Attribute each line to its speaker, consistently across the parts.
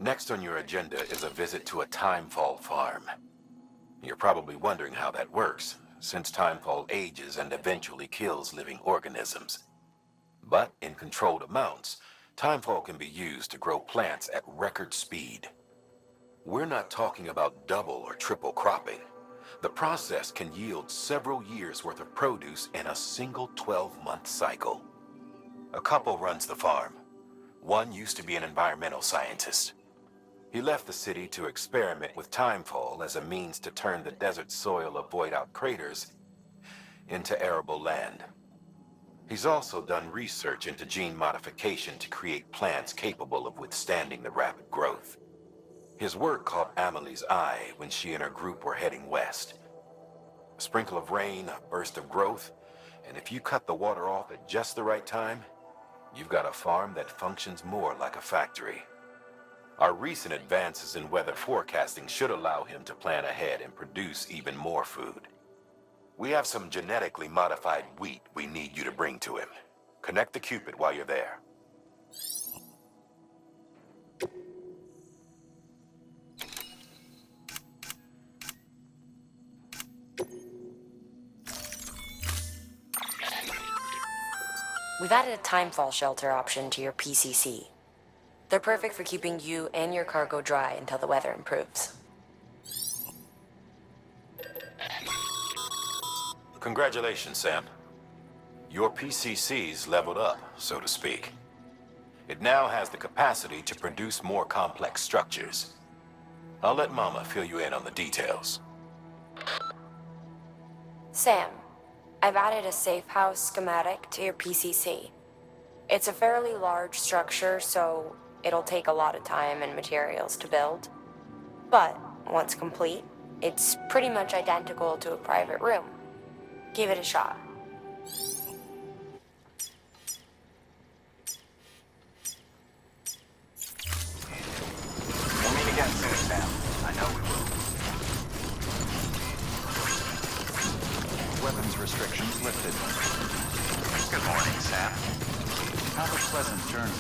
Speaker 1: Next on your agenda is a visit to a timefall farm. You're probably wondering how that works, since timefall ages and eventually kills living organisms. But in controlled amounts, timefall can be used to grow plants at record speed. We're not talking about double or triple cropping. The process can yield several years' worth of produce in a single 12-month cycle. A couple runs the farm. One used to be an environmental scientist. He left the city to experiment with timefall as a means to turn the desert soil of void-out craters into arable land. He's also done research into gene modification to create plants capable of withstanding the rapid growth. His work caught Amelie's eye when she and her group were heading west. A sprinkle of rain, a burst of growth, and if you cut the water off at just the right time, you've got a farm that functions more like a factory. Our recent advances in weather forecasting should allow him to plan ahead and produce even more food. We have some genetically modified wheat we need you to bring to him. Connect the Cupid while you're there.
Speaker 2: We've added a timefall shelter option to your PCC. They're perfect for keeping you and your cargo dry until the weather improves.
Speaker 1: Congratulations, Sam. Your PCC's leveled up, so to speak. It now has the capacity to produce more complex structures. I'll let Mama fill you in on the details.
Speaker 2: Sam, I've added a safe house schematic to your PCC. It's a fairly large structure, so it'll take a lot of time and materials to build. But once complete, it's pretty much identical to a private room. Give it a shot.
Speaker 3: We'll meet again soon, Sam. I know we will. Weapons restrictions lifted. Good morning, Sam. Have a pleasant journey.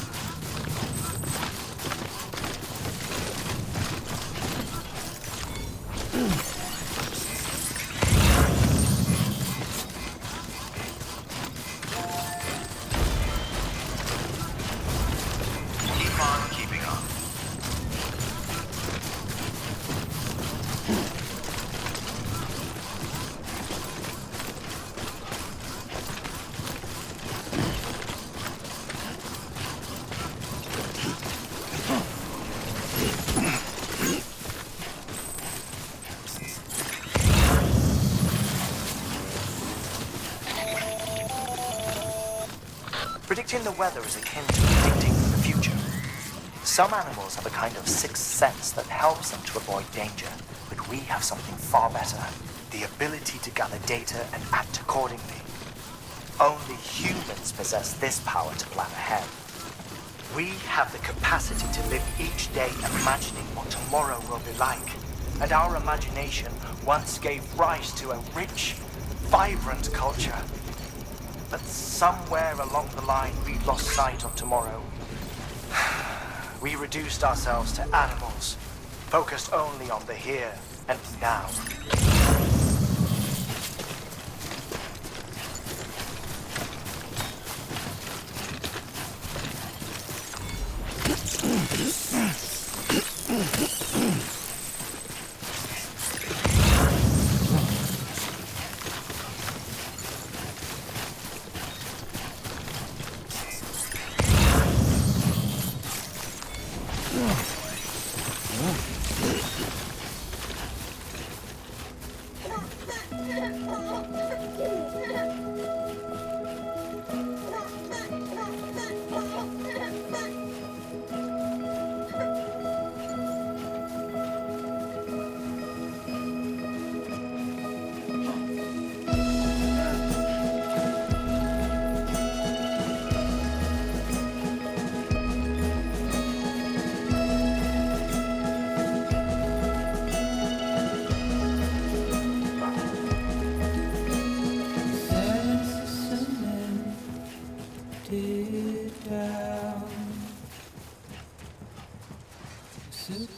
Speaker 3: Keep on keeping on.
Speaker 4: Predicting the weather is akin to predicting the future. Some animals have a kind of sixth sense that helps them to avoid danger, but we have something far better, the ability to gather data and act accordingly. Only humans possess this power to plan ahead. We have the capacity to live each day imagining what tomorrow will be like, and our imagination once gave rise to a rich, vibrant culture. But somewhere along the line, we lost sight of tomorrow. We reduced ourselves to animals, focused only on the here and now.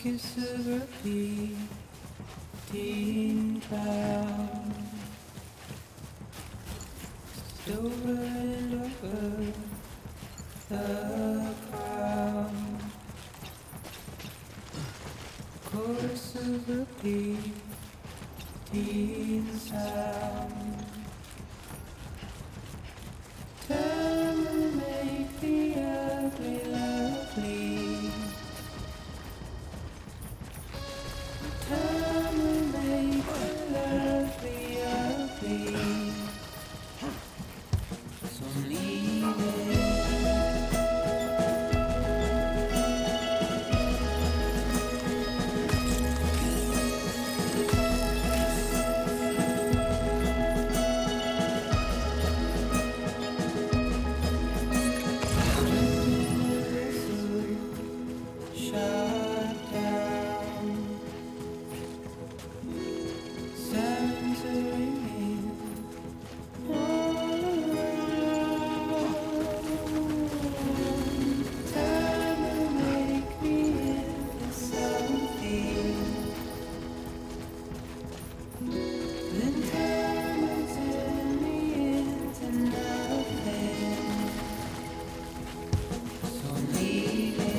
Speaker 5: kiss of a fleeting cloud. Just over and over the crowd. Chorus of a fleeting sound. Time will make the ugly lovely. Time will make the lovely ugly. So leave it. Shut down. Sirens are ringing all around. Time will make me into something. Then time will turn me into nothing. So leave it.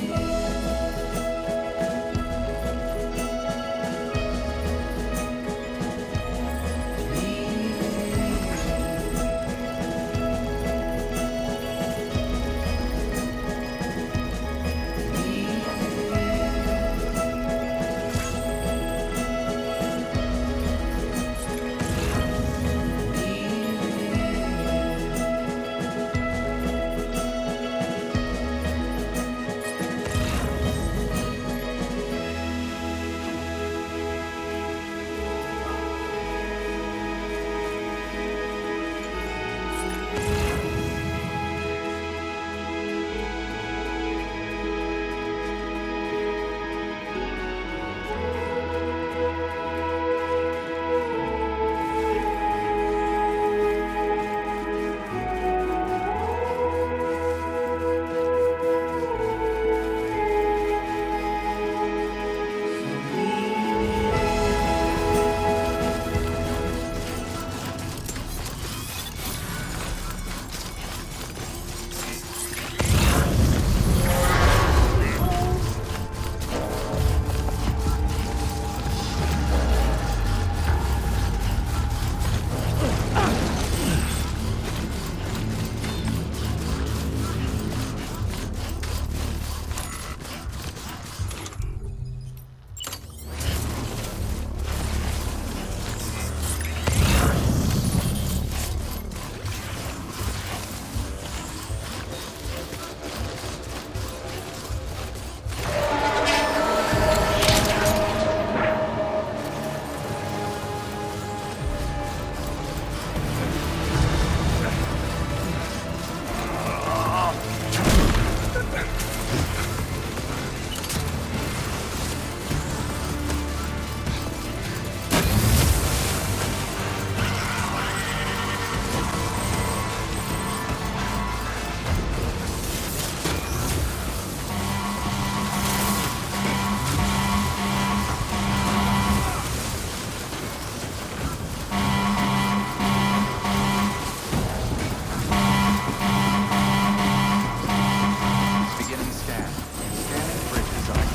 Speaker 3: Beginning scan. Scanning bridges ID.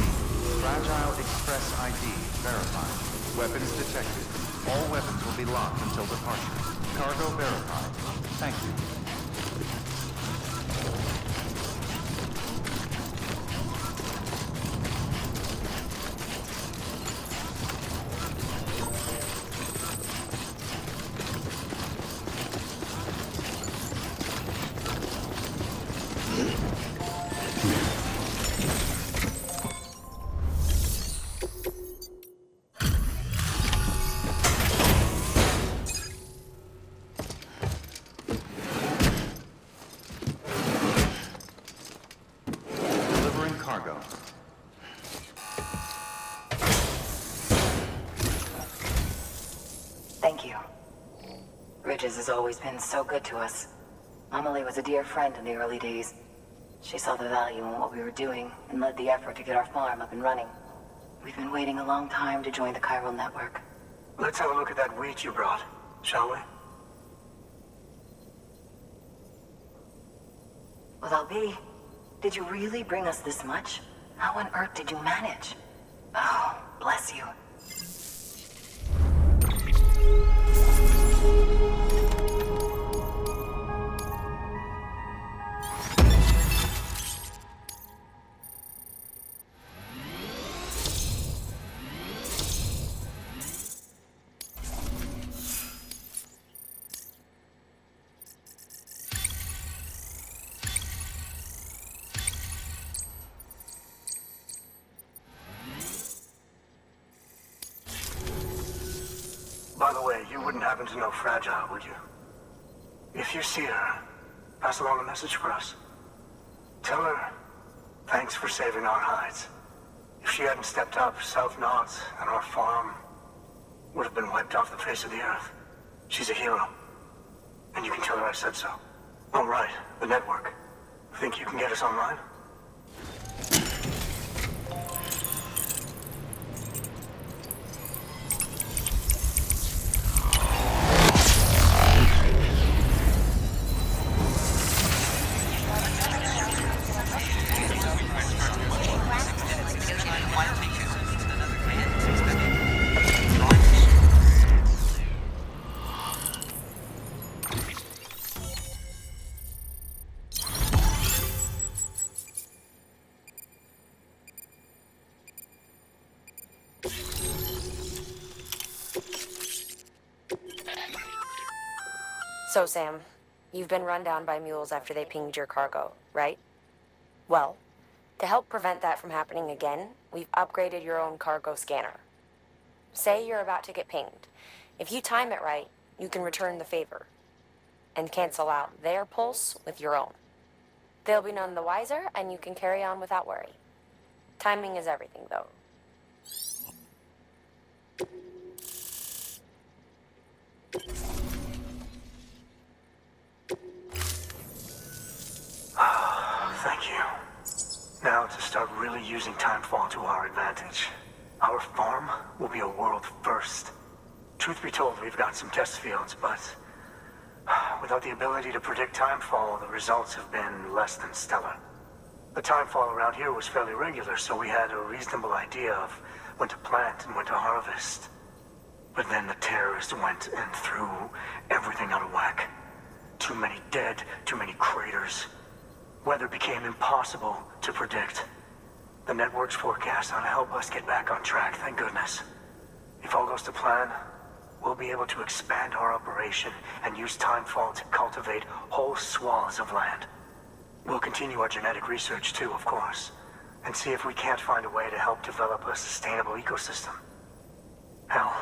Speaker 3: Fragile Express ID verified. Weapons detected. All weapons will be locked until departure. Cargo verified. Thank you. Delivering cargo.
Speaker 6: Thank you. Bridges has always been so good to us. Amelie was a dear friend in the early days. She saw the value in what we were doing and led the effort to get our farm up and running. We've been waiting a long time to join the chiral network.
Speaker 7: Let's have a look at that wheat you brought, shall we?
Speaker 6: Well, Albi, did you really bring us this much? How on earth did you manage? Oh, bless you.
Speaker 7: By the way, you wouldn't happen to know Fragile, would you? If you see her, pass along a message for us. Tell her, thanks for saving our hides. If she hadn't stepped up, South Knots and our farm would have been wiped off the face of the earth. She's a hero. And you can tell her I said so. Oh, right, the network. Think you can get us online?
Speaker 2: So, Sam, you've been run down by mules after they pinged your cargo, right? Well, to help prevent that from happening again, we've upgraded your own cargo scanner. Say you're about to get pinged. If you time it right, you can return the favor and cancel out their pulse with your own. They'll be none the wiser, and you can carry on without worry. Timing is everything, though.
Speaker 7: Thank you. Now to start really using timefall to our advantage. Our farm will be a world first. Truth be told, we've got some test fields, but without the ability to predict timefall, the results have been less than stellar. The timefall around here was fairly regular, so we had a reasonable idea of when to plant and when to harvest. But then the terrorists went and threw everything out of whack. Too many dead, too many craters. Weather became impossible to predict. The network's forecast ought to help us get back on track, thank goodness. If all goes to plan, we'll be able to expand our operation and use timefall to cultivate whole swaths of land. We'll continue our genetic research too, of course, and see if we can't find a way to help develop a sustainable ecosystem. Hell,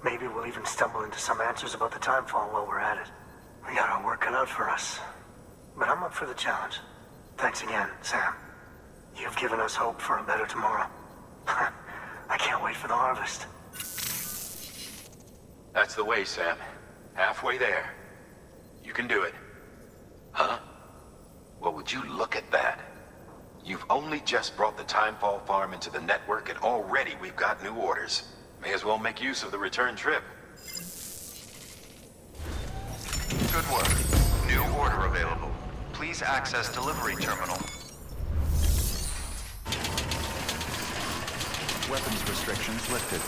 Speaker 7: maybe we'll even stumble into some answers about the timefall while we're at it. We got our work cut out for us. But I'm up for the challenge. Thanks again, Sam. You've given us hope for a better tomorrow. I can't wait for the harvest.
Speaker 1: That's the way, Sam. Halfway there. You can do it. Huh? Well, would you look at that? You've only just brought the Timefall farm into the network, and already we've got new orders. May as well make use of the return trip.
Speaker 3: Good work. New order available. Please access delivery terminal. Weapons restrictions lifted.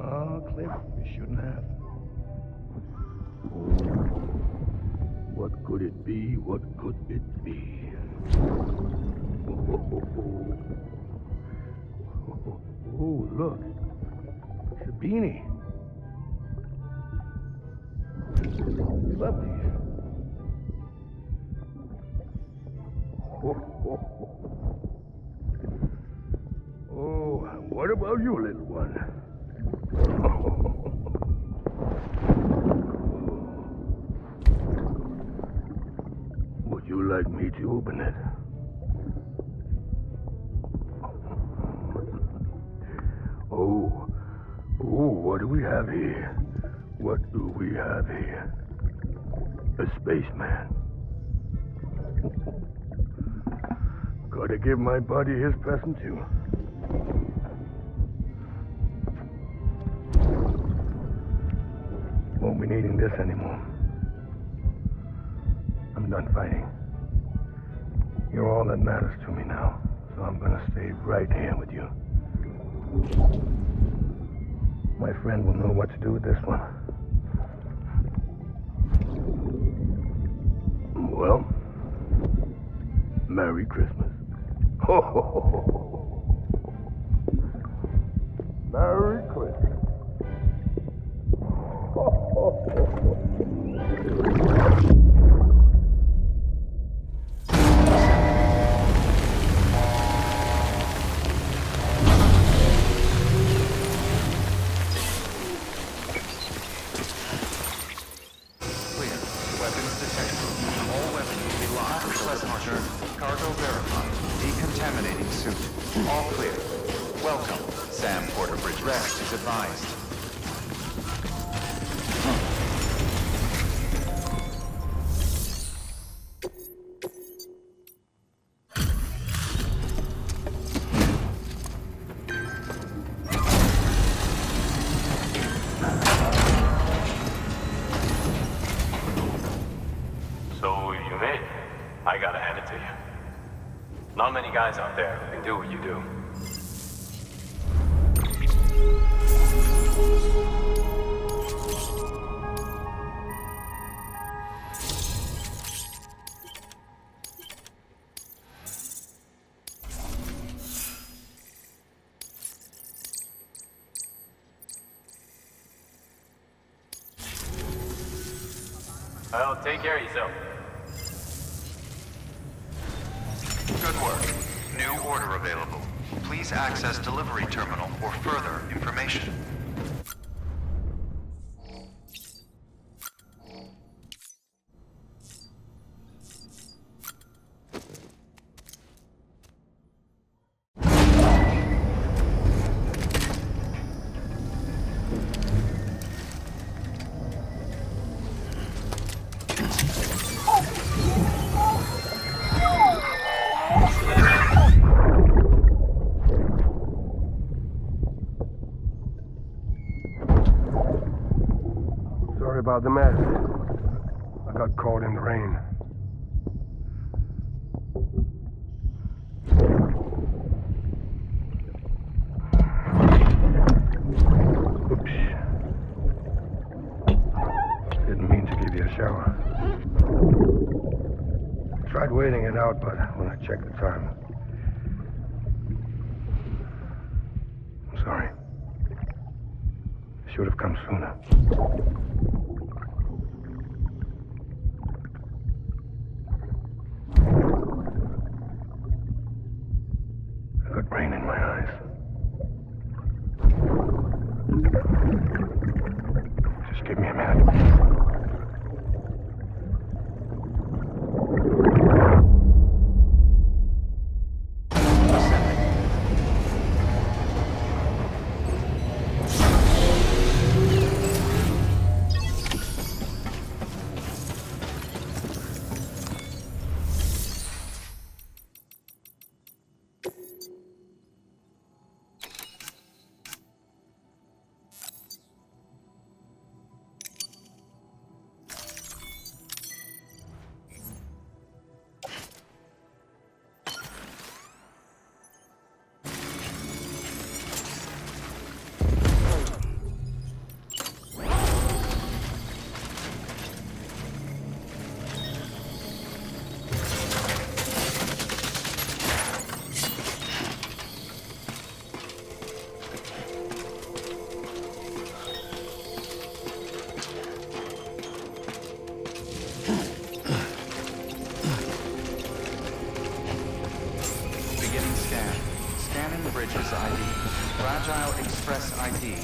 Speaker 8: Oh, Cliff, you shouldn't have. What could it be? What could it be? Oh, look. It's a beanie. You love these. Oh, what about you, little one? Would you like me to open it? Oh, what do we have here? What do we have here? A spaceman. Gotta give my buddy his present too. Won't be needing this anymore. I'm done fighting. You're all that matters to me now, so I'm gonna stay right here with you. My friend will know what to do with this one. Well, Merry Christmas. Ho, ho, ho, ho. Merry Christmas. Ho, ho, ho, ho.
Speaker 3: Clear. Weapons detected. All weapons will be locked until departure. Cargo verified. Decontaminating suit. All clear. Welcome. Sam Porterbridge. Rest is advised.
Speaker 1: So you made it. I gotta hand it to you. Not many guys out there who can do what you do. Well, take care of yourself.
Speaker 3: Good work. New order available. Please access delivery terminal for further information.
Speaker 8: Sorry about the mess. I got caught in the rain. Oops. Didn't mean to give you a shower. Tried waiting it out, but when I checked the time... I'm sorry. Should have come sooner. I got rain in my eyes. Just give me a minute.
Speaker 3: ID.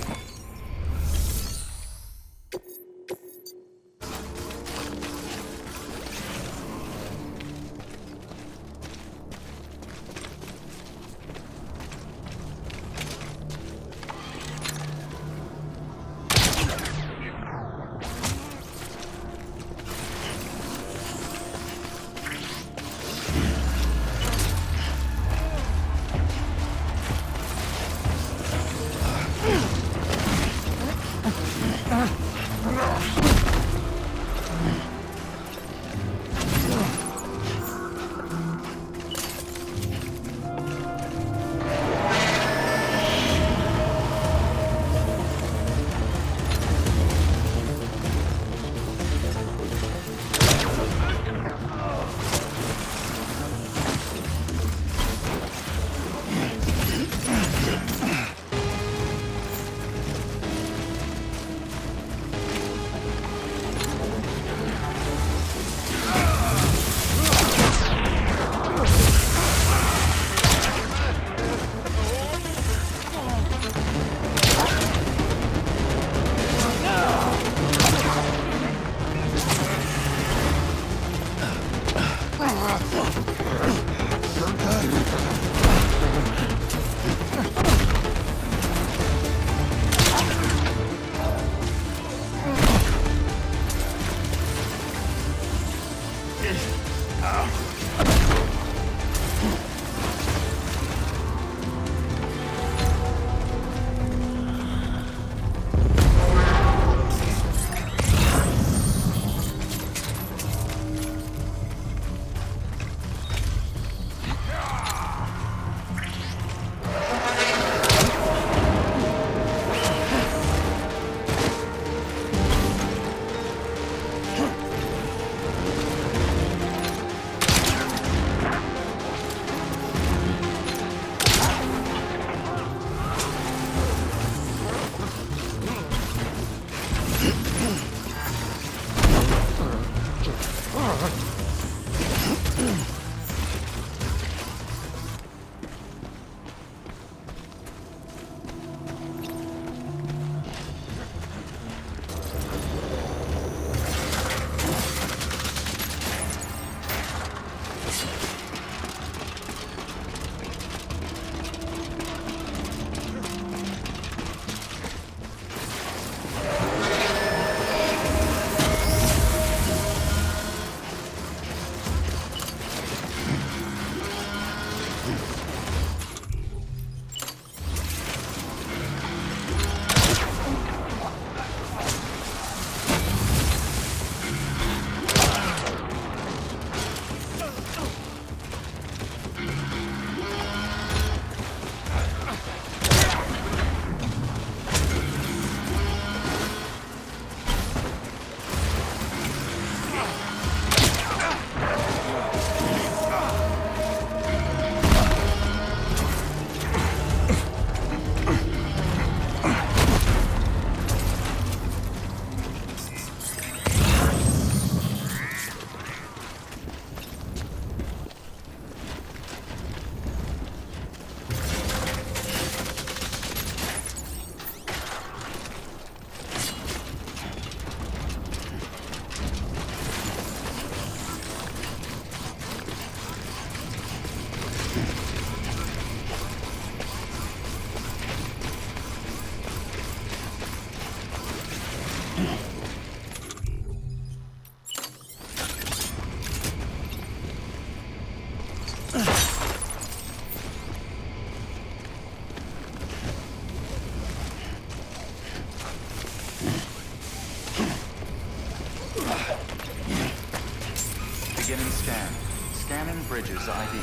Speaker 3: Beginning scan. Scanning Bridges ID.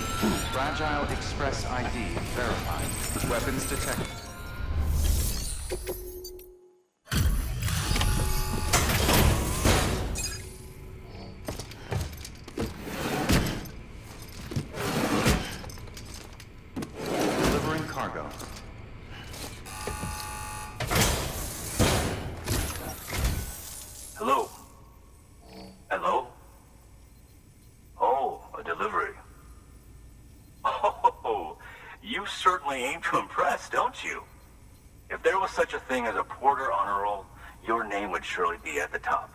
Speaker 3: Fragile Express ID verified. Weapons detected. Delivering cargo.
Speaker 1: Hello? Hello? Oh, a delivery. Oh, you certainly aim to impress, don't you? If there was such a thing as a Porter honor roll, your name would surely be at the top.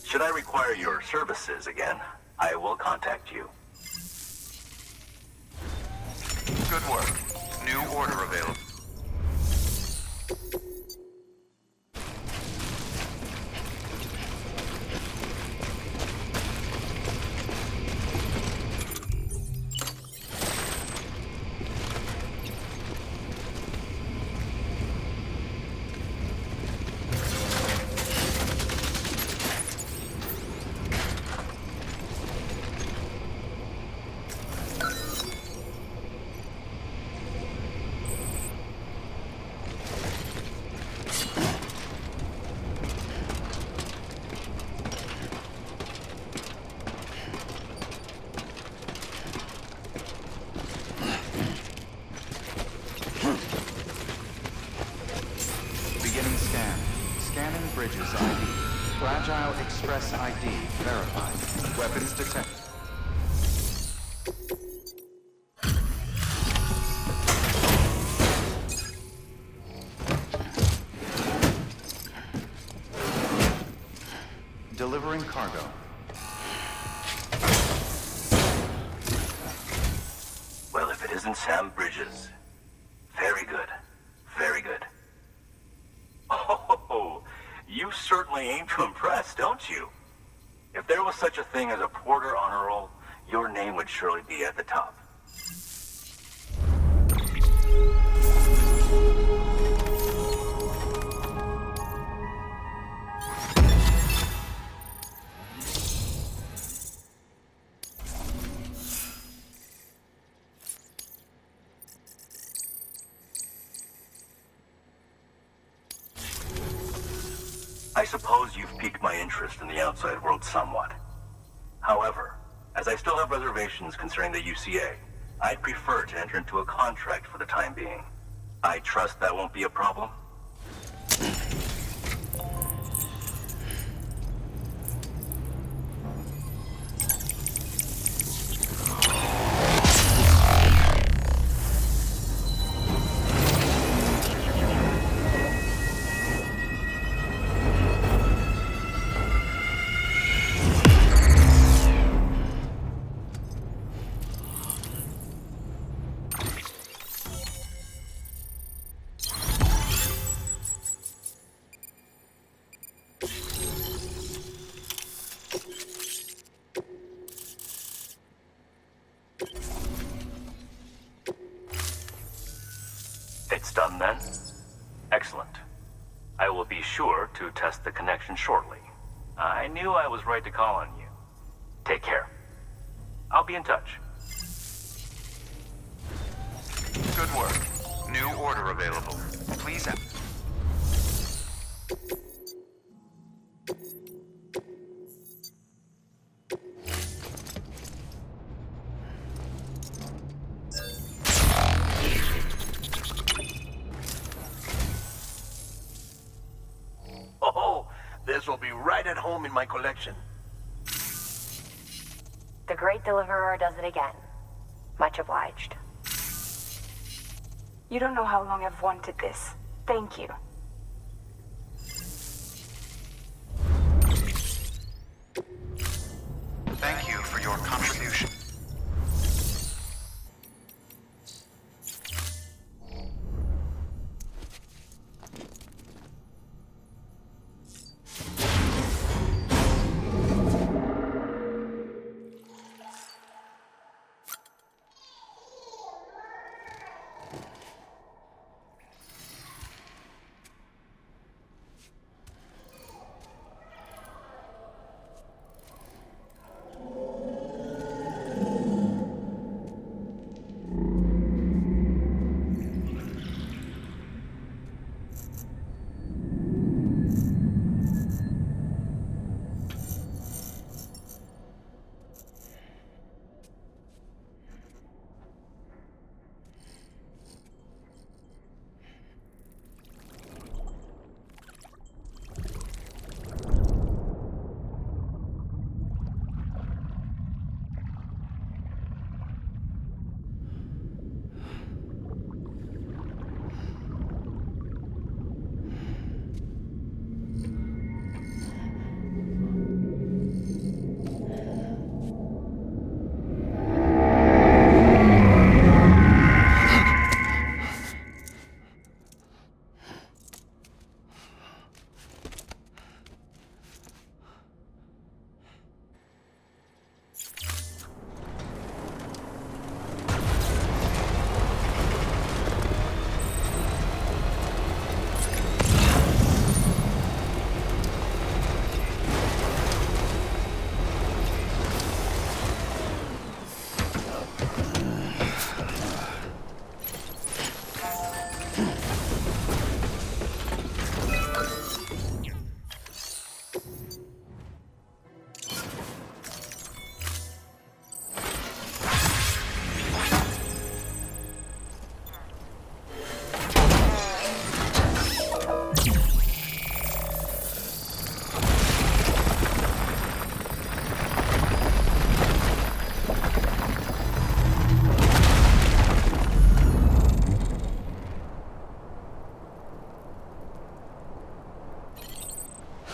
Speaker 1: Should I require your services again, I will contact you.
Speaker 3: Good work. New order available. Beginning scan. Scanning bridges ID. Fragile Express ID verified. Weapons detected. Delivering cargo.
Speaker 1: Well, if it isn't Sam Bridges. Very good. Very good. Oh, you certainly aim to impress, don't you? If there was such a thing as a Porter honor roll, your name would surely be at the top. I suppose you've piqued my interest in the outside world somewhat. However, as I still have reservations concerning the UCA, I'd prefer to enter into a contract for the time being. I trust that won't be a problem? It's done then? Excellent. I will be sure to test the connection shortly. I knew I was right to call on you. Take care. I'll be in touch.
Speaker 3: Good work. New order available. Please.
Speaker 9: Oh, this will be right at home in my collection.
Speaker 2: The Great Deliverer does it again. Much obliged.
Speaker 10: You don't know how long I've wanted this. Thank you.
Speaker 3: Thank you for your contribution.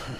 Speaker 8: Okay.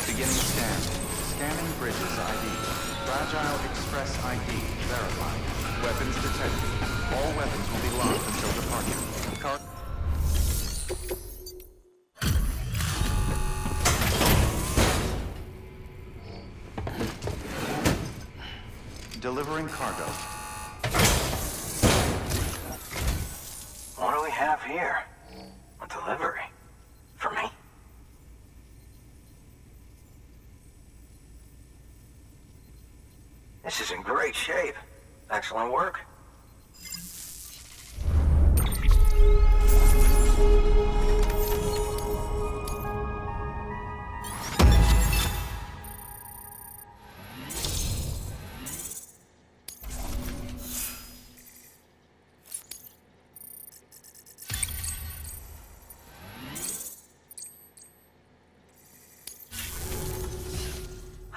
Speaker 3: Beginning scan. Scanning bridges ID. Fragile Express ID verified. Weapons detected. All weapons will be locked until departure. Delivering cargo.
Speaker 7: What do we have here? A delivery? For me? This is in great shape. Excellent work.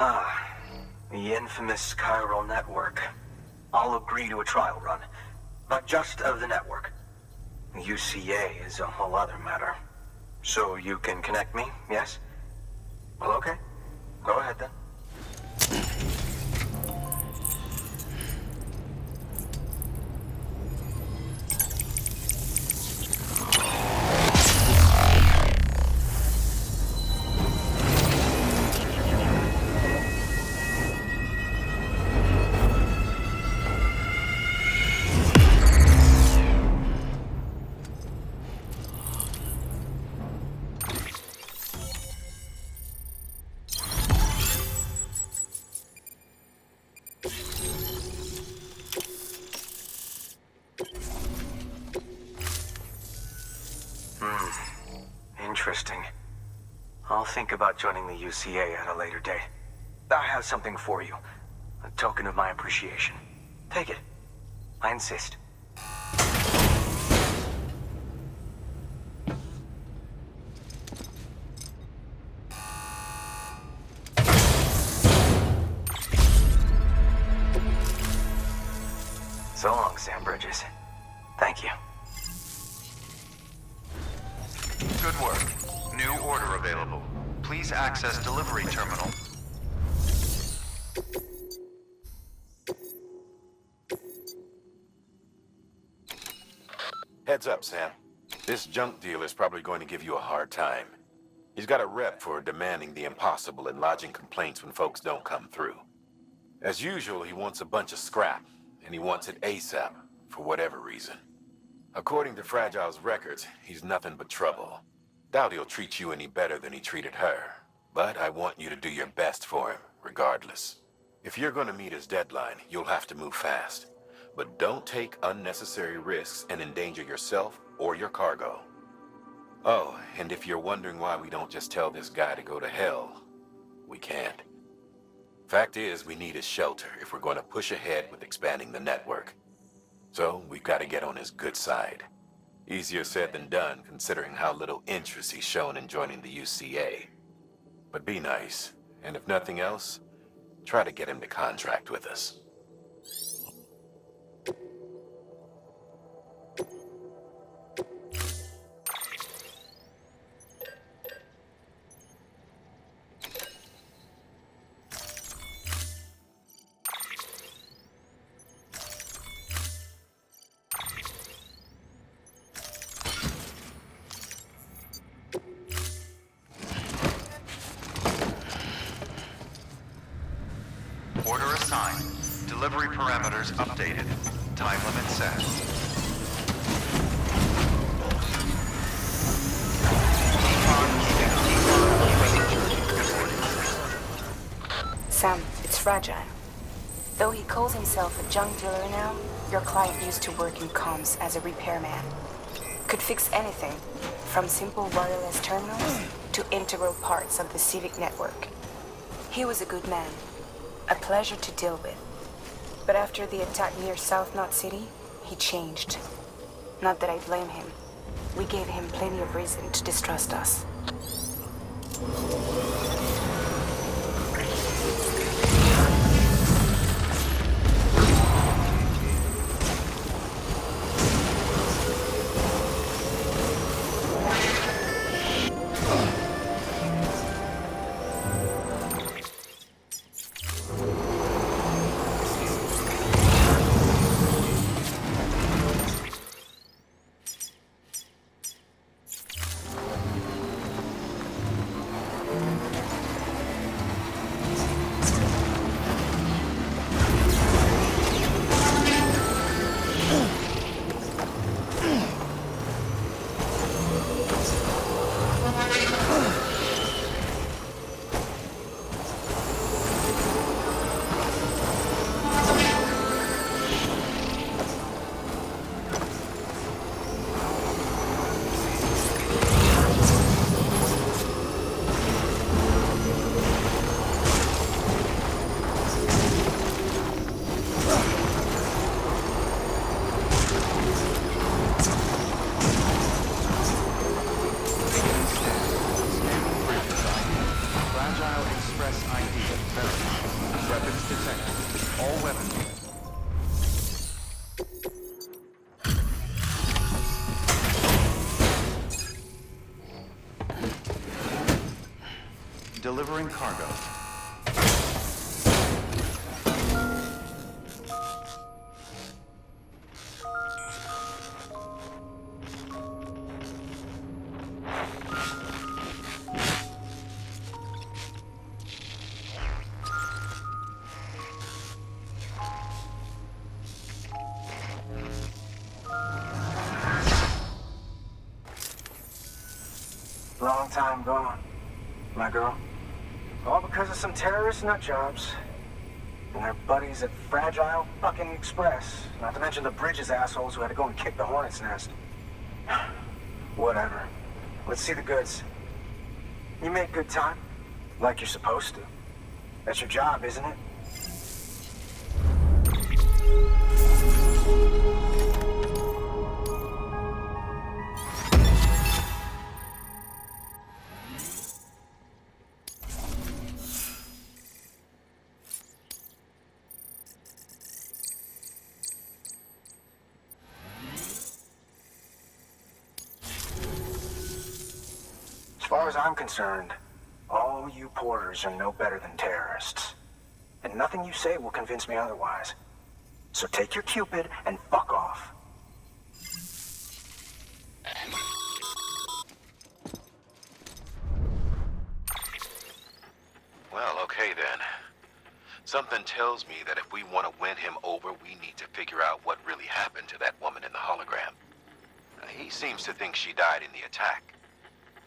Speaker 7: Ah, the infamous chiral network. I'll agree to a trial run, but just of the network. UCA is a whole other matter. So you can connect me, yes? Well, okay. Go ahead then. Interesting. I'll think about joining the UCA at a later date. I have something for you. A token of my appreciation. Take it.
Speaker 4: I insist. So long, Sam Bridges. Thank you.
Speaker 3: Good work. New order available. Please access delivery terminal.
Speaker 1: Heads up, Sam. This junk dealer's probably going to give you a hard time. He's got a rep for demanding the impossible and lodging complaints when folks don't come through. As usual, he wants a bunch of scrap, and he wants it ASAP, for whatever reason. According to Fragile's records, he's nothing but trouble. Doubt he'll treat you any better than he treated her, but I want you to do your best for him, regardless. If you're going to meet his deadline, you'll have to move fast. But don't take unnecessary risks and endanger yourself or your cargo. Oh, and if you're wondering why we don't just tell this guy to go to hell, we can't. Fact is, we need his shelter if we're going to push ahead with expanding the network. So, we've got to get on his good side. Easier said than done, considering how little interest he's shown in joining the UCA. But be nice, and if nothing else, try to get him to contract with us.
Speaker 3: Order assigned. Delivery parameters updated. Time limit set.
Speaker 10: Sam, it's Fragile. Though he calls himself a junk dealer now, your client used to work in comms as a repairman. Could fix anything, from simple wireless terminals to integral parts of the civic network. He was a good man, a pleasure to deal with. But after the attack near South Knot City, he changed. Not that I blame him. We gave him plenty of reason to distrust us.
Speaker 3: Delivering cargo.
Speaker 7: Long time gone, my girl. All because of some terrorist nut jobs. And their buddies at Fragile fucking Express. Not to mention the Bridges assholes who had to go and kick the hornet's nest. Whatever. Let's see the goods. You make good time. Like you're supposed to. That's your job, isn't it? far as I'm concerned, all you porters are no better than terrorists. And nothing you say will convince me otherwise. So take your Cupid and fuck off.
Speaker 1: Well, okay then. Something tells me that if we want to win him over, we need to figure out what really happened to that woman in the hologram. He seems to think she died in the attack.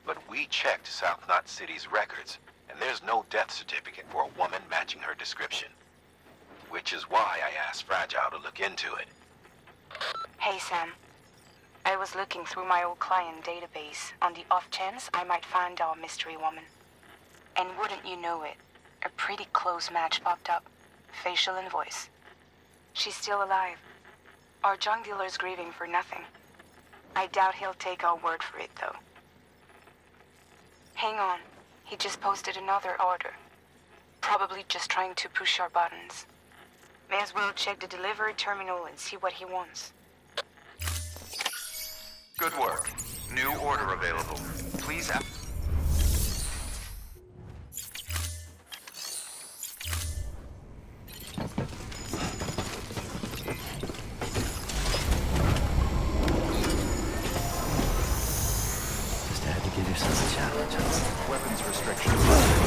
Speaker 1: But we checked South Knot City's records, and there's no death certificate for a woman matching her description. Which is why I asked Fragile to look into it.
Speaker 10: Hey, Sam. I was looking through my old client database on the off chance I might find our mystery woman. And wouldn't you know it, a pretty close match popped up. Facial and voice. She's still alive. Our junk dealer's grieving for nothing. I doubt he'll take our word for it, though. Hang on. He just posted another order. Probably just trying to push our buttons. May as well check the delivery terminal and see what he wants.
Speaker 3: Good work. New order available. Please
Speaker 11: Just had to give yourself a challenge, huh?
Speaker 3: weapons restrictions.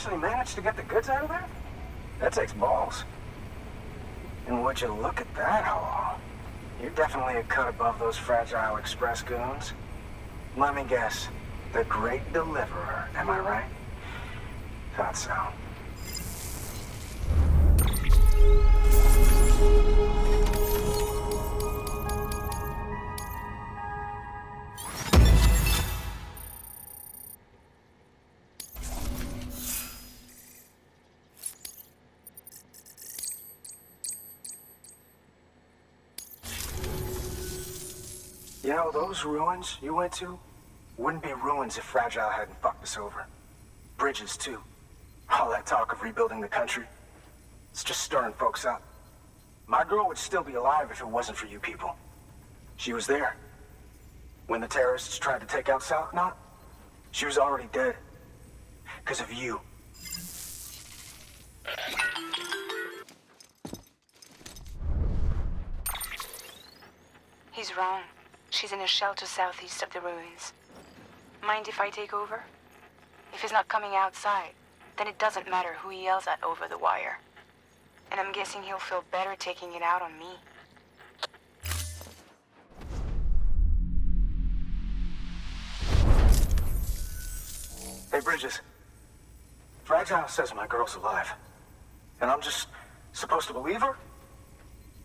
Speaker 7: actually managed to get the goods out of there? That takes balls. And would you look at that haul? You're definitely a cut above those fragile express goons. Let me guess. The Great Deliverer, am I right? Thought so. You know, those ruins you went to wouldn't be ruins if Fragile hadn't fucked us over. Bridges, too. All that talk of rebuilding the country. It's just stirring folks up. My girl would still be alive if it wasn't for you people. She was there. When the terrorists tried to take out Southknot, she was already dead. Because of you.
Speaker 10: He's wrong. She's in a shelter southeast of the ruins. Mind if I take over? If he's not coming outside, then it doesn't matter who he yells at over the wire. And I'm guessing he'll feel better taking it out on me.
Speaker 7: Hey, Bridges. Fragile says my girl's alive. And I'm just supposed to believe her?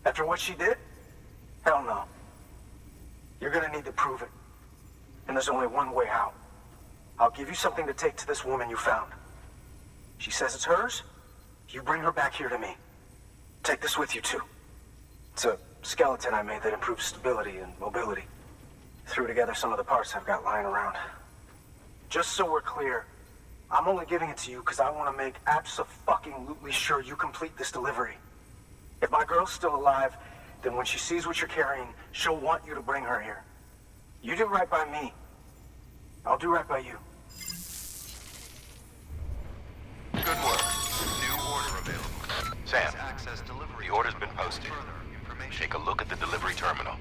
Speaker 7: After what she did? Hell no. You're gonna need to prove it. And there's only one way out. I'll give you something to take to this woman you found. She says it's hers. You bring her back here to me. Take this with you, too. It's a skeleton I made that improves stability and mobility. Threw together some of the parts I've got lying around. Just so we're clear, I'm only giving it to you because I want to make abso-fucking-lutely sure you complete this delivery. If my girl's still alive, then when she sees what you're carrying, she'll want you to bring her here. You do right by me. I'll do right by you.
Speaker 1: Good work. New order available. Sam, the order's been posted. Take a look at the delivery terminal.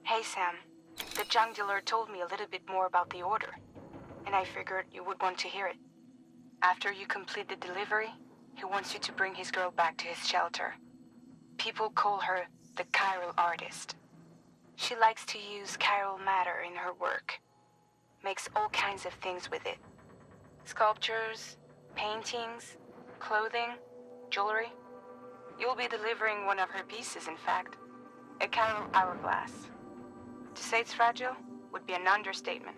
Speaker 10: Hey, Sam. The junk dealer told me a little bit more about the order, and I figured you would want to hear it. After you complete the delivery, he wants you to bring his girl back to his shelter. People call her the chiral artist. She likes to use chiral matter in her work. Makes all kinds of things with it. Sculptures, paintings, clothing, jewelry. You'll be delivering one of her pieces, in fact. A chiral hourglass. To say it's fragile would be an understatement.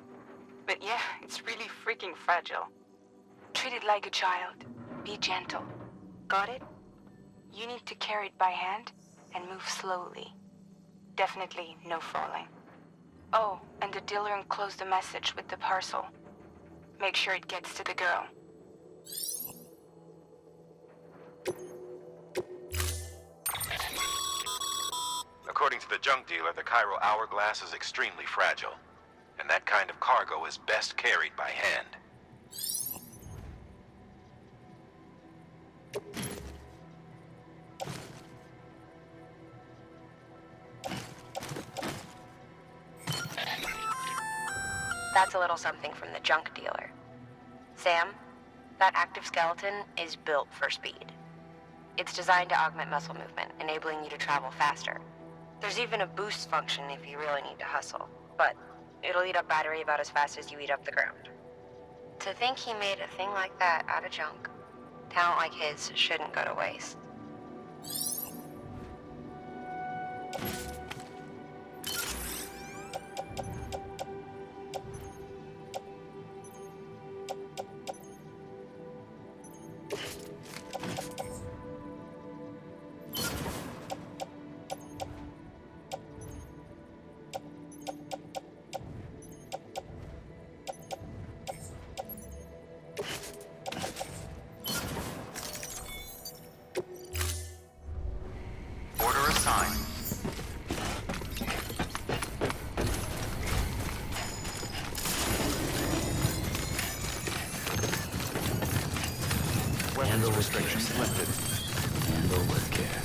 Speaker 10: But yeah, it's really freaking fragile. Treat it like a child. Be gentle. Got it? You need to carry it by hand and move slowly. Definitely no falling. Oh, and the dealer enclosed the message with the parcel. Make sure it gets to the girl.
Speaker 1: According to the junk dealer, the chiral hourglass is extremely fragile, and that kind of cargo is best carried by hand.
Speaker 2: That's a little something from the junk dealer. Sam, that active skeleton is built for speed. It's designed to augment muscle movement, enabling you to travel faster. There's even a boost function if you really need to hustle, but it'll eat up battery about as fast as you eat up the ground. To think he made a thing like that out of junk. Talent like his shouldn't go to waste.
Speaker 3: Weapons restrictions lifted.
Speaker 11: Handle with care.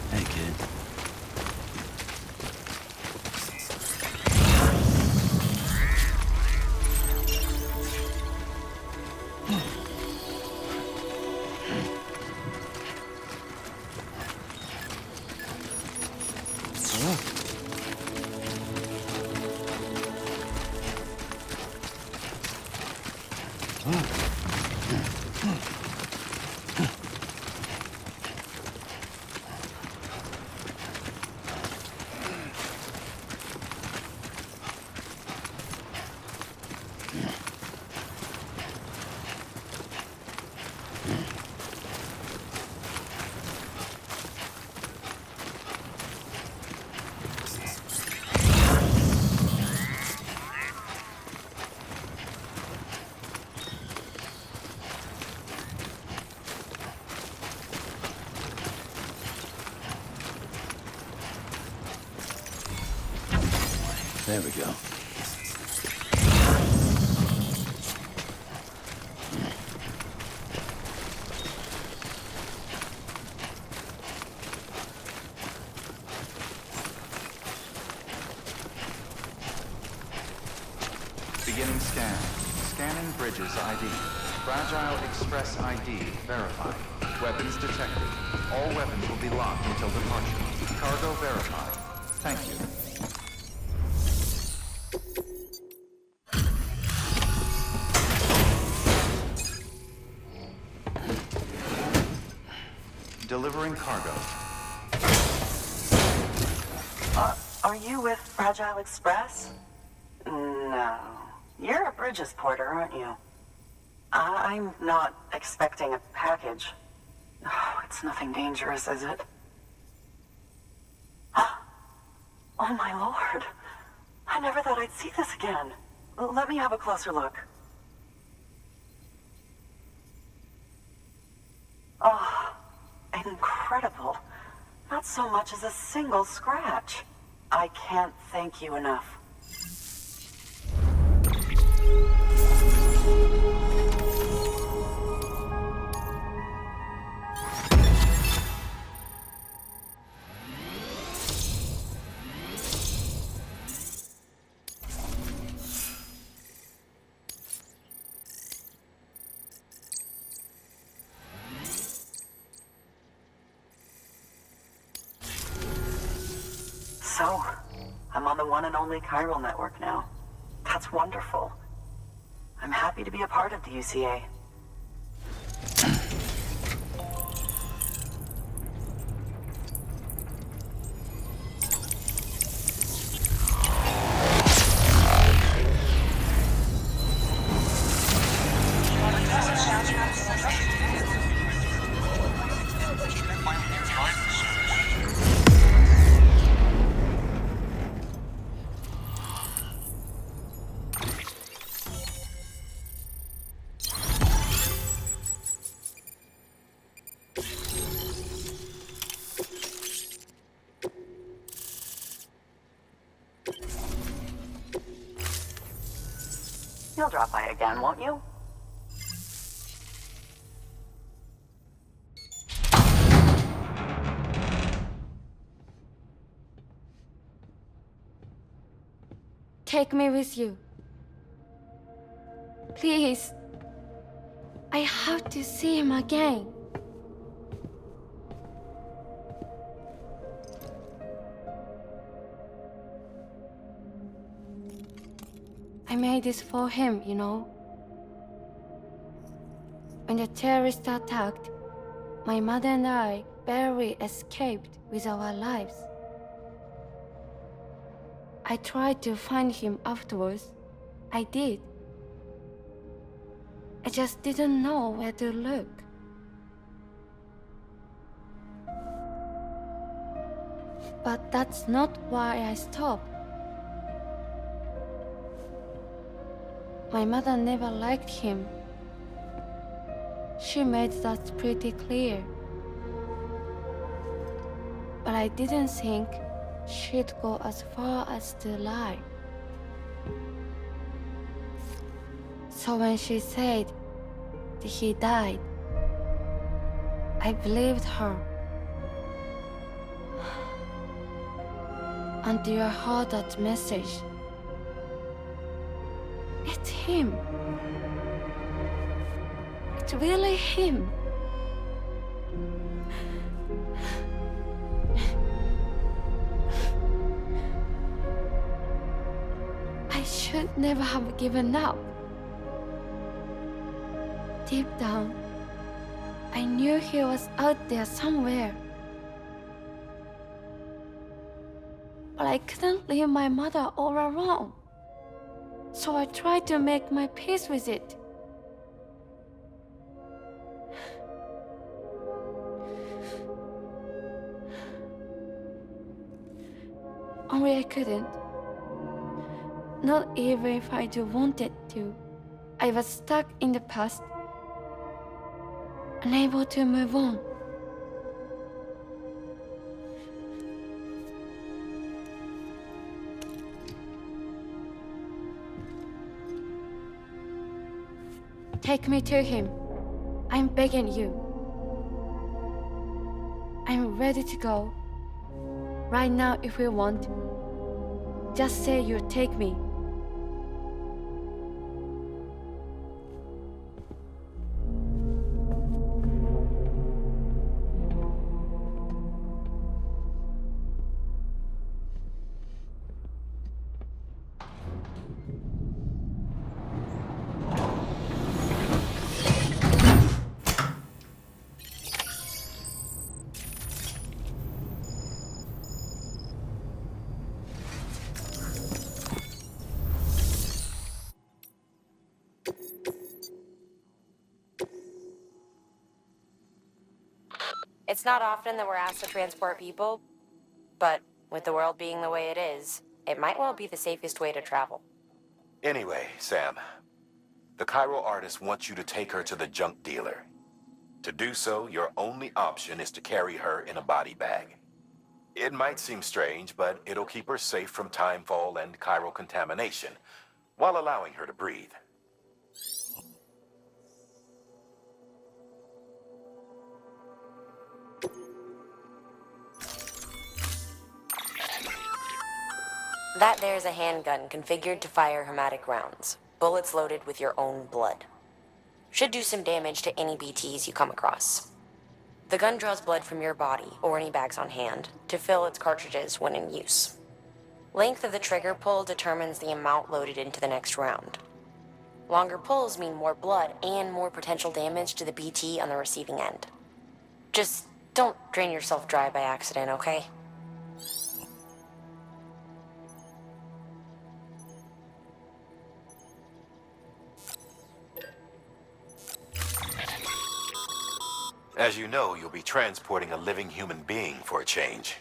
Speaker 11: Hey, kid. There we go.
Speaker 3: Beginning scan. Scanning bridges ID. Fragile Express ID verified. Weapons detected. All weapons will be locked until departure. Cargo verified. Thank you. Delivering cargo.
Speaker 6: Are you with Fragile Express? No. You're a Bridges porter, aren't you? I'm not expecting a package. Oh, it's nothing dangerous, is it? Oh my lord. I never thought I'd see this again. Let me have a closer look. Oh, incredible. Not so much as a single scratch. I can't thank you enough. So, I'm on the one and only chiral network now. That's wonderful. I'm happy to be a part of the UCA. You'll drop by again, won't you?
Speaker 12: Take me with you. Please. I have to see him again. I made this for him, you know. When the terrorists attacked, my mother and I barely escaped with our lives. I tried to find him afterwards. I did. I just didn't know where to look. But that's not why I stopped. My mother never liked him. She made that pretty clear. But I didn't think she'd go as far as to lie. So when she said that he died, I believed her. Until I heard that message. It's him. It's really him. I should never have given up. Deep down, I knew he was out there somewhere. But I couldn't leave my mother all alone. So I tried to make my peace with it. Only I couldn't. Not even if I wanted to. I was stuck in the past, unable to move on. Take me to him. I'm begging you. I'm ready to go. Right now if you want. Just say you'll take me.
Speaker 2: It's not often that we're asked to transport people, but with the world being the way it is, it might well be the safest way to travel.
Speaker 1: Anyway, Sam, the Cairo artist wants you to take her to the junk dealer. To do so, your only option is to carry her in a body bag. It might seem strange, but it'll keep her safe from timefall and chiral contamination, while allowing her to breathe.
Speaker 2: That there's a handgun configured to fire hematic rounds, bullets loaded with your own blood. Should do some damage to any BTs you come across. The gun draws blood from your body, or any bags on hand, to fill its cartridges when in use. Length of the trigger pull determines the amount loaded into the next round. Longer pulls mean more blood and more potential damage to the BT on the receiving end. Just don't drain yourself dry by accident, okay?
Speaker 1: As you know, you'll be transporting a living human being for a change.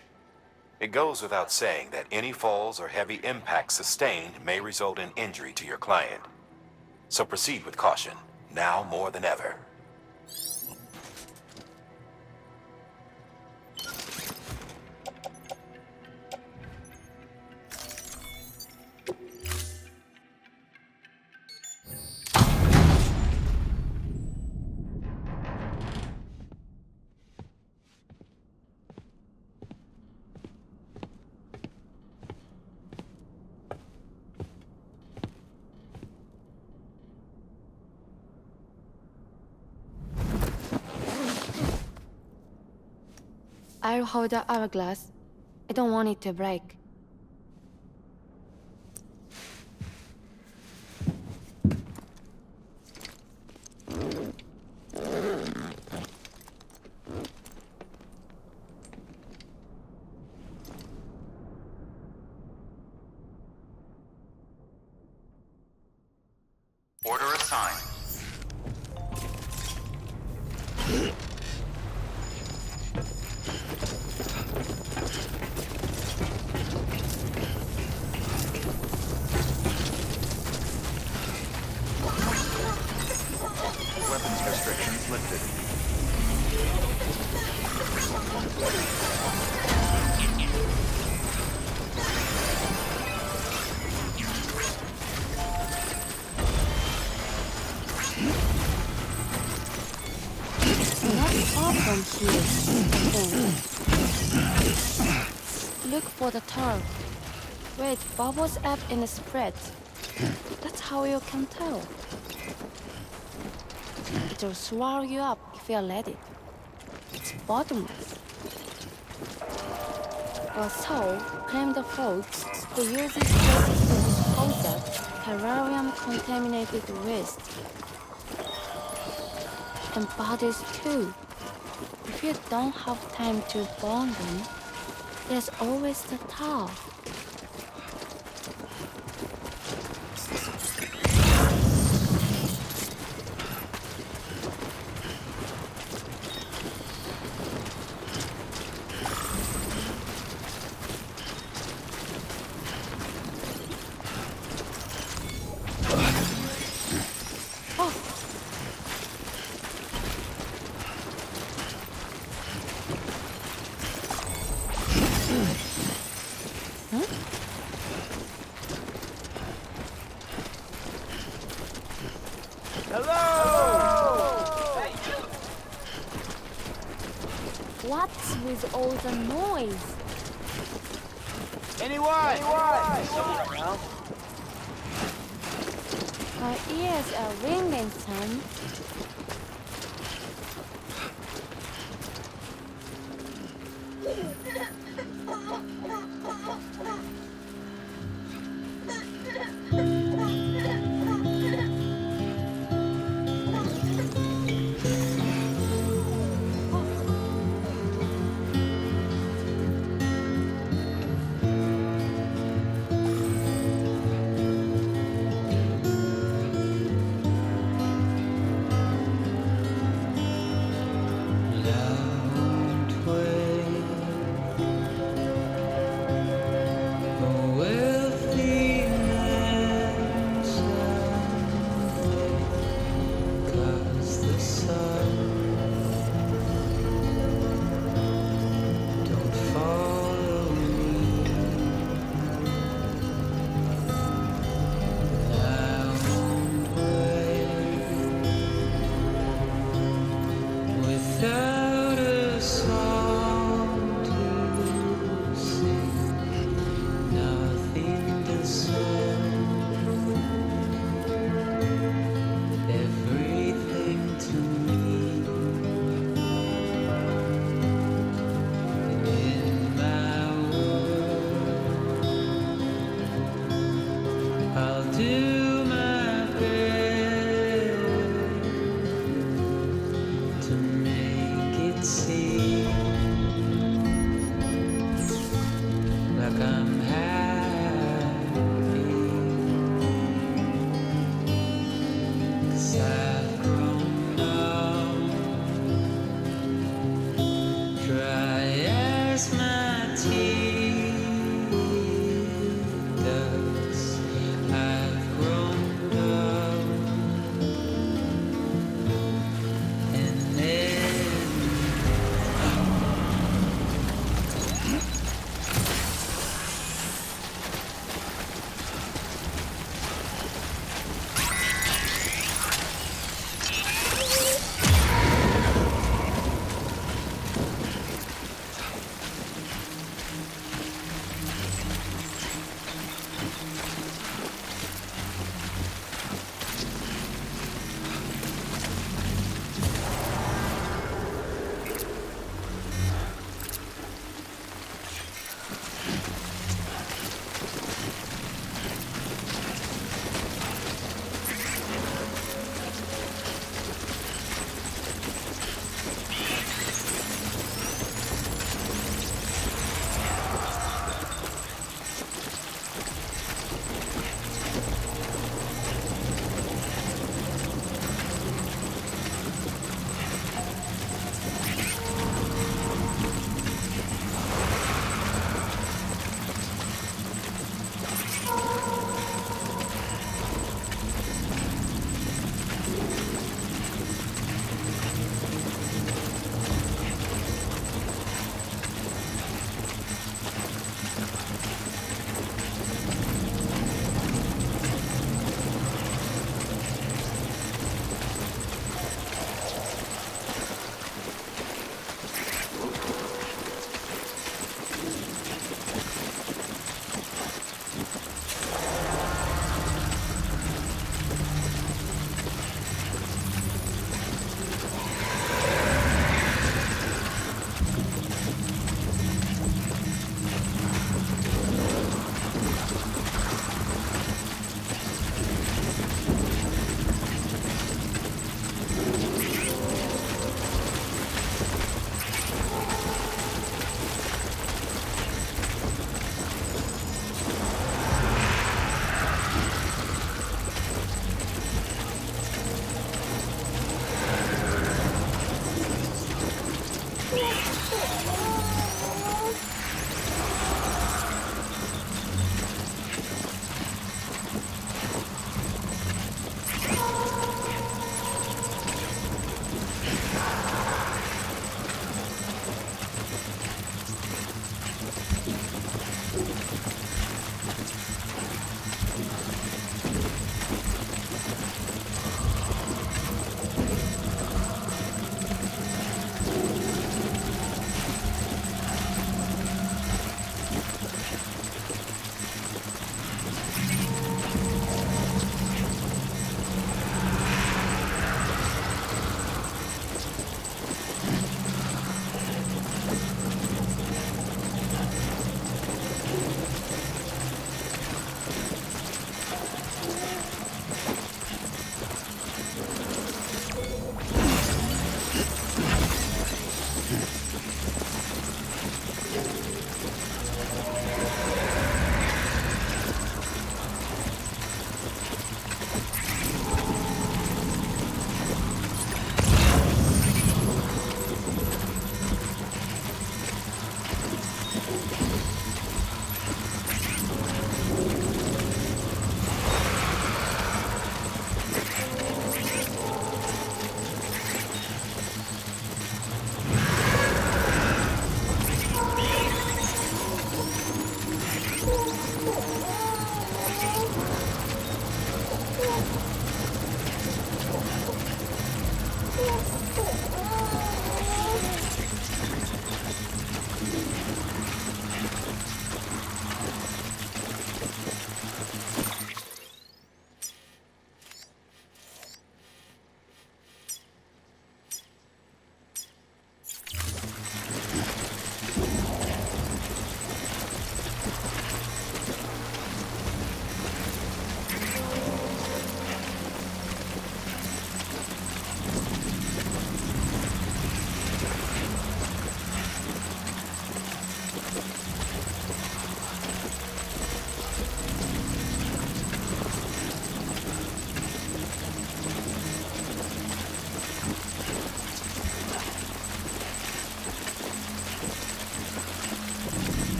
Speaker 1: It goes without saying that any falls or heavy impacts sustained may result in injury to your client. So proceed with caution, now more than ever.
Speaker 12: I'll hold the hourglass. I don't want it to break.
Speaker 3: Order assigned. Weapons restrictions lifted.
Speaker 12: Not far from here, I think. Look for the turf. Where it bubbles up and spreads. That's how you can tell. It'll swallow you up if you let it. It's bottomless. Also, claim the folks who use these places to dispose of terrarium-contaminated waste. And bodies too. If you don't have time to burn them, there's always the tar. What's with all the noise?
Speaker 13: Anyone?
Speaker 12: My ears are ringing, son.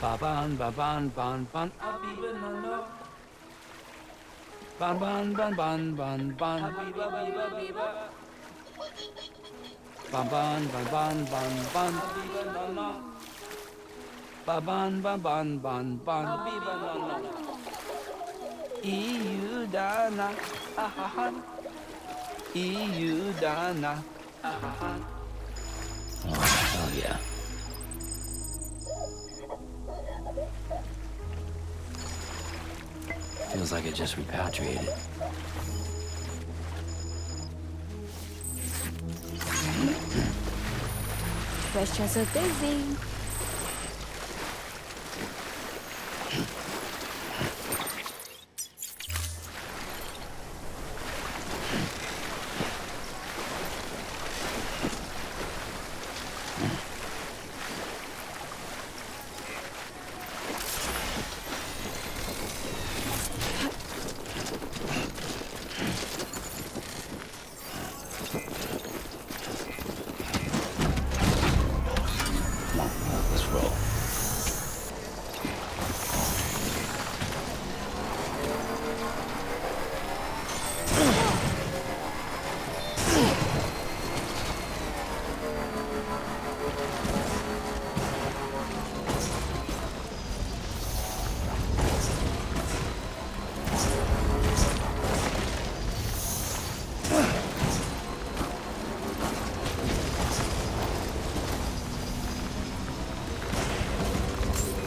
Speaker 11: Ba-ban, ba-ban, ban, ban, abiba, no, no. Ban, ban, ban, ban, ban, ban, abiba, biba, biba. Ban, ban, ban, ban, ban, ban, abiba, no, no. Ba-ban, ban, ban, ban, ban, abiba, no, no. Iudana, ahahan. Iudana, ahahan. Oh, yeah. Feels like it just repatriated.
Speaker 12: Fresh as a daisy.
Speaker 11: Let's roll.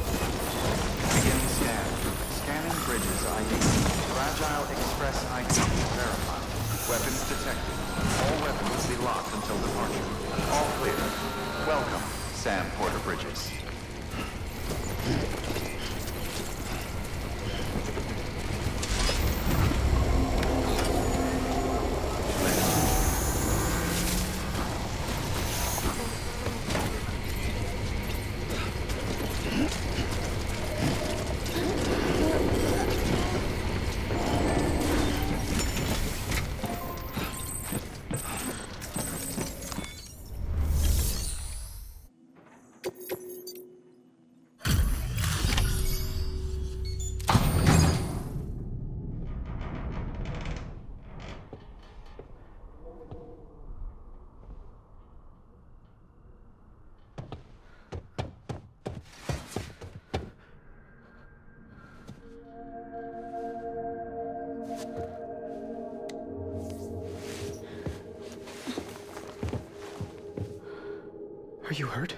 Speaker 3: Begin scan. Scanning bridges ID. Fragile Express ID verified. Weapons detected. All weapons will be locked until departure. All clear. Welcome, Sam Porter Bridges.
Speaker 13: Are you hurt?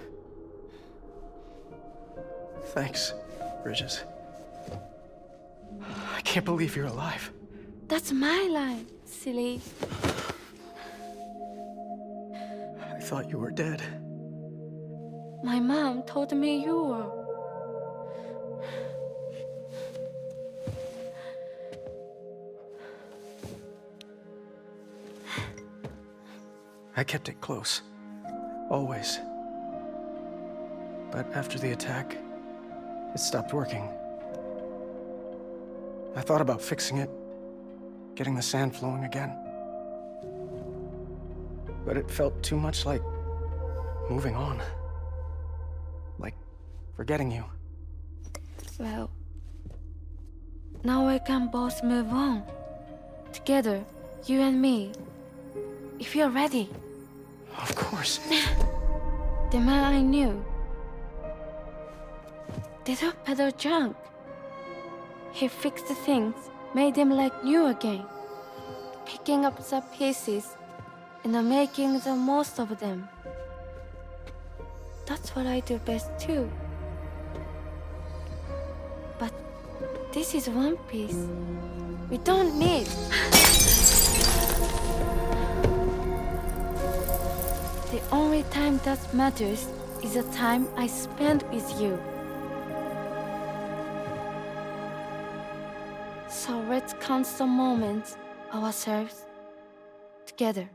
Speaker 13: Thanks, Bridges. I can't believe you're alive.
Speaker 12: That's my line, silly.
Speaker 13: I thought you were dead.
Speaker 12: My mom told me you were.
Speaker 13: I kept it close. Always. But after the attack, it stopped working. I thought about fixing it, getting the sand flowing again. But it felt too much like moving on. Like forgetting you.
Speaker 12: Well, now we can both move on. Together, you and me. If you're ready.
Speaker 13: Of course.
Speaker 12: The man I knew. Little peddler junk. He fixed the things, made them like new again. Picking up the pieces and making the most of them. That's what I do best too. But this is one piece. We don't need. The only time that matters is the time I spend with you. So let's count the moments ourselves together.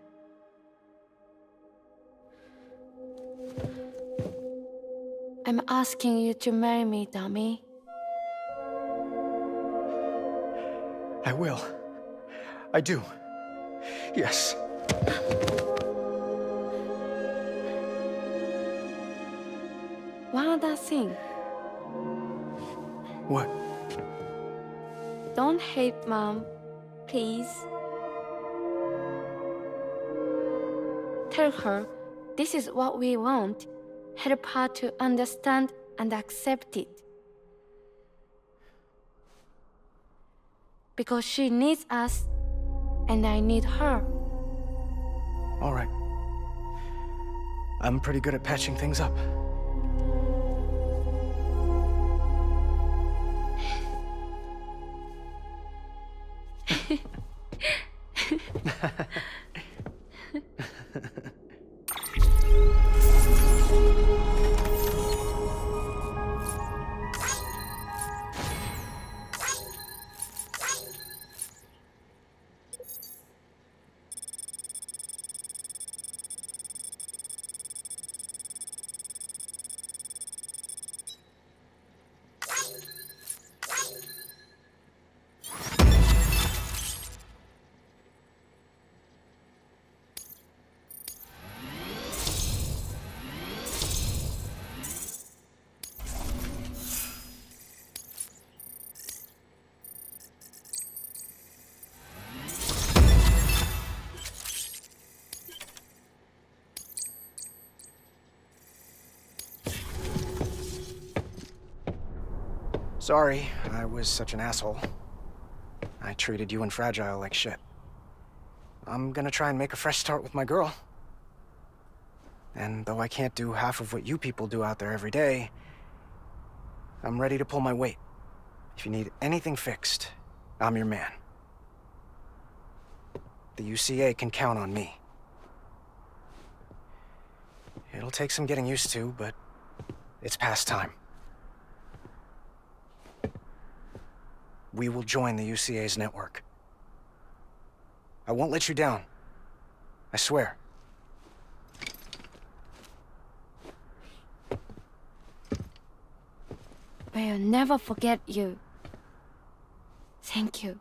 Speaker 12: I'm asking you to marry me, dummy.
Speaker 13: I will. I do. Yes.
Speaker 12: One other thing.
Speaker 13: What?
Speaker 12: Don't hate Mom, please. Tell her this is what we want. Help her to understand and accept it. Because she needs us, and I need her.
Speaker 13: All right. I'm pretty good at patching things up. Sorry, I was such an asshole. I treated you and Fragile like shit. I'm gonna try and make a fresh start with my girl. And though I can't do half of what you people do out there every day, I'm ready to pull my weight. If you need anything fixed, I'm your man. The UCA can count on me. It'll take some getting used to, but it's past time. We will join the UCA's network. I won't let you down. I swear.
Speaker 12: We'll never forget you. Thank you.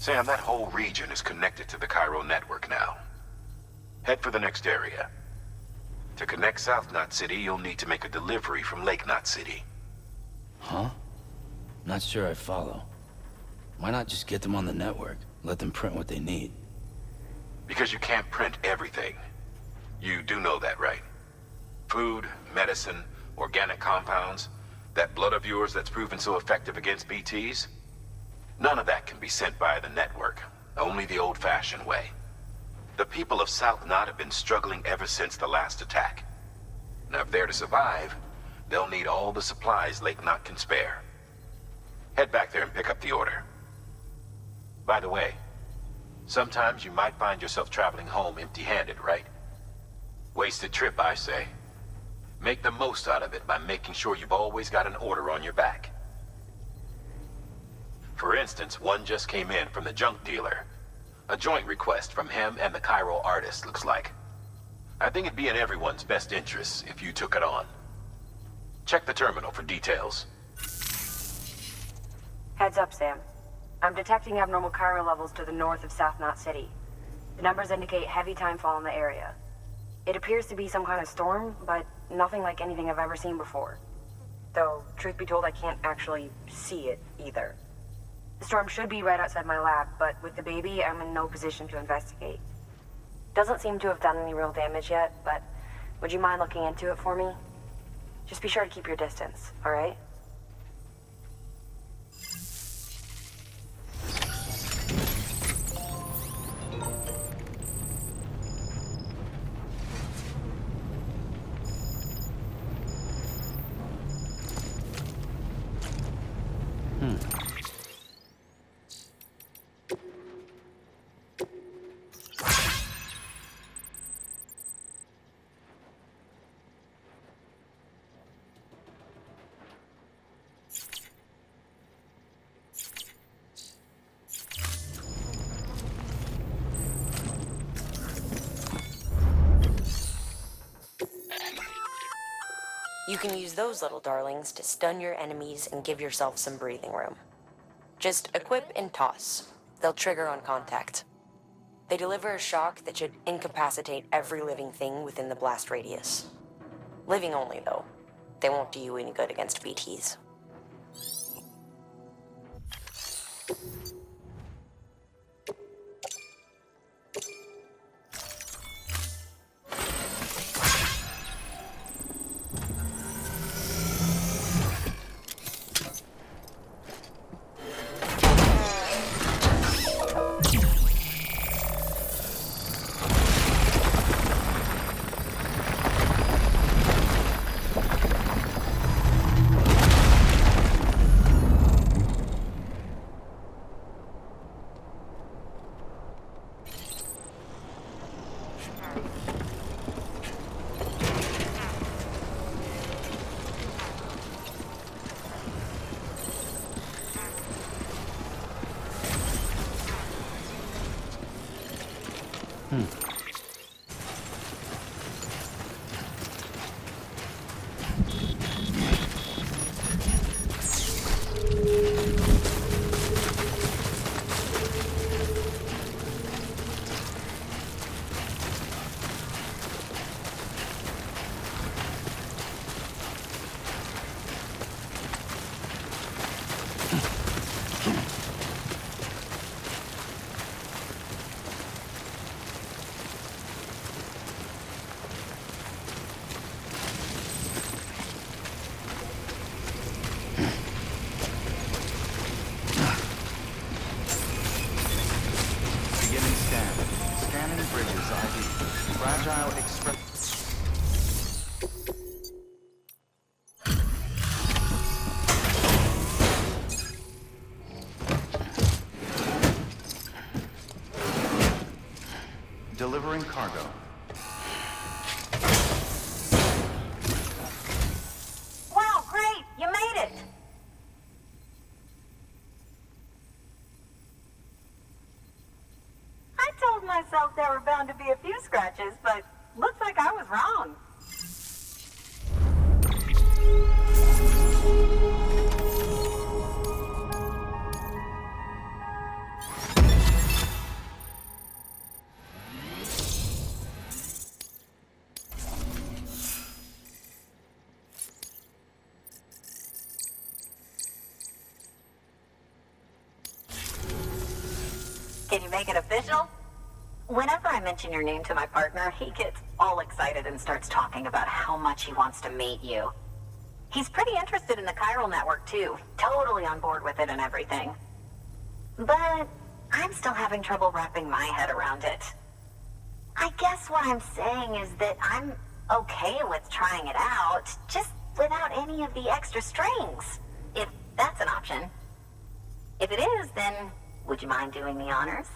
Speaker 1: Sam, that whole region is connected to the Cairo network now. Head for the next area. To connect South Knot City, you'll need to make a delivery from Lake Knot City.
Speaker 11: Huh? Not sure I follow. Why not just get them on the network? Let them print what they need.
Speaker 1: Because you can't print everything. You do know that, right? Food, medicine, organic compounds, that blood of yours that's proven so effective against BTs? None of that can be sent via the network. Only the old-fashioned way. The people of South Knot have been struggling ever since the last attack. Now, if they're to survive, they'll need all the supplies Lake Knot can spare. Head back there and pick up the order. By the way, sometimes you might find yourself traveling home empty-handed, right? Wasted trip, I say. Make the most out of it by making sure you've always got an order on your back. For instance, one just came in from the junk dealer. A joint request from him and the Cairo artist, looks like. I think it'd be in everyone's best interests if you took it on. Check the terminal for details.
Speaker 2: Heads up, Sam. I'm detecting abnormal Cairo levels to the north of South Knot City. The numbers indicate heavy timefall in the area. It appears to be some kind of storm, but nothing like anything I've ever seen before. Though, truth be told, I can't actually see it either. The storm should be right outside my lab, but with the baby, I'm in no position to investigate. Doesn't seem to have done any real damage yet, but would you mind looking into it for me? Just be sure to keep your distance, alright? You can use those little darlings to stun your enemies and give yourself some breathing room. Just equip and toss. They'll trigger on contact. They deliver a shock that should incapacitate every living thing within the blast radius. Living only, though. They won't do you any good against BTs.
Speaker 3: Delivering cargo.
Speaker 6: Wow, great! You made it! I told myself there were bound to be a few scratches, but looks like I was wrong. make it official? Whenever I mention your name to my partner, he gets all excited and starts talking about how much he wants to meet you. He's pretty interested in the chiral network, too. Totally on board with it and everything. But I'm still having trouble wrapping my head around it. I guess what I'm saying is that I'm okay with trying it out, just without any of the extra strings, if that's an option. If it is, then would you mind doing the honors?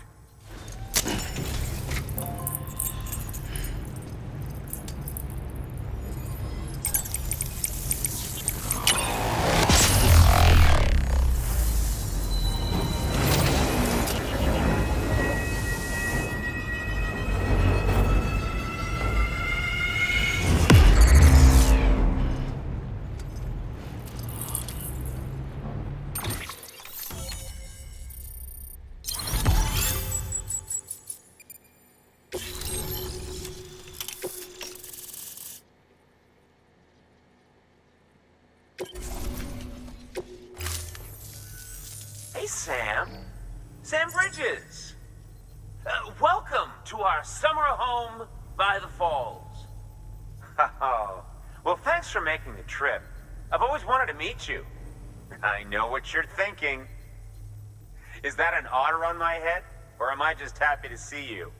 Speaker 14: Hey, Sam. Sam Bridges. Welcome to our summer home by the falls. Oh, well, thanks for making the trip. I've always wanted to meet you. I know what you're thinking. Is that an otter on my head, or am I just happy to see you?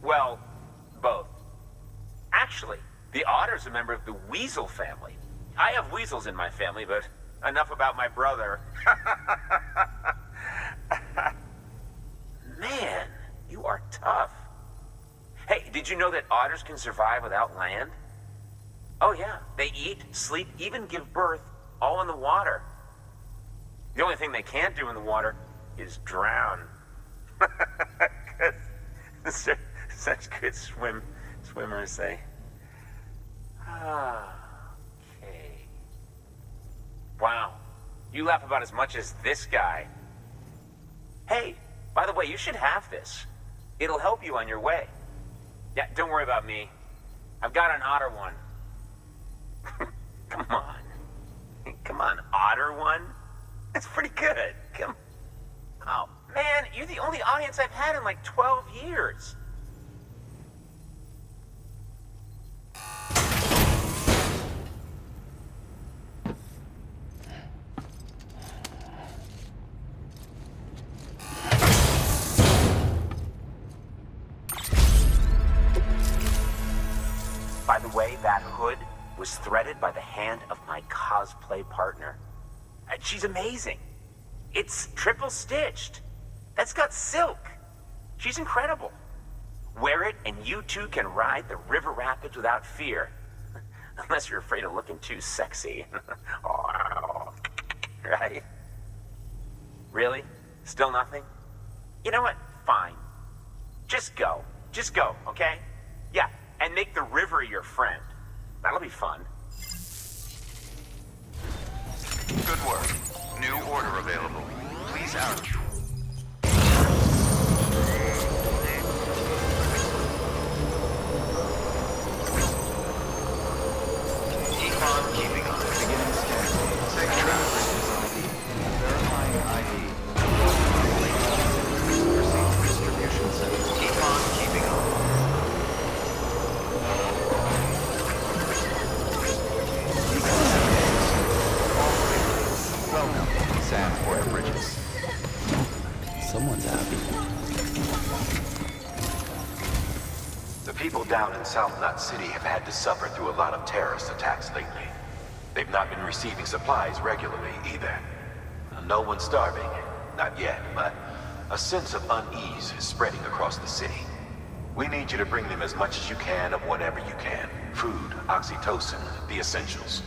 Speaker 14: Well, both. Actually, the otter's a member of the weasel family. I have weasels in my family, but enough about my brother. Man, you are tough. Hey, did you know that otters can survive without land? Oh yeah, they eat, sleep, even give birth, all in the water. The only thing they can't do in the water is drown. Such good swimmers, they. Okay. Wow, you laugh about as much as this guy. Hey, by the way, you should have this. It'll help you on your way. Yeah, don't worry about me. I've got an otter one. Come on. Come on, otter one? That's pretty good. Come. Oh, man, you're the only audience I've had in like 12 years. By the way, that hood was threaded by the hand of my cosplay partner. She's amazing. It's triple stitched. That's got silk. She's incredible. Wear it and you too can ride the river rapids without fear. Unless you're afraid of looking too sexy. Right? Really? Still nothing? You know what? Fine. Just go. Just go, okay? Yeah, and make the river your friend. That'll be fun.
Speaker 3: Good work. New order available. Please out. Keep on keeping on. Beginning scan. Safe travel. Verifying ID. Received distribution center. Keep on keeping on. Welcome, Sam Porter Bridges.
Speaker 11: Someone's happy.
Speaker 1: The people down in South Knot City have had to suffer through a lot of terrorist attacks lately. They've not been receiving supplies regularly either. No one's starving, not yet, but a sense of unease is spreading across the city. We need you to bring them as much as you can of whatever you can. Food, oxytocin, the essentials.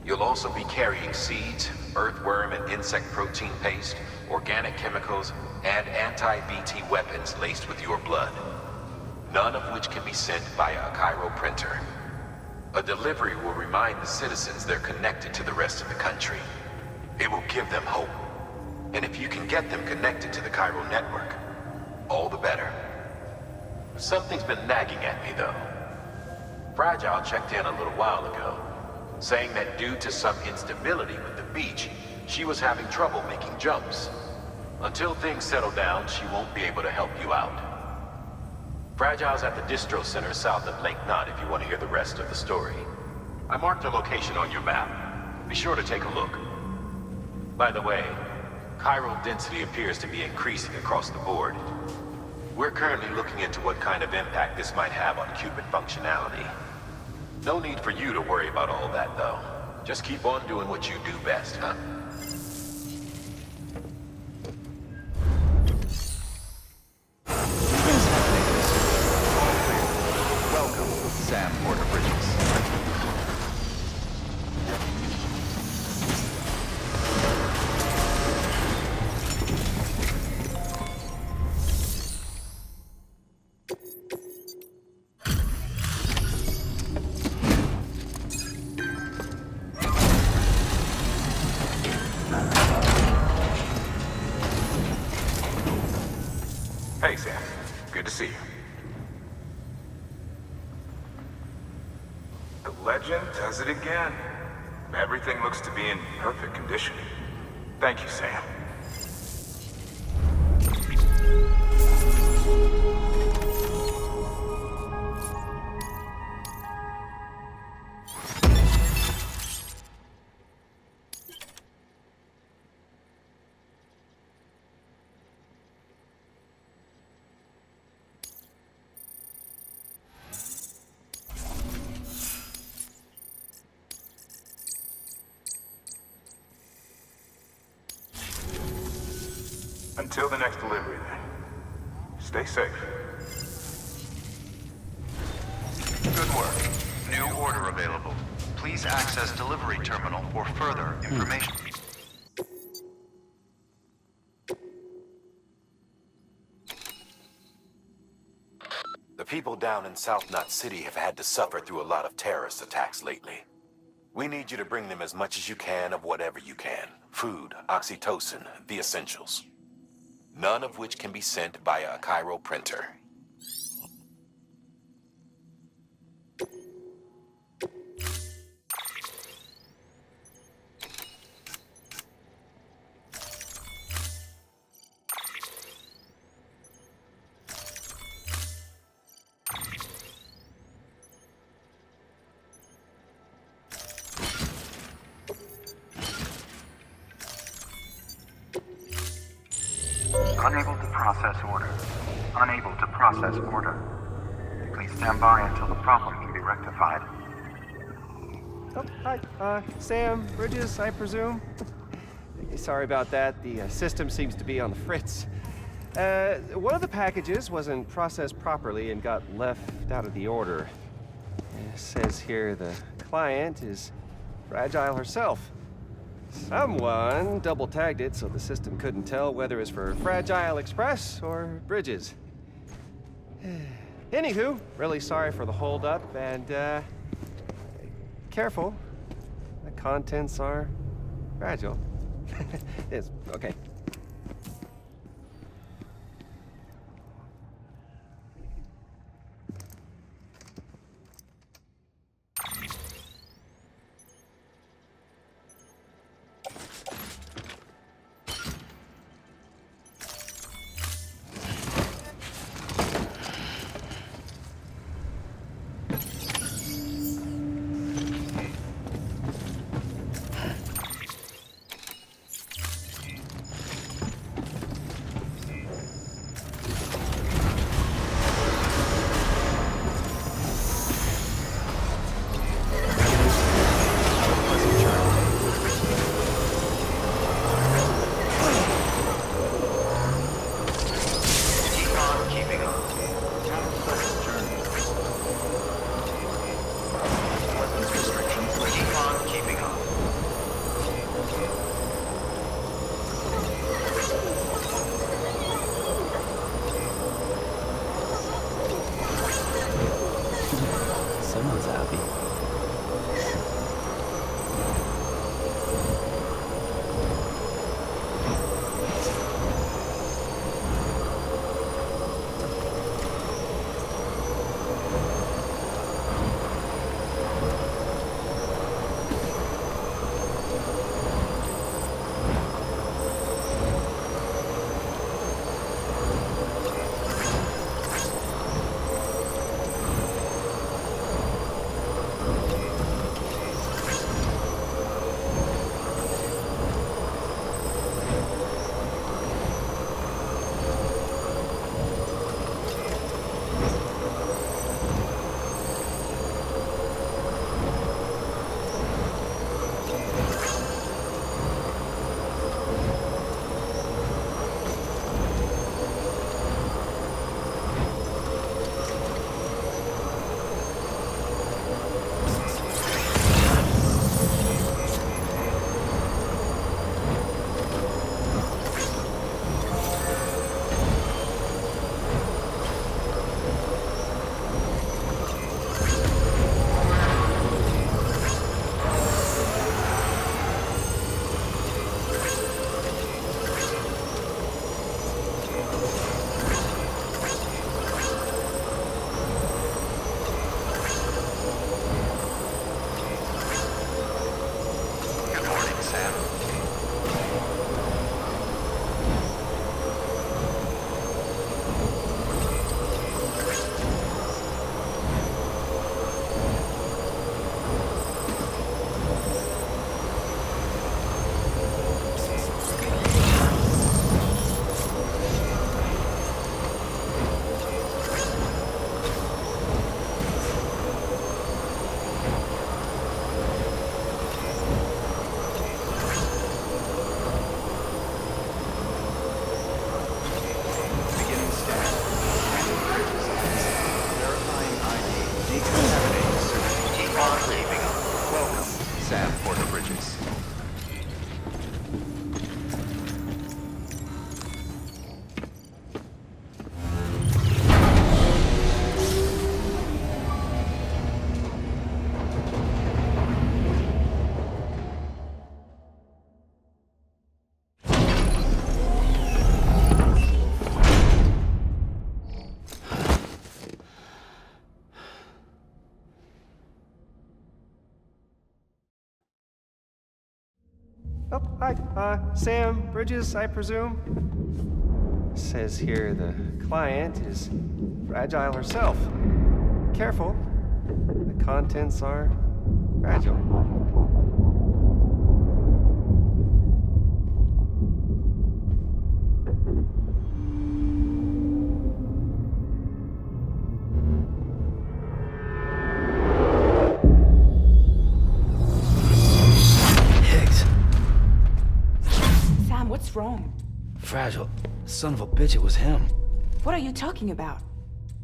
Speaker 1: You'll also be carrying seeds, earthworm and insect protein paste, organic chemicals, and anti-BT weapons laced with your blood. None of which can be sent via a Cairo printer. A delivery will remind the citizens they're connected to the rest of the country. It will give them hope. And if you can get them connected to the Cairo network, all the better. Something's been nagging at me, though. Fragile checked in a little while ago, saying that due to some instability with the beach, she was having trouble making jumps. Until things settle down, she won't be able to help you out. Fragile's at the distro center south of Lake Knot if you want to hear the rest of the story. I marked her location on your map. Be sure to take a look. By the way, chiral density appears to be increasing across the board. We're currently looking into what kind of impact this might have on Cupid functionality. No need for you to worry about all that, though. Just keep on doing what you do best, huh?
Speaker 3: Welcome, Sam Porter-Bridges.
Speaker 15: Hey, Sam. Good to see you. The legend does it again. Everything looks to be in perfect condition. Thank you, Sam. Until the next delivery, then. Stay safe.
Speaker 3: Good work. New order available. Please access delivery terminal for further information.
Speaker 1: The people down in South Knot City have had to suffer through a lot of terrorist attacks lately. We need you to bring them as much as you can of whatever you can. Food, oxytocin, the essentials. None of which can be sent via a chiral printer.
Speaker 16: Unable to process order. Unable to process order. Please stand by until the problem can be rectified.
Speaker 17: Oh, hi. Sam Bridges, I presume? Sorry about that. The system seems to be on the fritz. One of the packages wasn't processed properly and got left out of the order. It says here the client is Fragile herself. Someone double-tagged it so the system couldn't tell whether it's for Fragile Express or Bridges. Anywho, really sorry for the holdup, and careful. The contents are fragile. It's okay.
Speaker 11: Someone's happy.
Speaker 17: Oh, hi. Sam Bridges, I presume? Says here the client is fragile herself. Careful. The contents are fragile.
Speaker 10: What's wrong?
Speaker 11: Fragile. Son of a bitch, it was him.
Speaker 10: What are you talking about?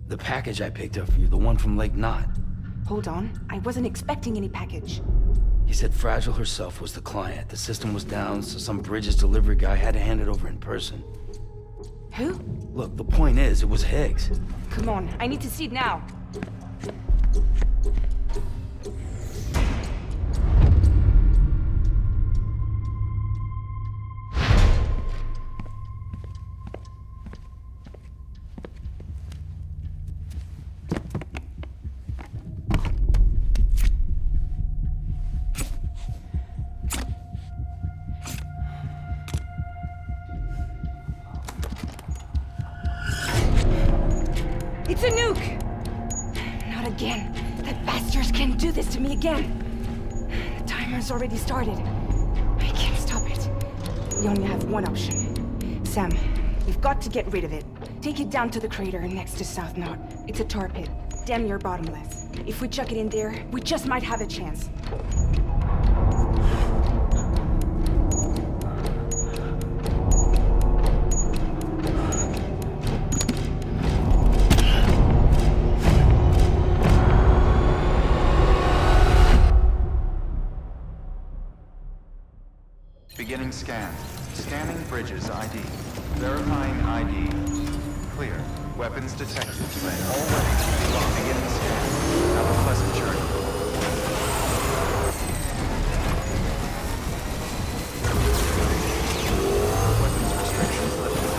Speaker 11: The package I picked up for you, the one from Lake Knot.
Speaker 10: Hold on. I wasn't expecting any package.
Speaker 11: He said Fragile herself was the client. The system was down, so some Bridges delivery guy had to hand it over in person.
Speaker 10: Who?
Speaker 11: Look, the point is, it was Higgs.
Speaker 10: Come on, I need to see it now. It's a nuke! Not again. That bastards can't do this to me again. The timer's already started. I can't stop it. We only have one option. Sam, we've got to get rid of it. Take it down to the crater next to South Knot. It's a tar pit. Damn near bottomless. If we chuck it in there, we just might have a chance.
Speaker 3: Beginning scan. Scanning Bridges ID. Verifying ID. Clear. Weapons detected. All weapons will be locked. Beginning scan. Have a pleasant journey. Weapons restrictions lifted.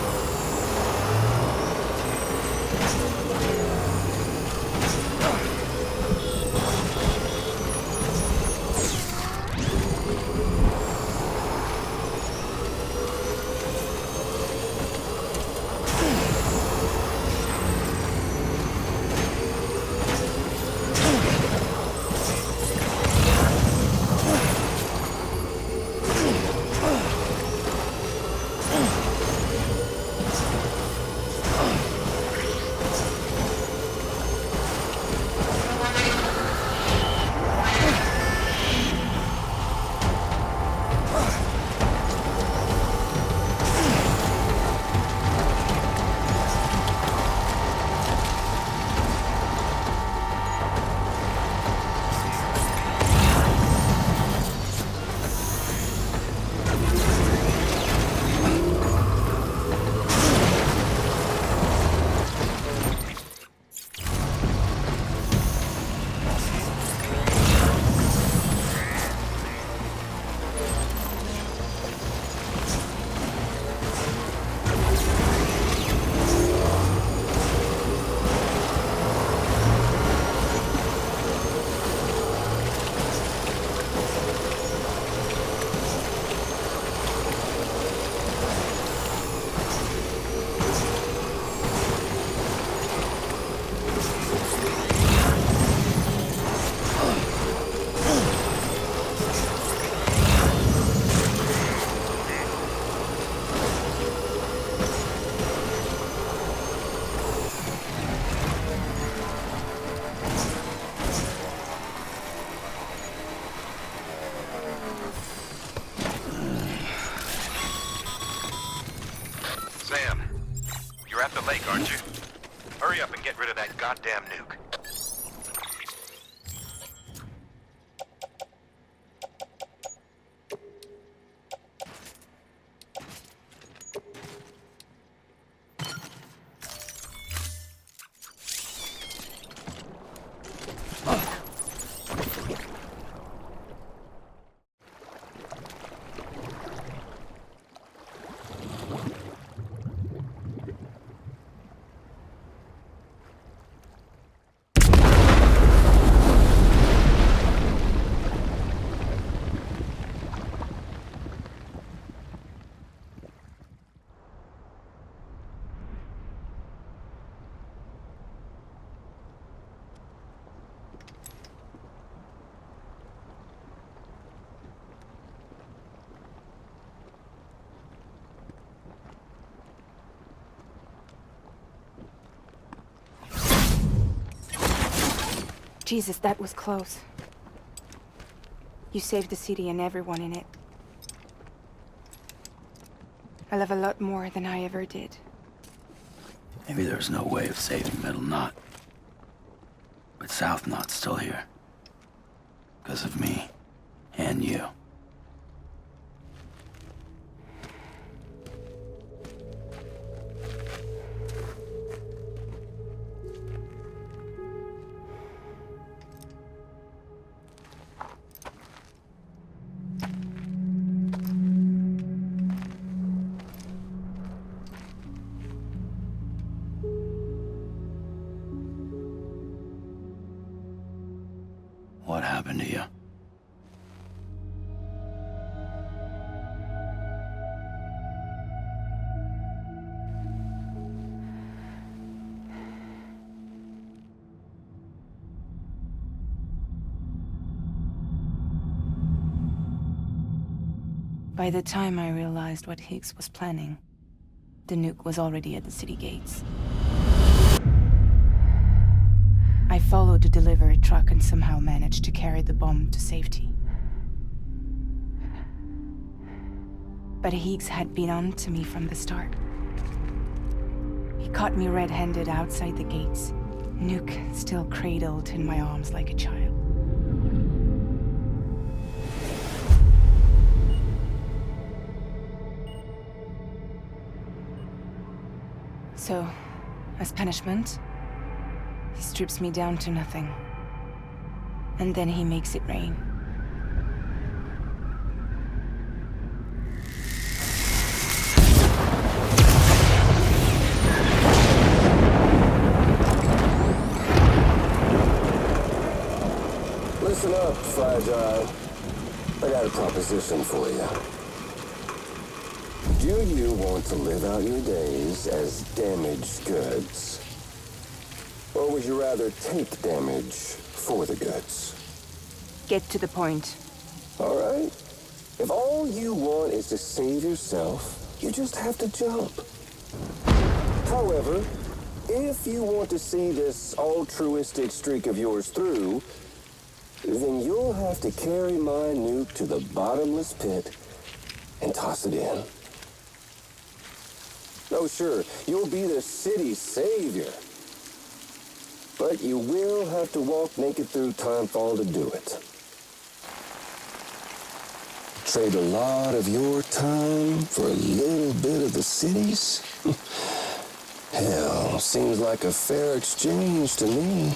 Speaker 15: Sam, you're at the lake, aren't you? Hurry up and get rid of that goddamn nuke.
Speaker 10: Jesus, that was close. You saved the city and everyone in it. I love a lot more than I ever did.
Speaker 11: Maybe there's no way of saving Middle Knot. But South Knot's still here. Because of me. And you. What happened to you?
Speaker 10: By the time I realized what Higgs was planning, the nuke was already at the city gates. I followed the delivery truck and somehow managed to carry the bomb to safety. But Higgs had been on to me from the start. He caught me red-handed outside the gates, nuke still cradled in my arms like a child. So, as punishment, he strips me down to nothing. And then he makes it rain.
Speaker 18: Listen up, Fragile. I got a proposition for you. Do you want to live out your days as damaged goods? Or would you rather take damage for the goods?
Speaker 10: Get to the point.
Speaker 18: All right. If all you want is to save yourself, you just have to jump. However, if you want to see this altruistic streak of yours through, then you'll have to carry my nuke to the bottomless pit and toss it in. Oh, sure, you'll be the city's savior. But you will have to walk naked through Timefall to do it. Trade a lot of your time for a little bit of the city's? Hell, seems like a fair exchange to me.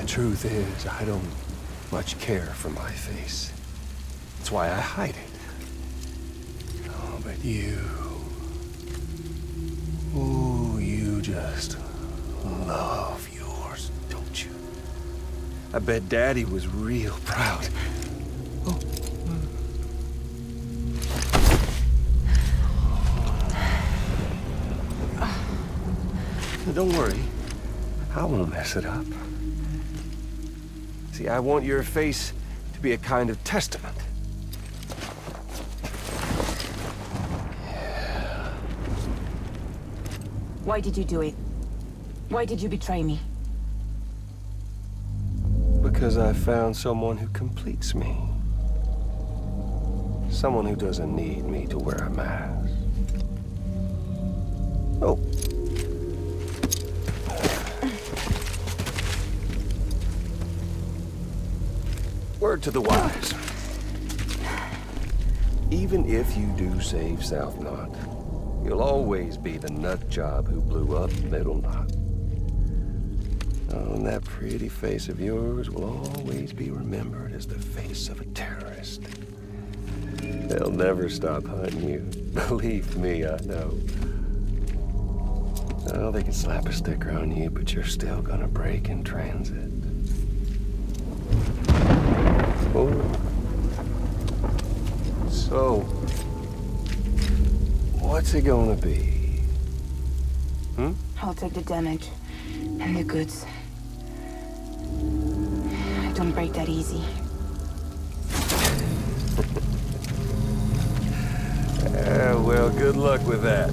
Speaker 17: Truth is, I don't much care for my face. That's why I hide it. Oh, but you... Ooh, you just love yours, don't you? I bet Daddy was real proud. Oh. Don't worry. I won't mess it up. See, I want your face to be a kind of testament.
Speaker 10: Yeah. Why did you do it? Why did you betray me?
Speaker 17: Because I found someone who completes me. Someone who doesn't need me to wear a mask. Oh. Word to the wise. Even if you do save South Knot, you'll always be the nut job who blew up Middle Knot. Oh, and that pretty face of yours will always be remembered as the face of a terrorist. They'll never stop hunting you. Believe me, I know. Oh, they can slap a sticker on you, but you're still gonna break in transit. Oh. So, what's it gonna be?
Speaker 10: I'll take the damage and the goods. don't break that easy.
Speaker 8: Well, good luck with that.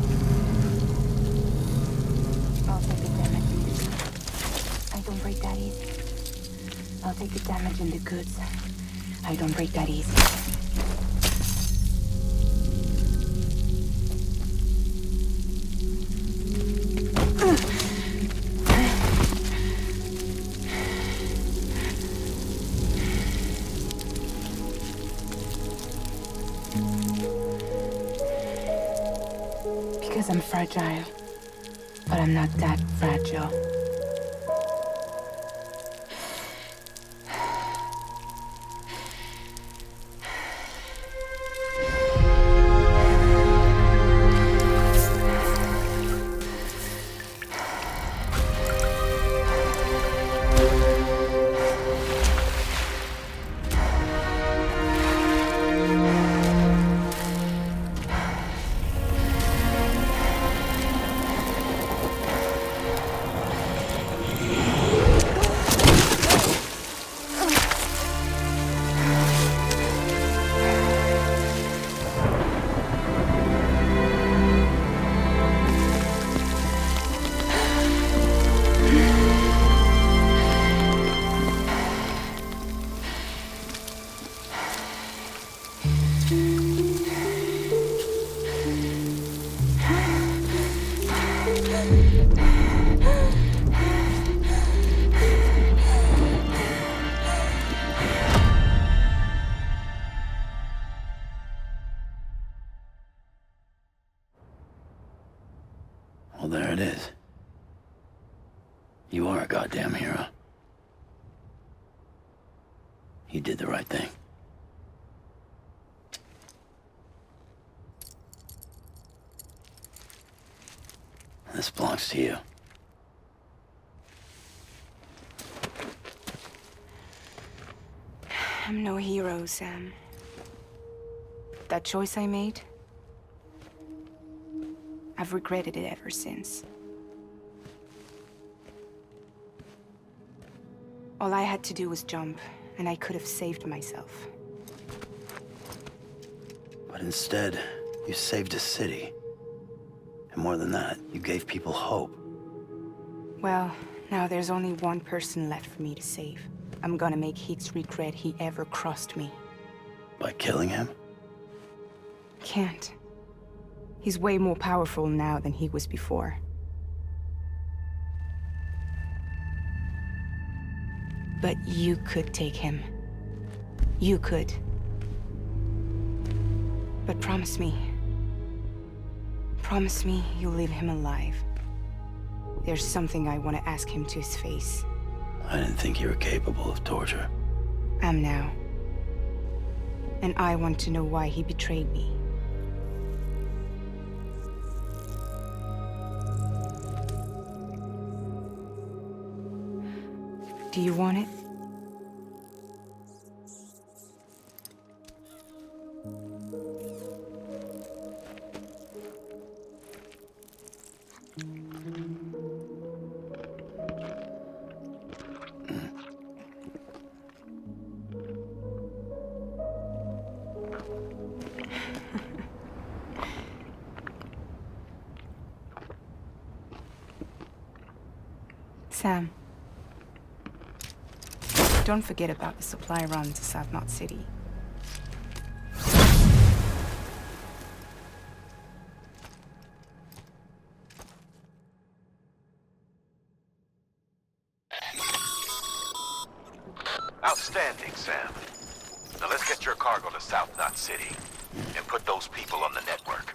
Speaker 10: I'll take the damage in the goods. I don't break that easy. I'll take the damage in the goods. I don't break that easy. Because I'm fragile. But I'm not that fragile.
Speaker 11: Well, there it is. You are a goddamn hero. You did the right thing. This belongs to you.
Speaker 10: I'm no hero, Sam. That choice I made, I've regretted it ever since. All I had to do was jump, and I could have saved myself.
Speaker 11: But instead, you saved a city. And more than that, you gave people hope.
Speaker 10: Well, now there's only one person left for me to save. I'm gonna make Hicks regret he ever crossed me.
Speaker 11: By killing him?
Speaker 10: Can't. He's way more powerful now than he was before. But you could take him. You could. But promise me. Promise me you'll leave him alive. There's something I want to ask him to his face.
Speaker 11: I didn't think you were capable of torture.
Speaker 10: Am now. And I want to know why he betrayed me. Do you want it? Sam. Don't forget about the supply run to South Knot City.
Speaker 1: Outstanding, Sam. Now let's get your cargo to South Knot City and put those people on the network.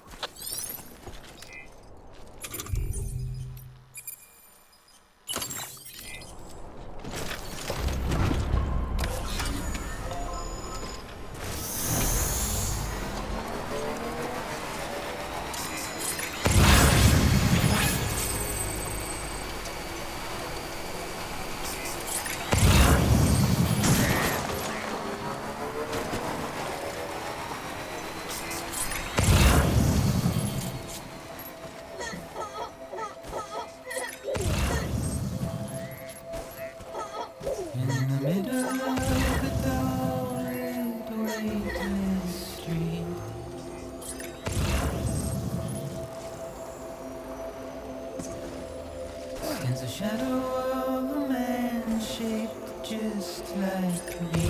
Speaker 5: just like me.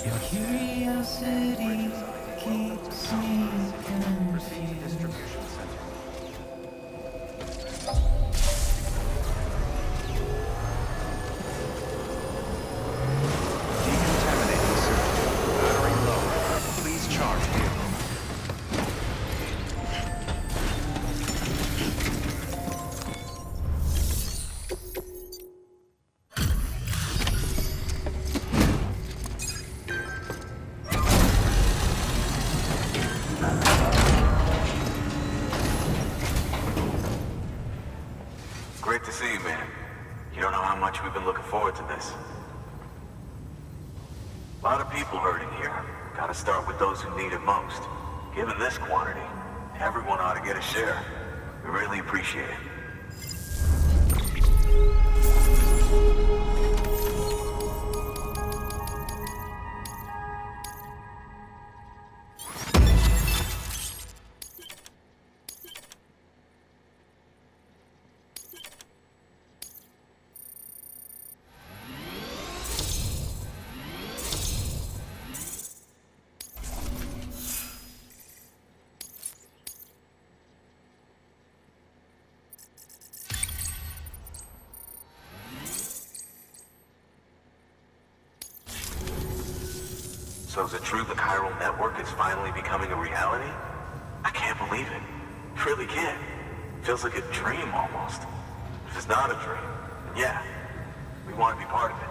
Speaker 5: Your curiosity keeps me confused.
Speaker 3: Decontaminating circuit. Battery low. Please charge vehicle.
Speaker 1: Great to see you, man. You don't know how much we've been looking forward to this. A lot of people hurting here. Gotta start with those who need it most. Given this quantity, everyone ought to get a share. We really appreciate it. So is it true the chiral network is finally becoming a reality? I can't believe it. Really can't. Feels like a dream almost. If it's not a dream, then yeah, we want to be part of it.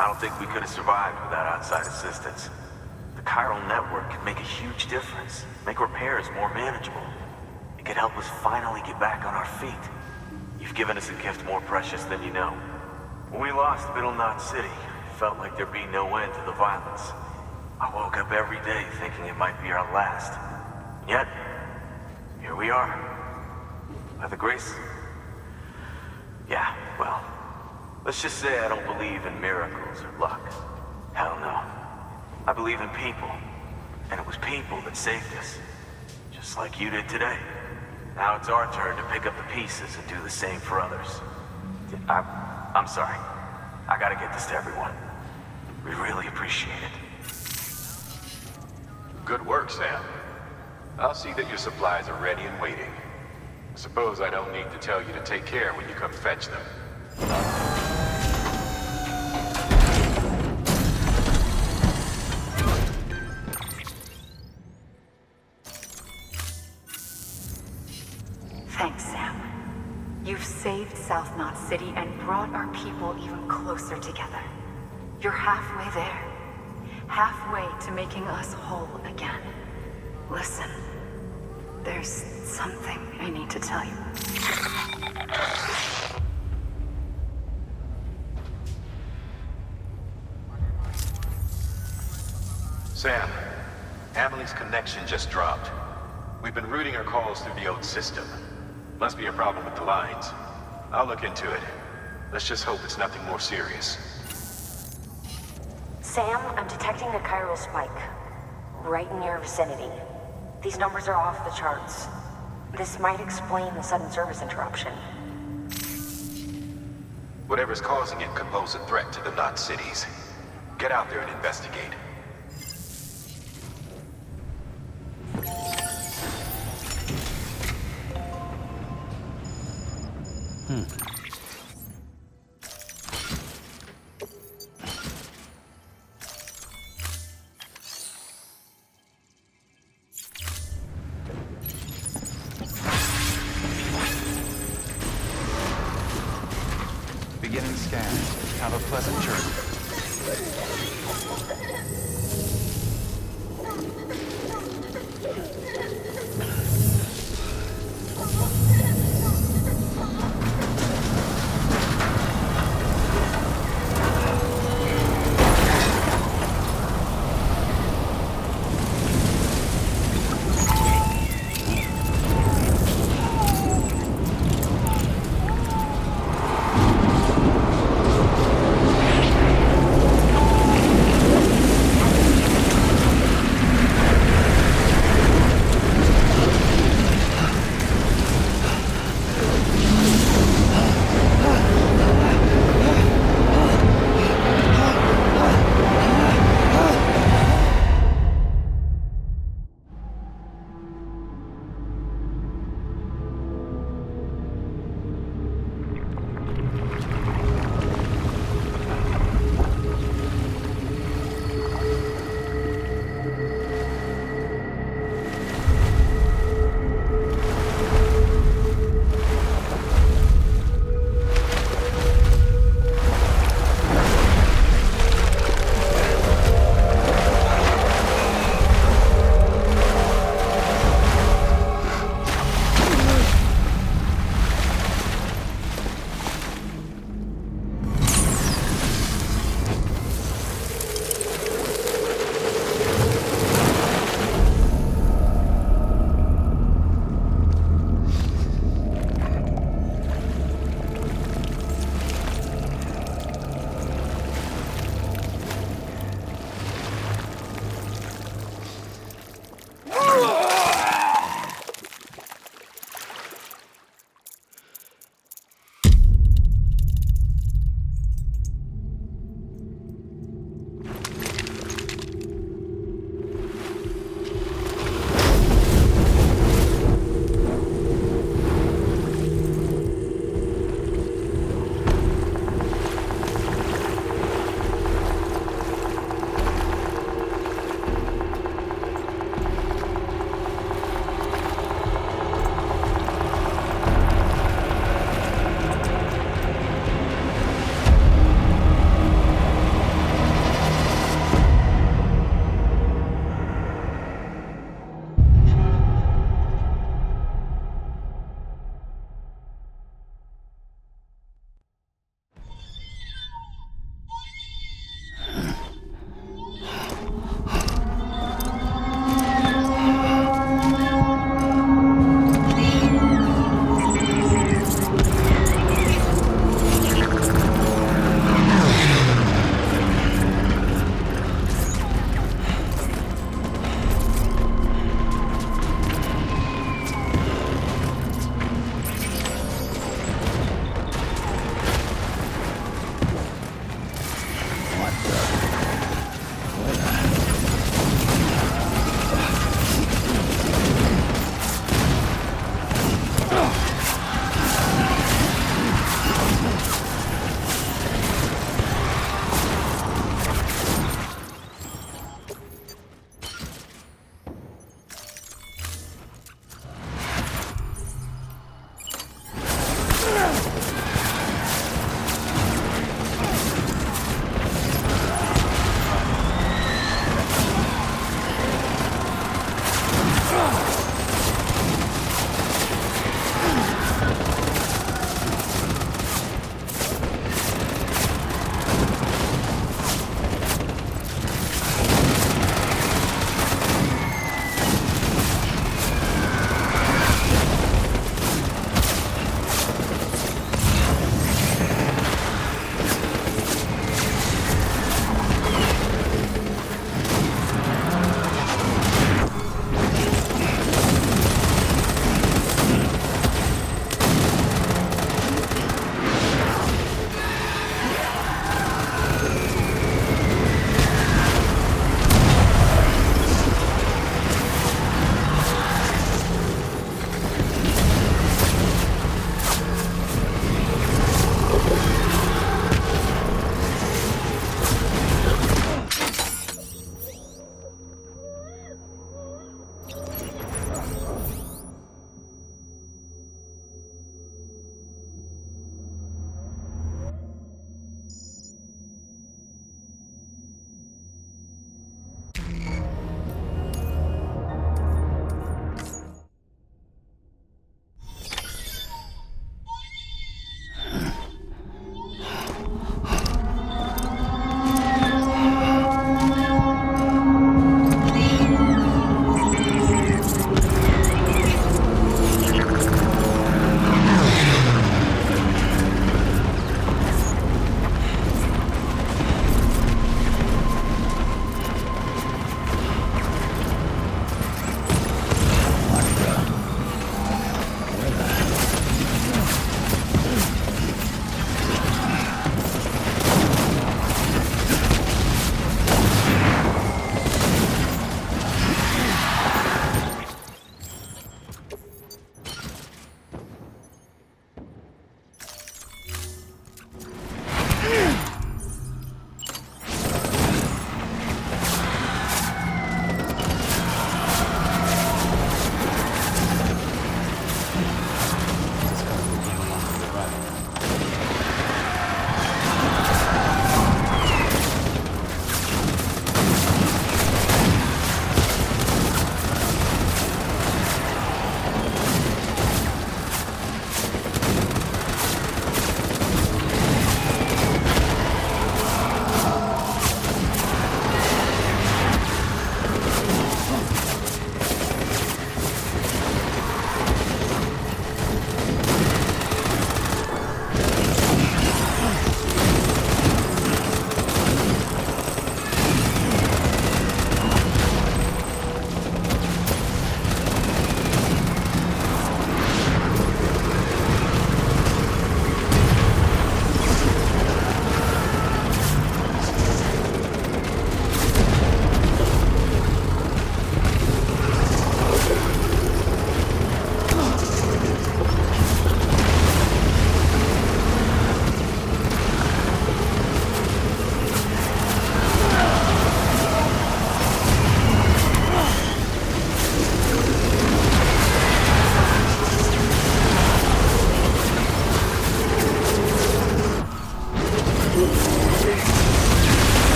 Speaker 1: I don't think we could have survived without outside assistance. The chiral network could make a huge difference, make repairs more manageable. It could help us finally get back on our feet. You've given us a gift more precious than you know. When we lost Middle Knot City, it felt like there'd be no end to the violence. I woke up every day thinking it might be our last. Yet, here we are. By the grace... Yeah, well... Let's just say I don't believe in miracles or luck. Hell no. I believe in people. And it was people that saved us. Just like you did today. Now it's our turn to pick up the pieces and do the same for others. I'm sorry. I gotta get this to everyone. We really appreciate it.
Speaker 15: Good work, Sam. I'll see that your supplies are ready and waiting. Suppose I don't need to tell you to take care when you come fetch them.
Speaker 6: Thanks, Sam. You've saved South Knot City and brought our people even closer together. You're halfway there. Halfway to making us whole again. Listen, there's something I need to tell you.
Speaker 15: Sam, Emily's connection just dropped. We've been routing her calls through the old system. Must be a problem with the lines. I'll look into it. Let's just hope it's nothing more serious.
Speaker 2: Sam, I'm detecting a chiral spike. Right in your vicinity. These numbers are off the charts. This might explain the sudden service interruption.
Speaker 1: Whatever's causing it could pose a threat to the Knot cities. Get out there and investigate.
Speaker 3: scanned. Have a pleasant journey.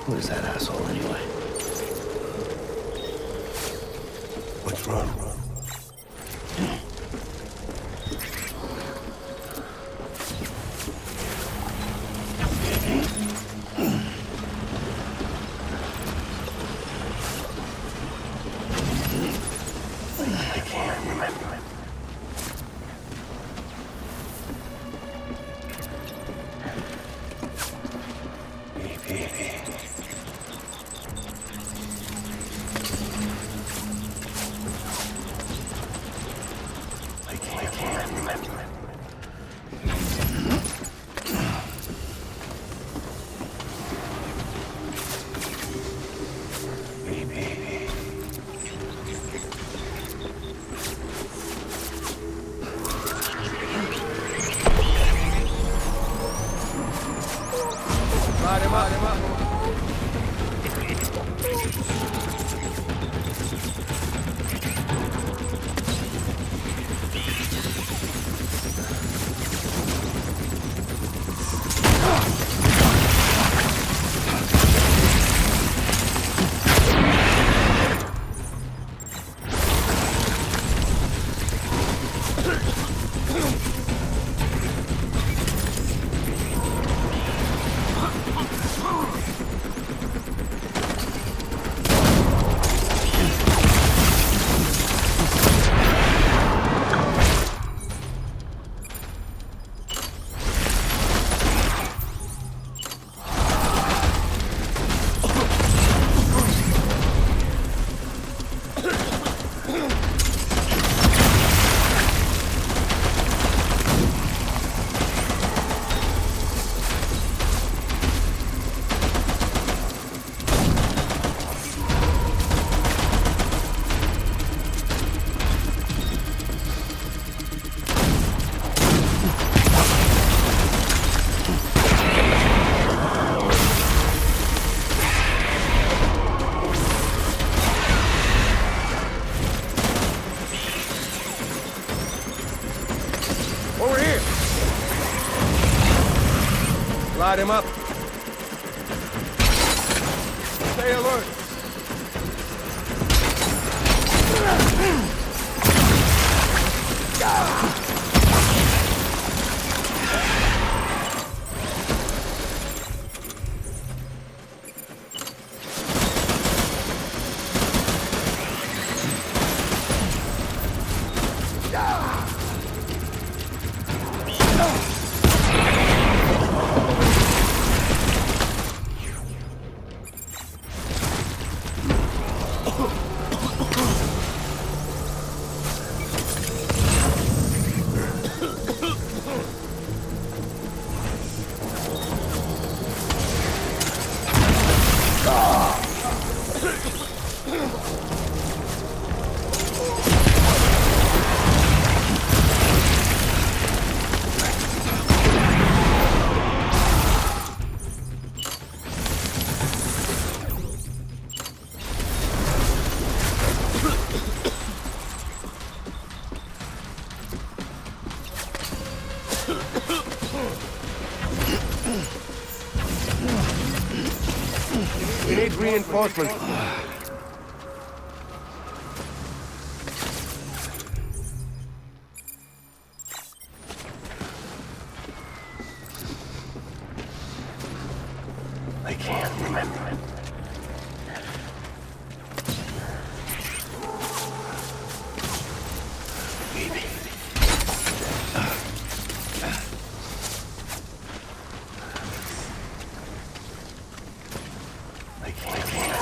Speaker 11: Who is that asshole anyway?
Speaker 8: What's wrong? I can't remember. I can't remember.
Speaker 17: Light him up. Over here. Light him up. Stay alert. We need reinforcements.
Speaker 8: I can't remember. Maybe. I can't remember.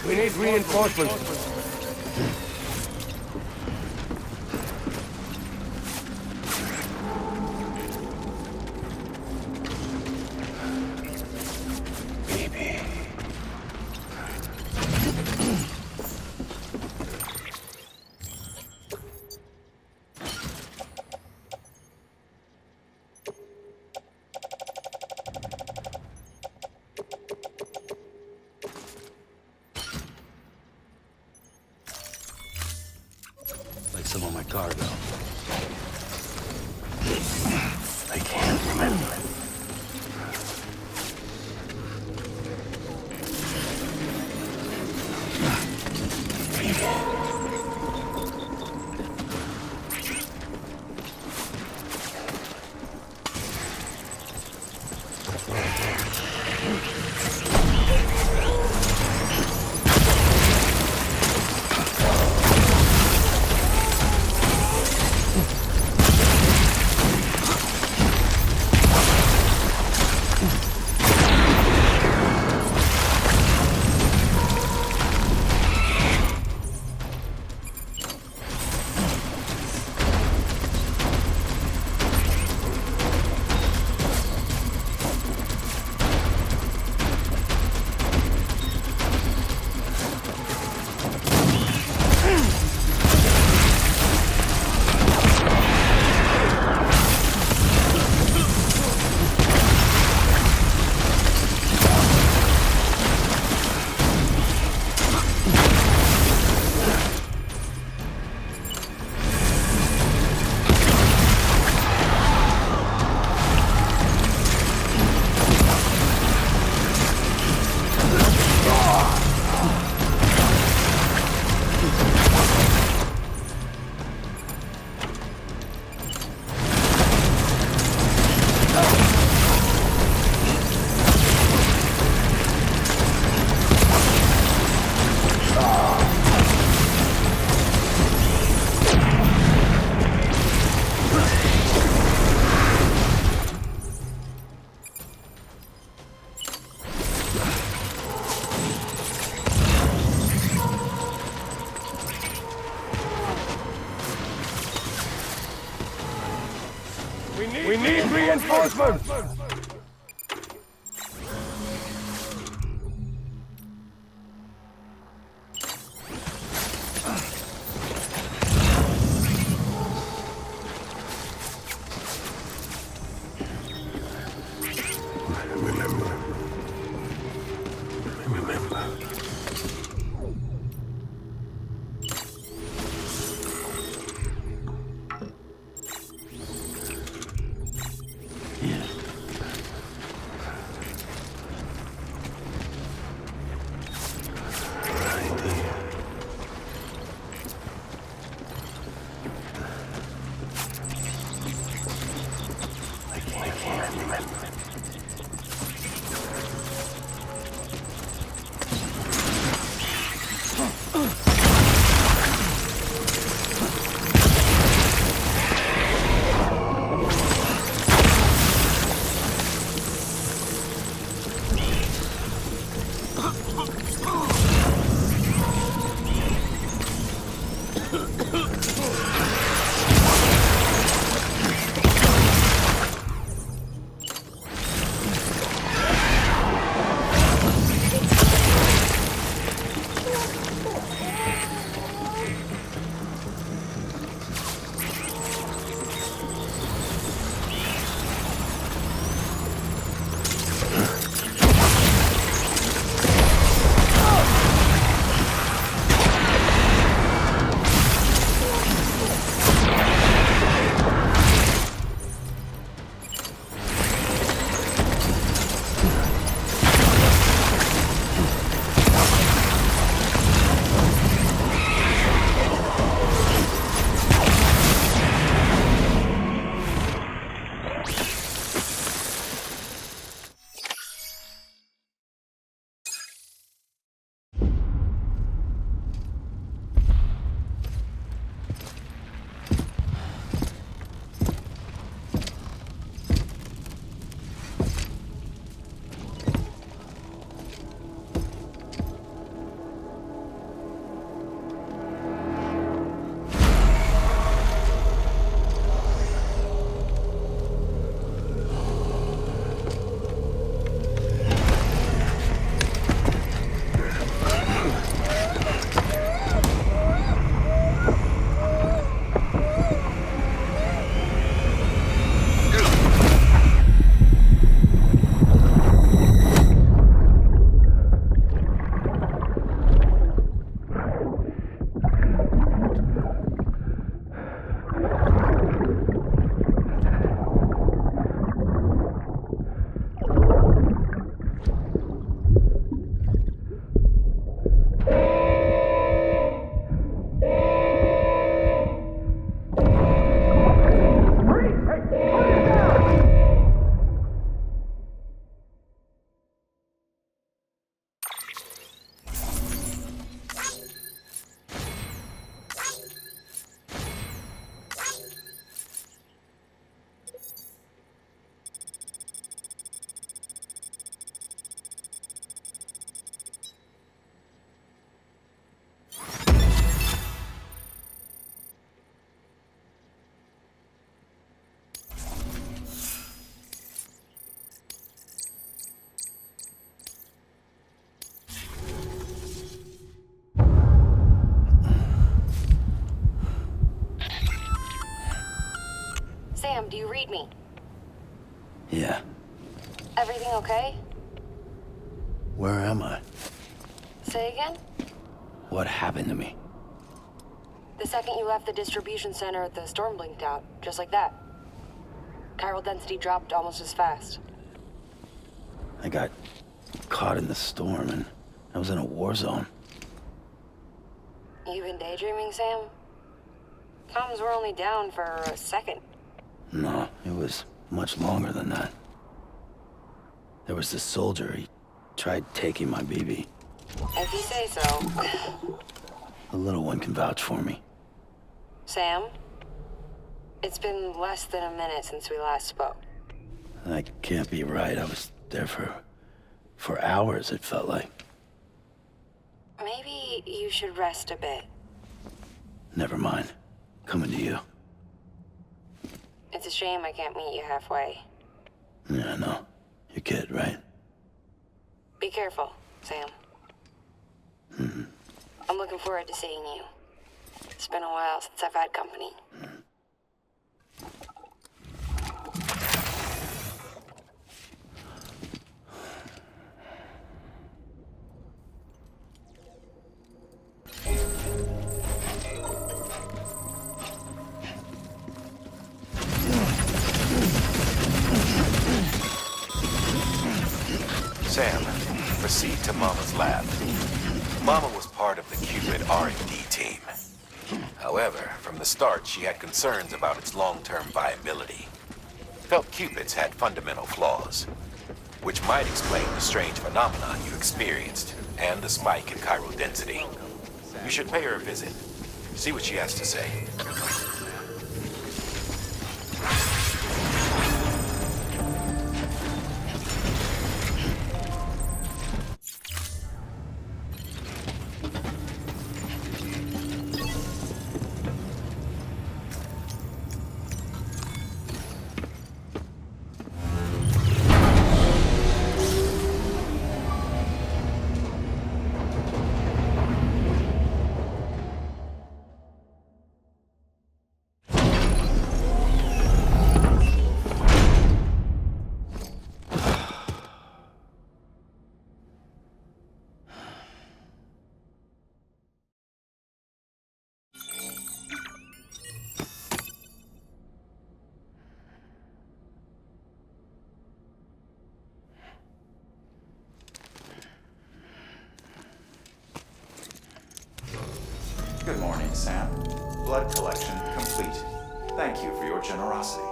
Speaker 8: We need reinforcements.
Speaker 11: Like some of my cargo.
Speaker 8: I can't remember. We need reinforcements!
Speaker 2: Sam, do you read me?
Speaker 11: Yeah.
Speaker 2: Everything okay?
Speaker 11: Where am I?
Speaker 2: Say again?
Speaker 11: What happened to me?
Speaker 2: The second you left the distribution center, the storm blinked out, just like that. Chiral density dropped almost as fast.
Speaker 11: I got caught in the storm and I was in a war zone.
Speaker 2: You been daydreaming, Sam? Comms were only down for a second.
Speaker 11: No, it was much longer than that. There was this soldier, he tried taking my BB.
Speaker 2: If you say so.
Speaker 11: The little one can vouch for me.
Speaker 2: Sam? It's been less than a minute since we last spoke.
Speaker 11: That can't be right. I was there for hours, it felt like.
Speaker 2: Maybe you should rest a bit.
Speaker 11: Never mind. Coming to you.
Speaker 2: It's a shame I can't meet you halfway.
Speaker 11: Yeah, I know. Your kid, right?
Speaker 2: Be careful, Sam. I'm looking forward to seeing you. It's been a while since I've had company.
Speaker 1: Sam, proceed to Mama's lab. Mama was part of the Cupid R&D team. However, from the start, she had concerns about its long-term viability. Felt Cupids had fundamental flaws, which might explain the strange phenomenon you experienced and the spike in chiral density. You should pay her a visit. See what she has to say.
Speaker 3: Good morning, Sam. Blood collection complete. Thank you for your generosity.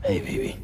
Speaker 11: Hey, baby.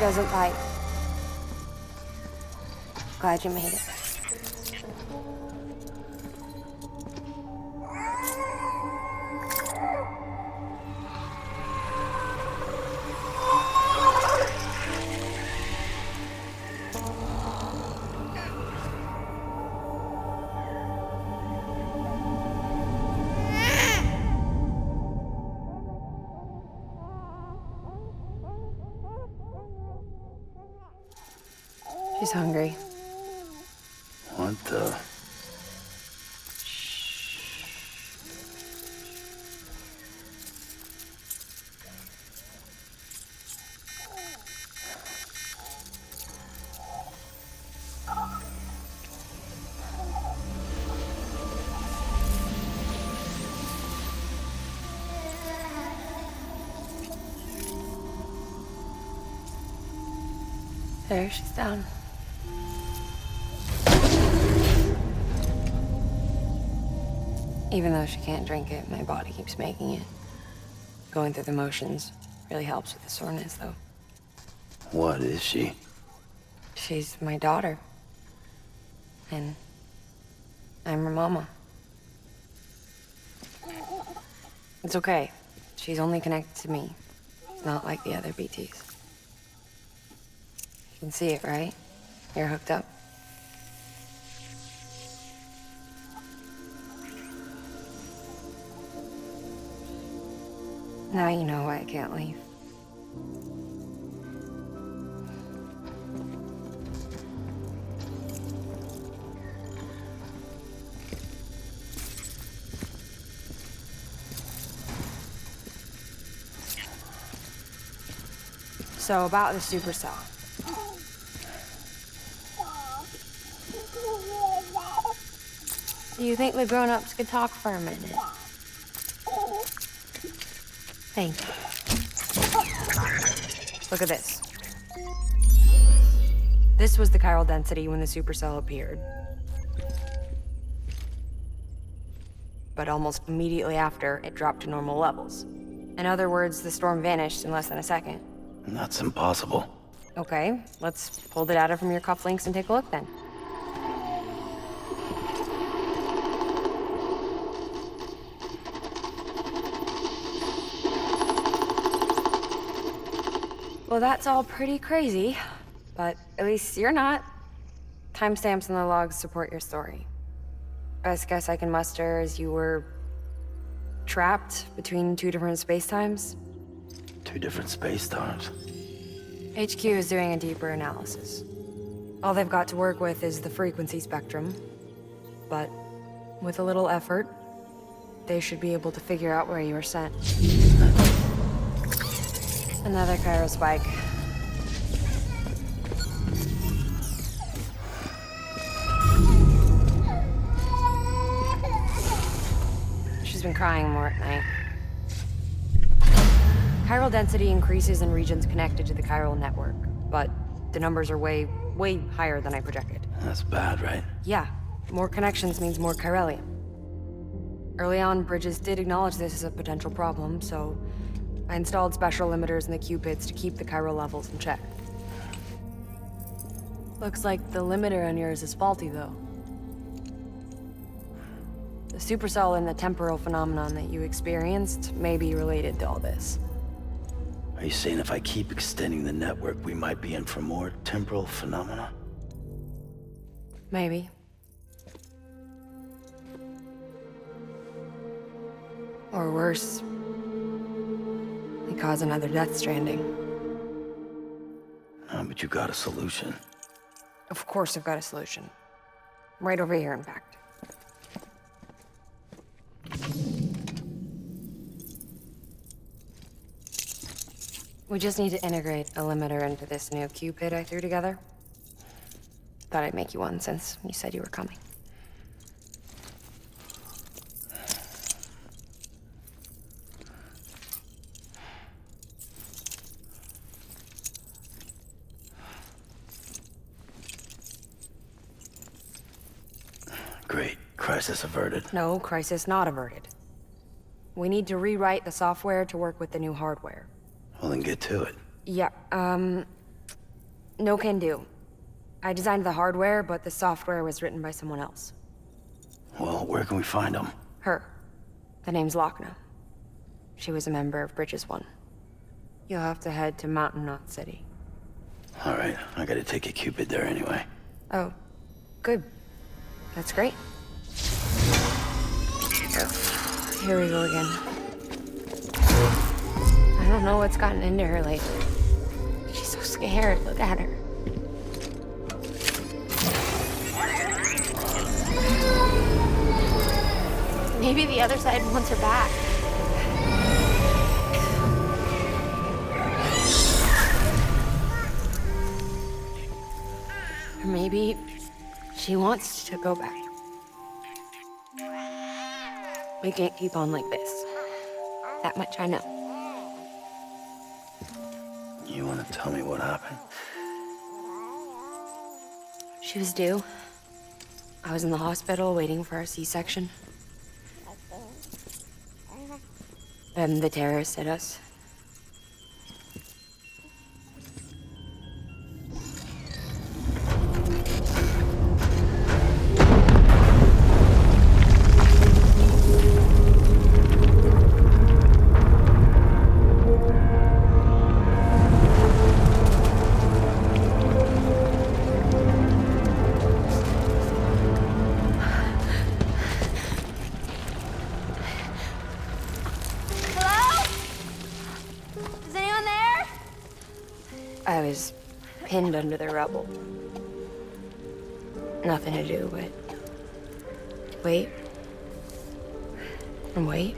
Speaker 2: doesn't bite. Glad you made it. She's hungry.
Speaker 11: What the?
Speaker 2: There, she's down. Even though she can't drink it, my body keeps making it. Going through the motions really helps with the soreness, though.
Speaker 11: What is she?
Speaker 2: She's my daughter. And I'm her mama. It's okay. She's only connected to me. Not like the other BTs. You can see it, right? You're hooked up. Now you know why I can't leave. So about the supercell. Do you think the grown-ups could talk for a minute? Thank you. Look at this. This was the chiral density when the supercell appeared. But almost immediately after, it dropped to normal levels. In other words, the storm vanished in less than a second.
Speaker 11: That's impossible.
Speaker 2: Okay, let's pull the data from your cufflinks and take a look then. Well, that's all pretty crazy, but at least you're not. Timestamps in the logs support your story. Best guess I can muster is you were trapped between two different spacetimes.
Speaker 11: Two different space-times.
Speaker 2: HQ is doing a deeper analysis. All they've got to work with is the frequency spectrum, but with a little effort, they should be able to figure out where you were sent. Another chiral spike. She's been crying more at night. Chiral density increases in regions connected to the chiral network, but the numbers are way higher than I projected.
Speaker 11: That's bad, right?
Speaker 2: Yeah, more connections means more chiralium. Early on, Bridges did acknowledge this as a potential problem, so I installed special limiters in the Q-pits to keep the chiral levels in check. Looks like the limiter on yours is faulty, though. The supercell and the temporal phenomenon that you experienced may be related to all this.
Speaker 11: Are you saying if I keep extending the network, we might be in for more temporal phenomena?
Speaker 2: Maybe. Or worse, they cause another Death Stranding.
Speaker 11: But you got a solution.
Speaker 2: Of course I've got a solution. Right over here, in fact. We just need to integrate a limiter into this new Q-pit I threw together. Thought I'd make you one since you said you were coming.
Speaker 11: Great. Crisis averted.
Speaker 2: No, crisis not averted. We need to rewrite the software to work with the new hardware.
Speaker 11: Well, then get to it.
Speaker 2: Yeah, No can do. I designed the hardware, but the software was written by someone else.
Speaker 11: Well, where can we find them?
Speaker 2: Her. The name's Lochna. She was a member of Bridges 1. You'll have to head to Mountain Knot City.
Speaker 11: All right, I gotta take a Cupid there anyway.
Speaker 2: Oh, good. That's great. Here we go again. I don't know what's gotten into her lately. She's so scared. Look at her. Maybe the other side wants her back. Or maybe she wants to go back. We can't keep on like this. That much I know.
Speaker 11: You wanna tell me what happened?
Speaker 2: She was due. I was in the hospital waiting for our C-section. Then the terrorists hit us. I was pinned under the rubble. Nothing to do but wait and wait.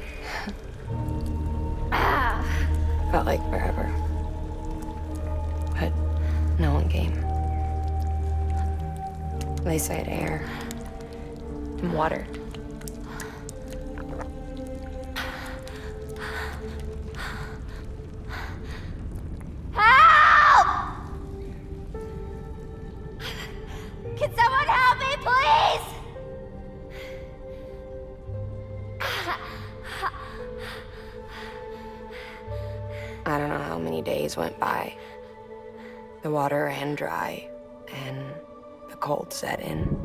Speaker 2: Felt like forever. But no one came. They said air and water.
Speaker 19: Can someone help me, please?
Speaker 2: I don't know how many days went by. The water ran dry, and the cold set in.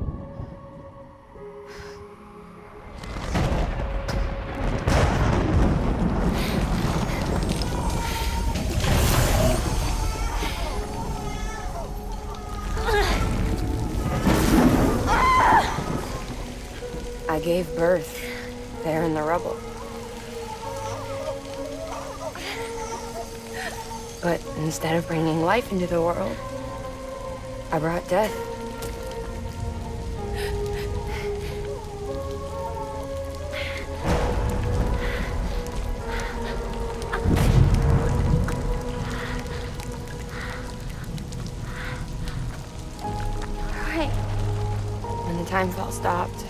Speaker 2: I gave birth there in the rubble. But instead of bringing life into the world, I brought death.
Speaker 19: Right.
Speaker 2: When the time fall stopped,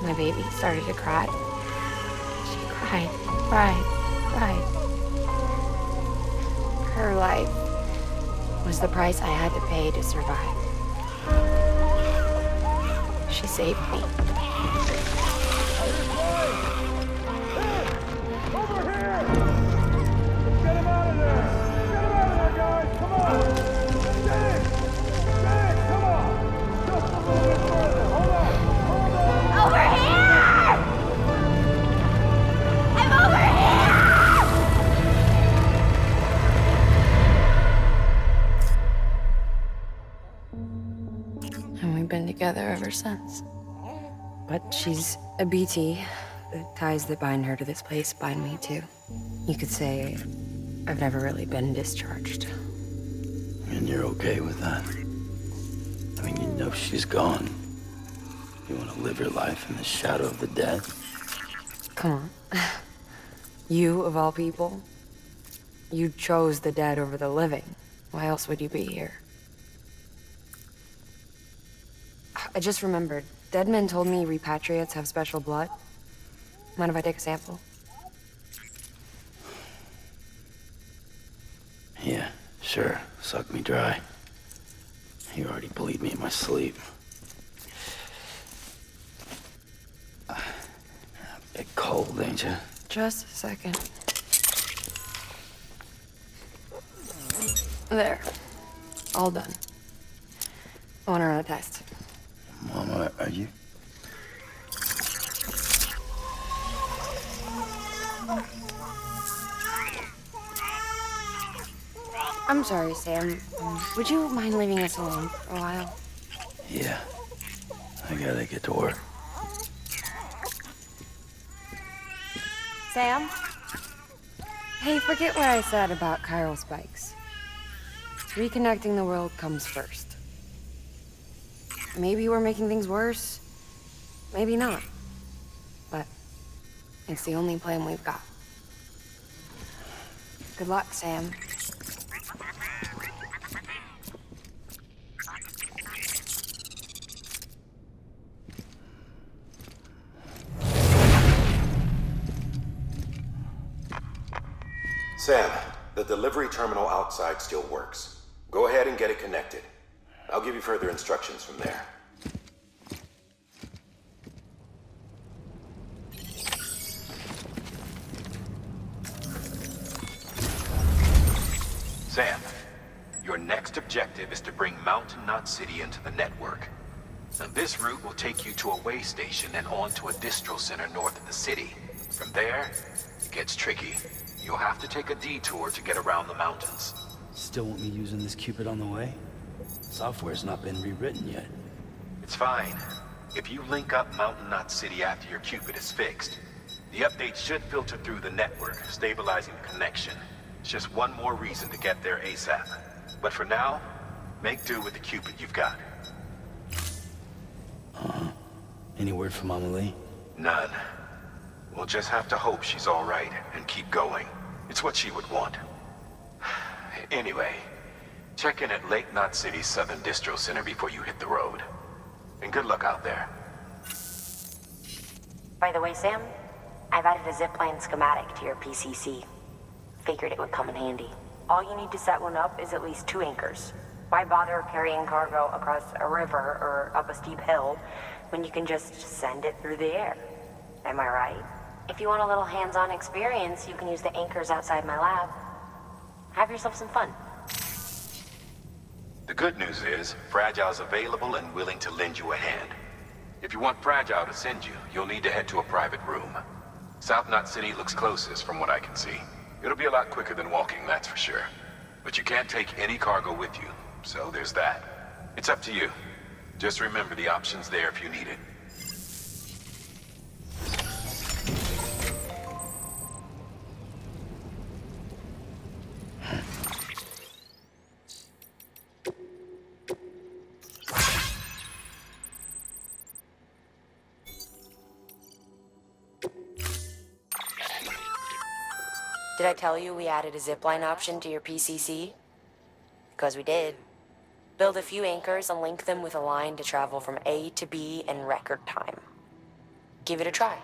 Speaker 2: my baby started to cry. She cried, cried, cried. Her life was the price I had to pay to survive. She saved me.
Speaker 19: Over here! Get him out of there! Get him out of there, guys! Come on! Get it! Get it! Come on! Just a little bit further. Hold on! Hold on! Over here! I'm over here!
Speaker 2: And we've been together ever since. But she's a BT. The ties that bind her to this place bind me too. You could say I've never really been discharged.
Speaker 11: And you're okay with that? I mean, you know she's gone. You want to live your life in the shadow of the dead?
Speaker 2: Come on. You, of all people, you chose the dead over the living. Why else would you be here? I just remembered. Dead men told me repatriates have special blood. Mind if I take a sample?
Speaker 11: Yeah, sure. Suck me dry. You already bleed me in my sleep. A bit cold, ain't you?
Speaker 2: Just a second. There. All done. I want to run a test.
Speaker 11: Mama, are you?
Speaker 2: I'm sorry, Sam. Would you mind leaving us alone for a while?
Speaker 11: Yeah. I gotta get to work.
Speaker 2: Sam? Hey, forget what I said about chiral spikes. Reconnecting the world comes first. Maybe we're making things worse. Maybe not. But it's the only plan we've got. Good luck, Sam.
Speaker 1: Sam, the delivery terminal outside still works. Go ahead and get it connected. I'll give you further instructions from there. Sam, your next objective is to bring Mountain Knot City into the network. Now, this route will take you to a way station and on to a distro center north of the city. From there, it gets tricky. You'll have to take a detour to get around the mountains.
Speaker 11: Still want me using this Cupid on the way? Software's not been rewritten yet.
Speaker 1: It's fine. If you link up Mountain Knot City after your Cupid is fixed, the update should filter through the network, stabilizing the connection. It's just one more reason to get there ASAP. But for now, make do with the Cupid you've got.
Speaker 11: Any word from Mama Lee?
Speaker 1: None. We'll just have to hope she's all right and keep going. It's what she would want. Anyway, check in at Lake Knot City's Southern Distro Center before you hit the road. And good luck out there.
Speaker 6: By the way, Sam, I've added a zipline schematic to your PCC. Figured it would come in handy. All you need to set one up is at least 2 anchors. Why bother carrying cargo across a river or up a steep hill when you can just send it through the air? Am I right? If you want a little hands-on experience, you can use the anchors outside my lab. Have yourself some fun.
Speaker 1: The good news is, Fragile's available and willing to lend you a hand. If you want Fragile to send you, you'll need to head to a private room. South Knot City looks closest from what I can see. It'll be a lot quicker than walking, that's for sure. But you can't take any cargo with you, so there's that. It's up to you. Just remember the option's there if you need it.
Speaker 2: Did I tell you we added a zipline option to your PCC? Because we did. Build a few anchors and link them with a line to travel from A to B in record time. Give it a try.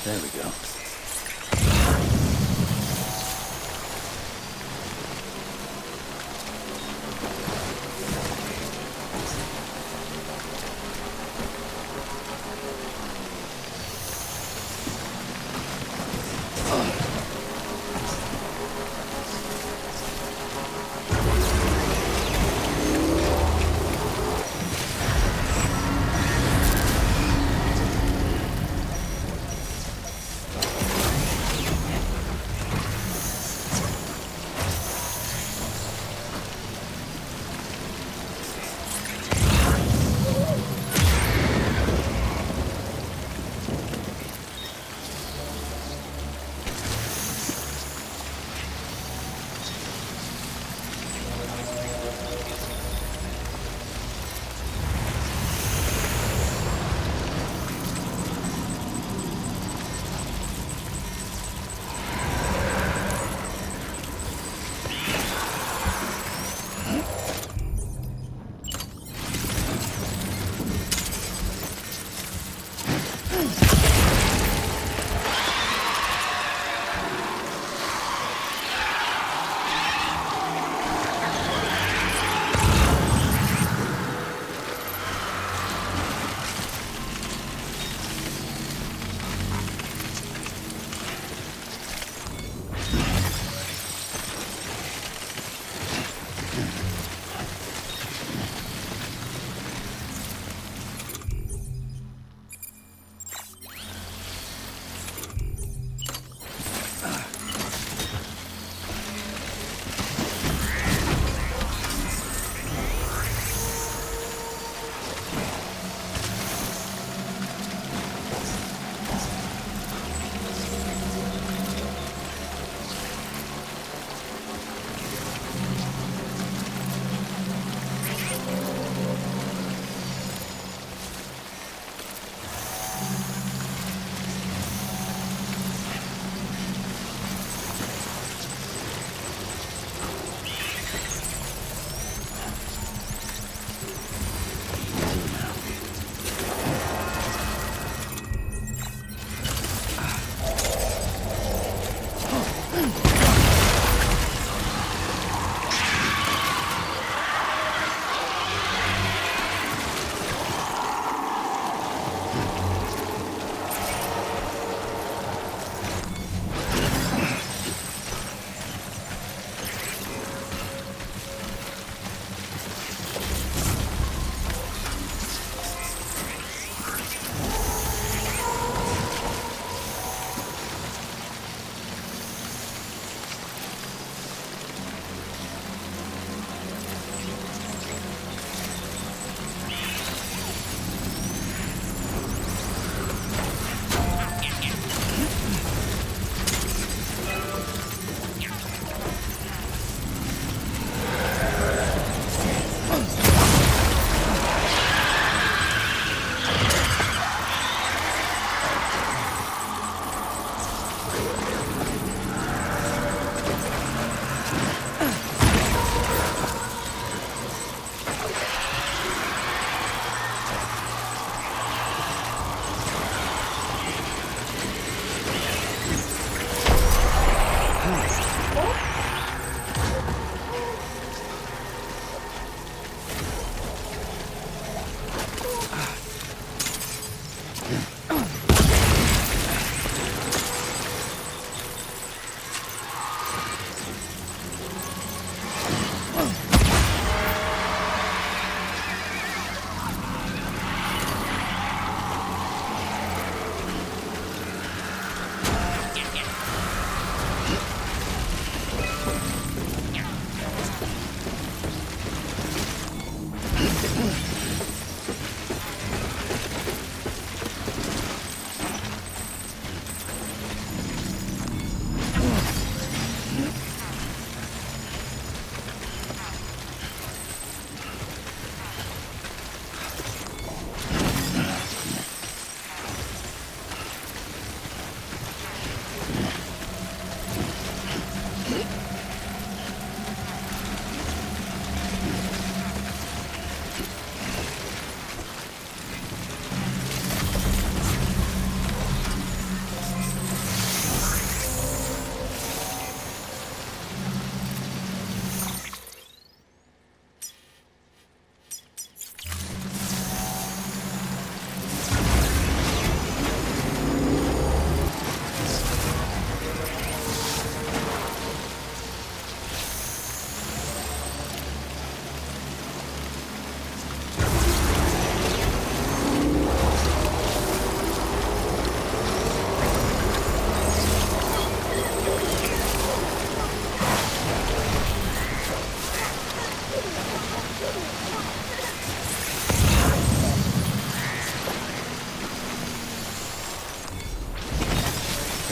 Speaker 11: There we go.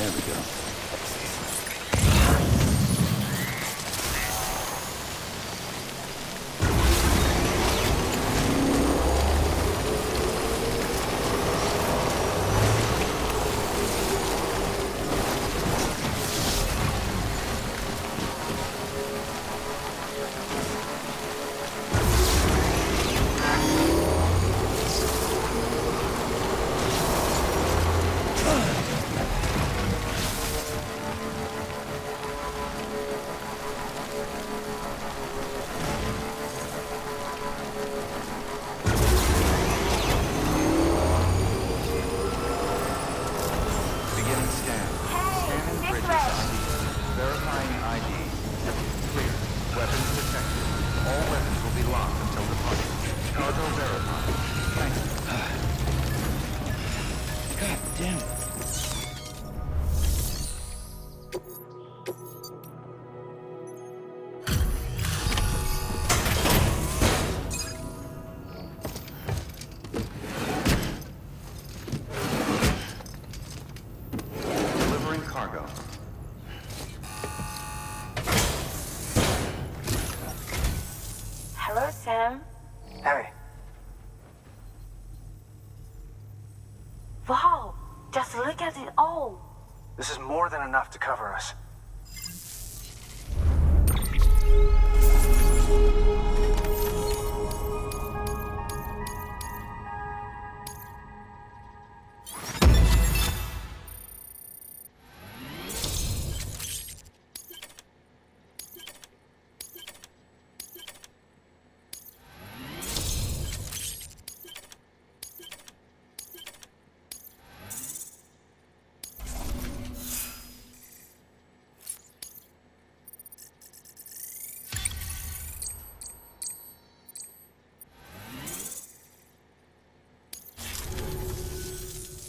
Speaker 11: There we go.
Speaker 3: Beginning scan. Scanning bridges ID. Verifying ID. Clear. Weapons detected. All weapons will be locked until departure. Cargo verified. Thank you.
Speaker 11: God damn it.
Speaker 3: Delivering cargo.
Speaker 10: Hello, Sam.
Speaker 13: Hey,
Speaker 10: Wow, just look at it all.
Speaker 13: this is more than enough to cover us.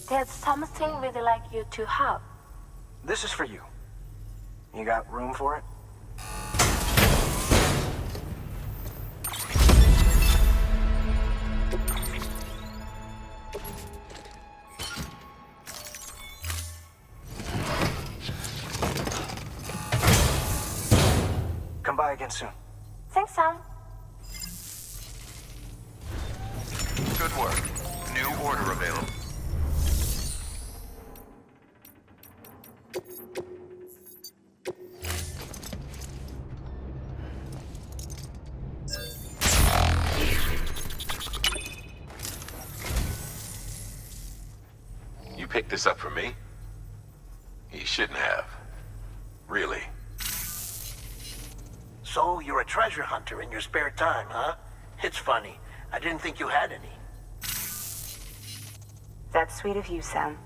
Speaker 10: There's something we'd like you to have.
Speaker 13: This is for you. You got room for it? Come by again soon.
Speaker 10: Thanks, Sam.
Speaker 3: Good work. New order available.
Speaker 1: You picked this up for me? You shouldn't have. Really.
Speaker 9: So, you're a treasure hunter in your spare time, huh? It's funny. I didn't think you had any.
Speaker 10: That's sweet of you, Sam.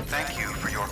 Speaker 16: Thank you for your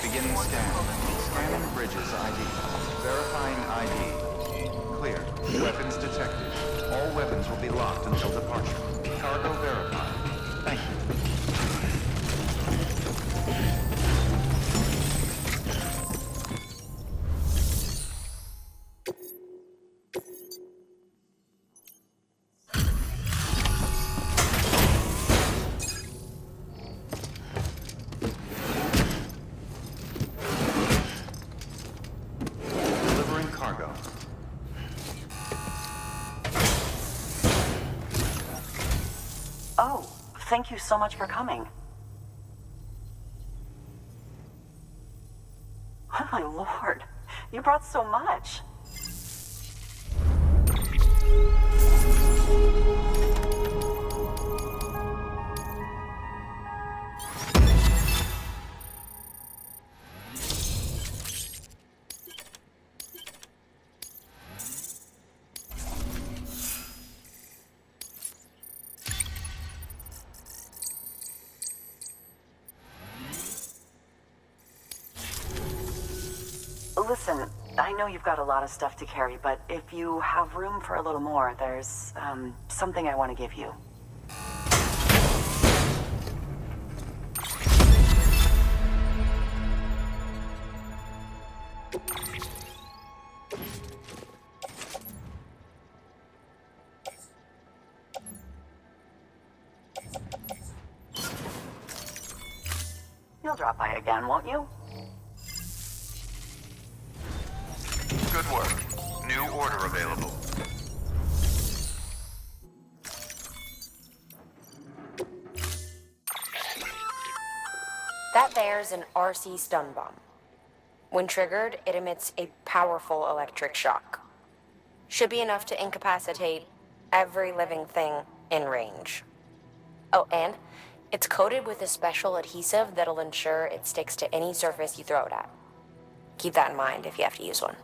Speaker 3: Beginning scan. Scanning bridges ID. Verifying ID. Clear. Weapons detected. All weapons will be locked until departure. Cargo verified. Thank you.
Speaker 6: Oh, thank you so much for coming. Oh my lord, you brought so much. Listen, I know you've got a lot of stuff to carry, but if you have room for a little more, there's, something I want to give you. You'll drop by again, won't you?
Speaker 3: Good work. New order available.
Speaker 2: That there's an RC stun bomb. When triggered, it emits a powerful electric shock. Should be enough to incapacitate every living thing in range. Oh, and it's coated with a special adhesive that'll ensure it sticks to any surface you throw it at. Keep that in mind if you have to use one.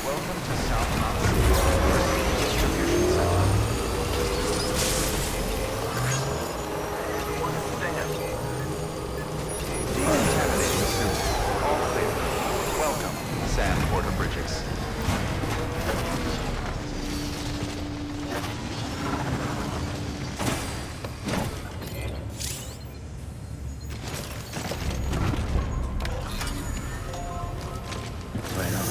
Speaker 3: Welcome to South Mountain Distribution Center. Decontaminating suit. All clear. Welcome, Sam Porter-Bridges.
Speaker 11: Right on.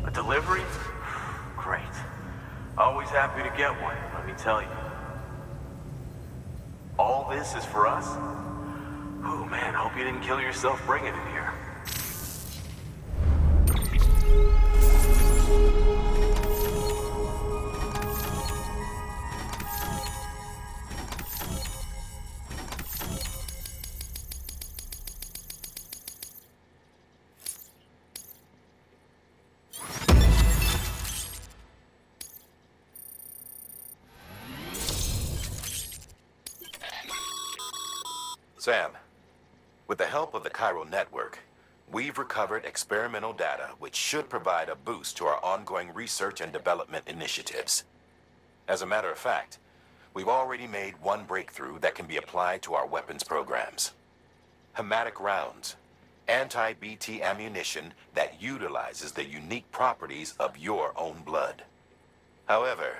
Speaker 14: A delivery? Great. Always happy to get one, let me tell you. All this is for us? Oh man, hope you didn't kill yourself bringing it here.
Speaker 1: Sam, with the help of the Chiral Network, we've recovered experimental data which should provide a boost to our ongoing research and development initiatives. As a matter of fact, we've already made one breakthrough that can be applied to our weapons programs. Hematic rounds, anti-BT ammunition that utilizes the unique properties of your own blood. However,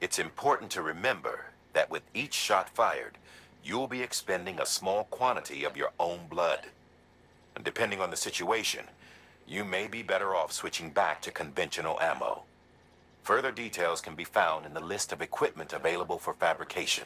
Speaker 1: it's important to remember that with each shot fired, you'll be expending a small quantity of your own blood. And depending on the situation, you may be better off switching back to conventional ammo. Further details can be found in the list of equipment available for fabrication.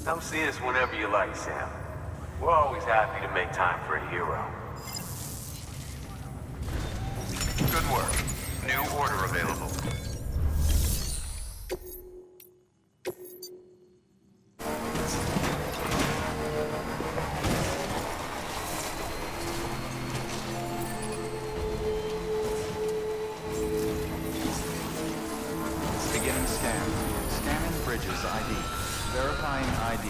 Speaker 14: Come see us whenever you like, Sam. We're always happy to make time for a hero.
Speaker 3: Good work. New order available. Beginning scan. Scanning Bridges ID. Verifying ID.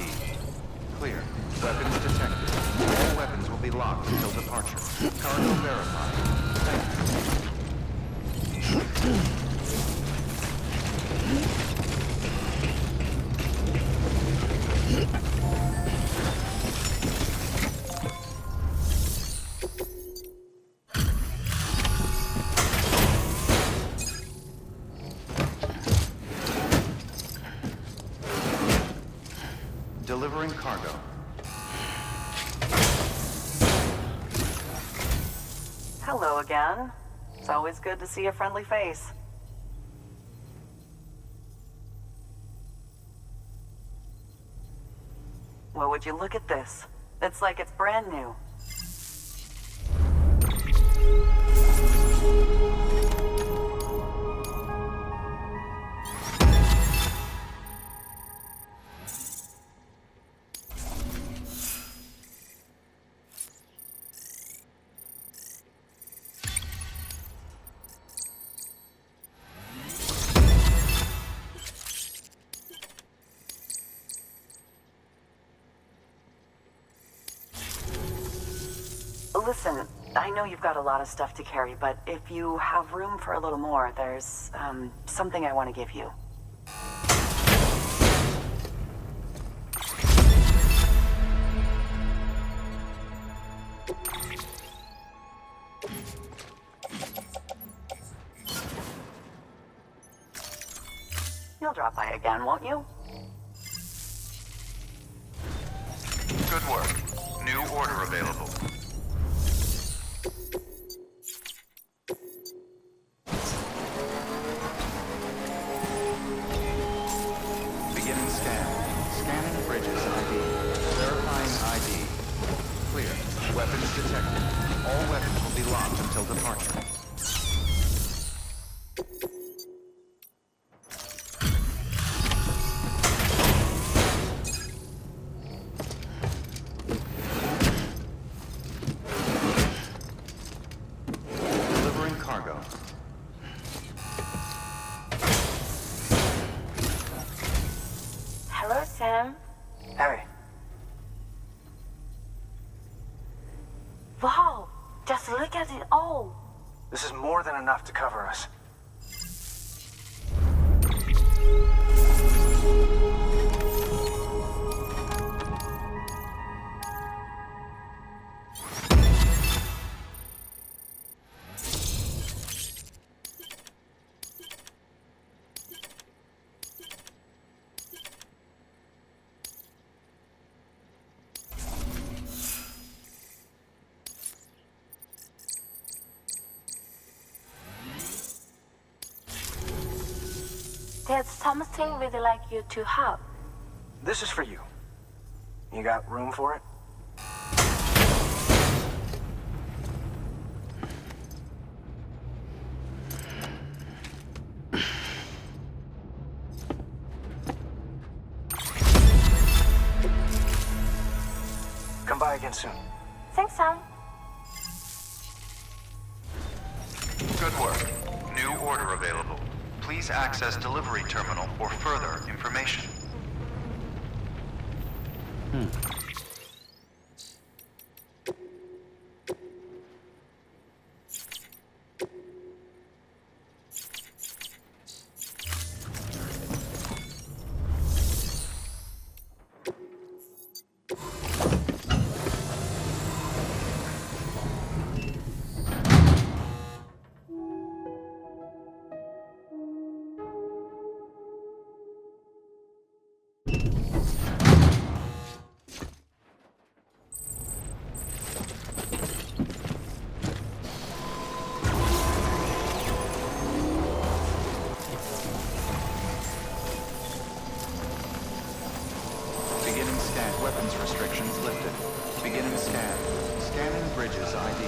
Speaker 3: Clear. Weapons detected. All weapons will be locked until departure. Cargo verified. Thank you. cargo.
Speaker 6: Hello again. It's always good to see a friendly face. Well, would you look at this? It's like it's brand new. Listen, I know you've got a lot of stuff to carry, but if you have room for a little more, there's, something I want to give you. You'll drop by again, won't you?
Speaker 16: Good work. New order available.
Speaker 3: Beginning scan. Scanning bridges ID. Verifying ID. Clear. Weapons detected. All weapons will be locked until departure. Delivering cargo.
Speaker 10: Hello, Sam.
Speaker 13: Harry.
Speaker 10: Wow, just look at it all.
Speaker 13: This is more than enough to cover us.
Speaker 10: There's something we'd like you to have.
Speaker 13: This is for you. You got room for it? Come by again soon.
Speaker 10: Thanks, Sam.
Speaker 16: Good work. New order available. Please access delivery terminal for further information.
Speaker 3: Beginning scan. Weapons restrictions lifted. Beginning scan. Scanning bridges ID.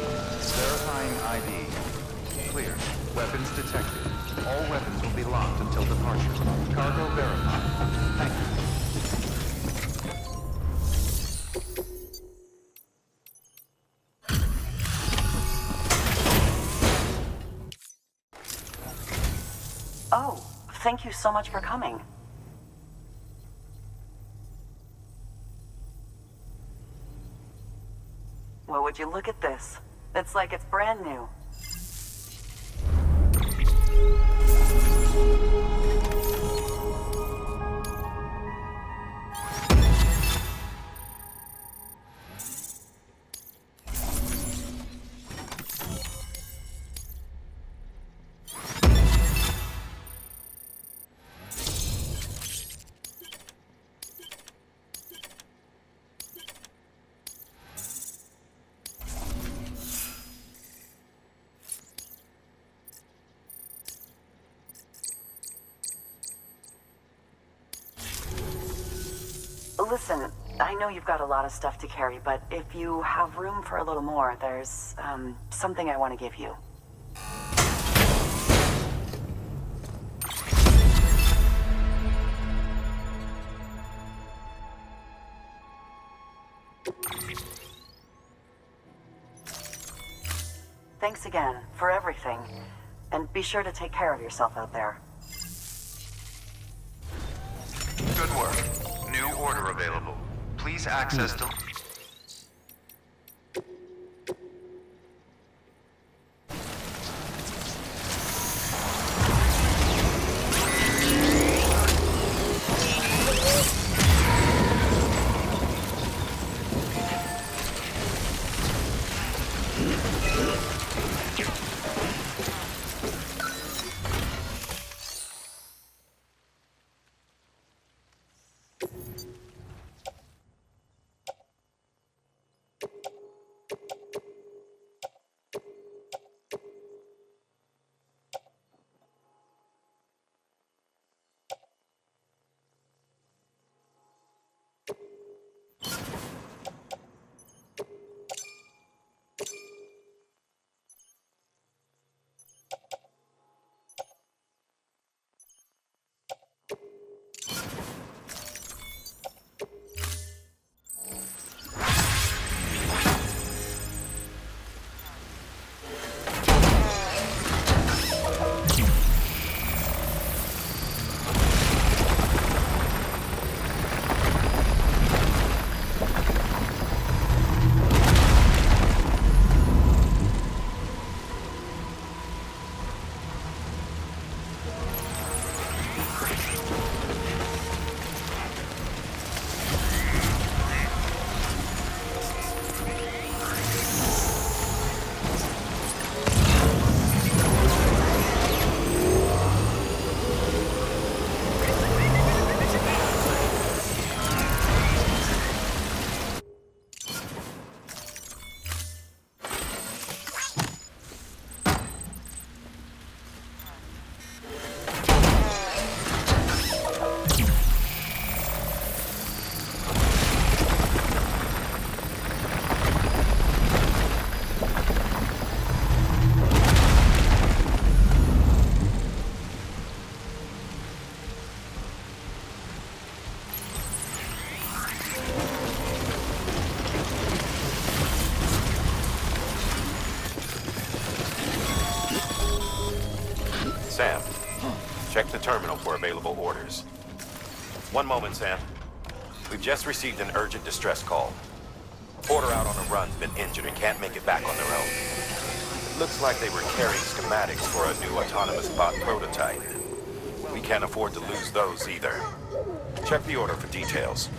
Speaker 3: Verifying ID. Clear. Weapons detected. All weapons will be locked until departure. Cargo verified. Thank you.
Speaker 6: Oh, thank you so much for coming. Well, would you look at this? It's like it's brand new. Listen, I know you've got a lot of stuff to carry, but if you have room for a little more, there's, something I want to give you. Thanks again for everything, and be sure to take care of yourself out there.
Speaker 16: Good work. New order available. Please access the...
Speaker 1: Sam, check the terminal for available orders. One moment, Sam. We've just received an urgent distress call. Porter out on a run's been injured and can't make it back on their own. It looks like they were carrying schematics for a new autonomous bot prototype. We can't afford to lose those either. Check the order for details.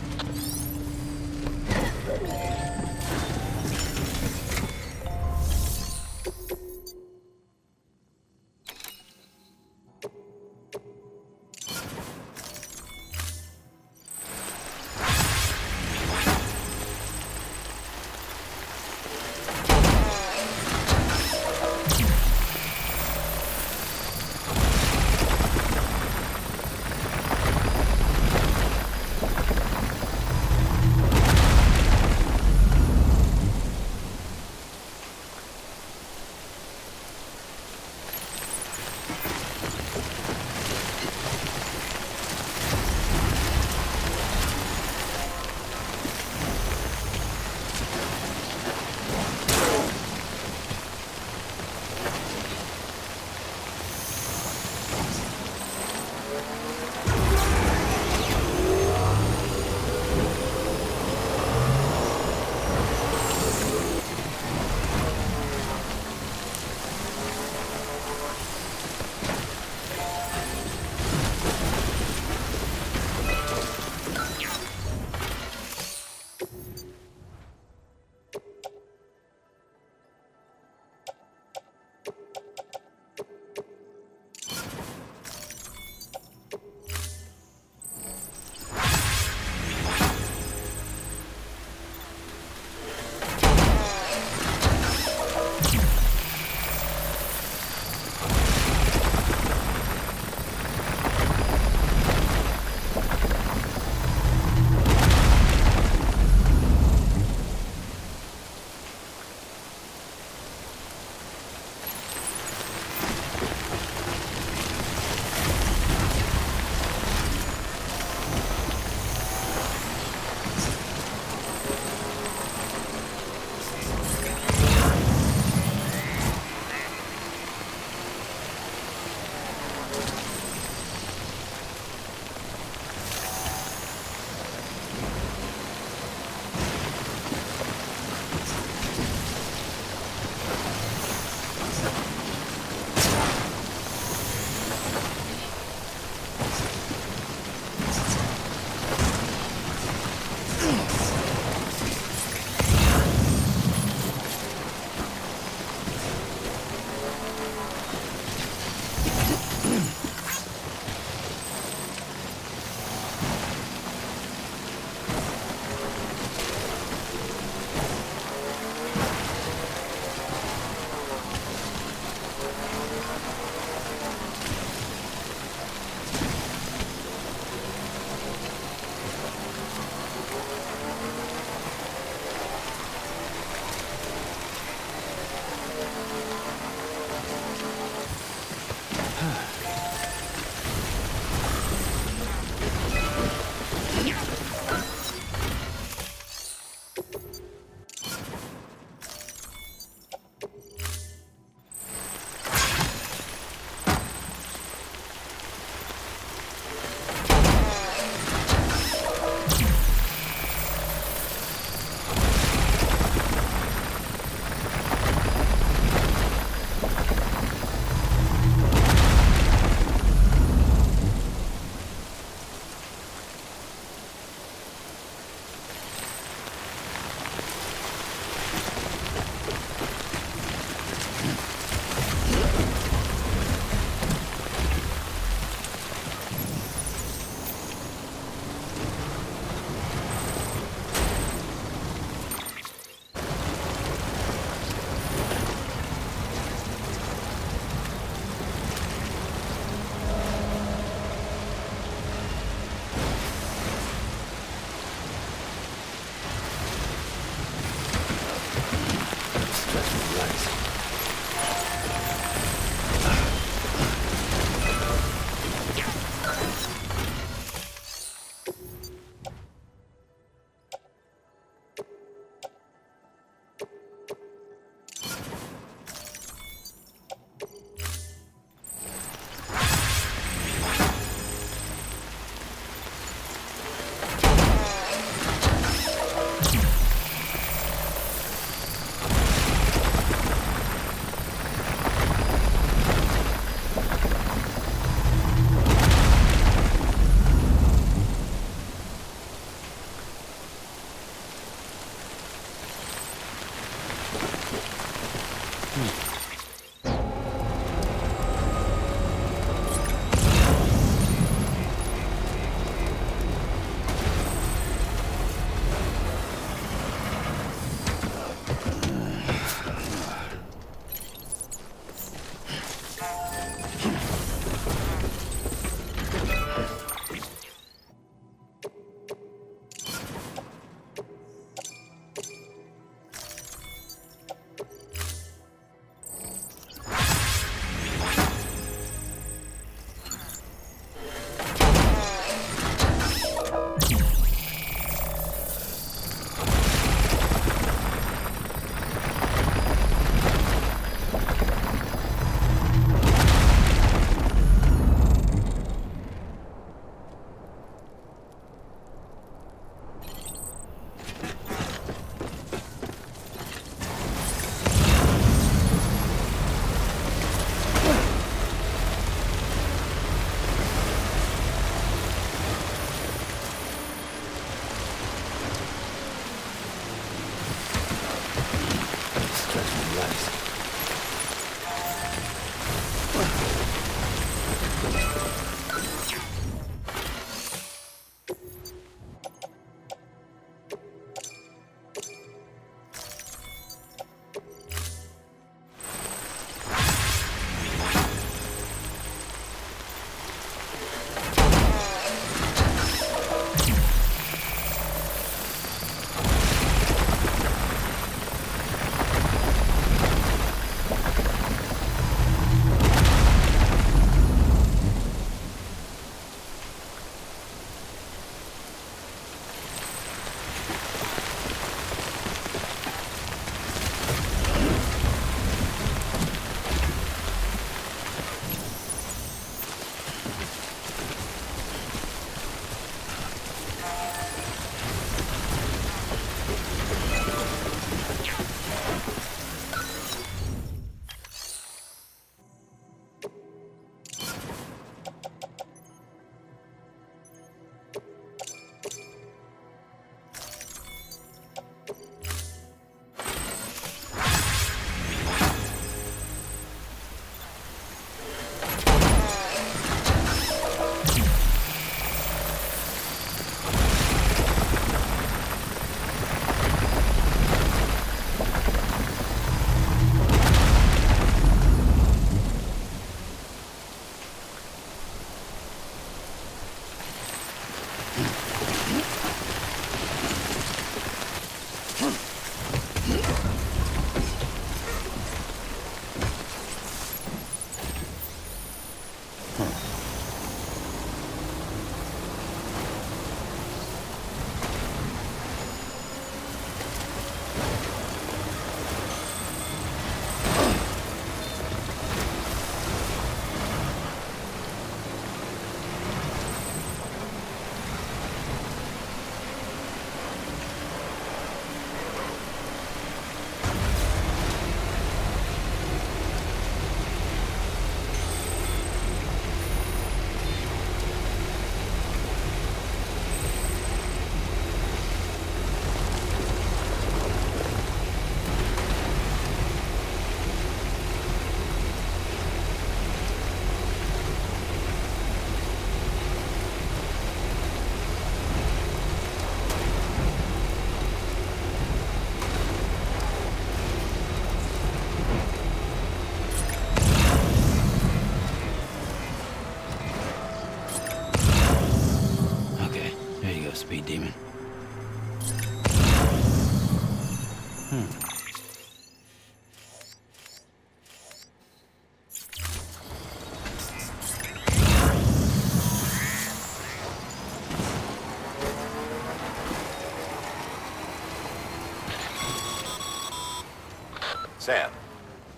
Speaker 1: Sam,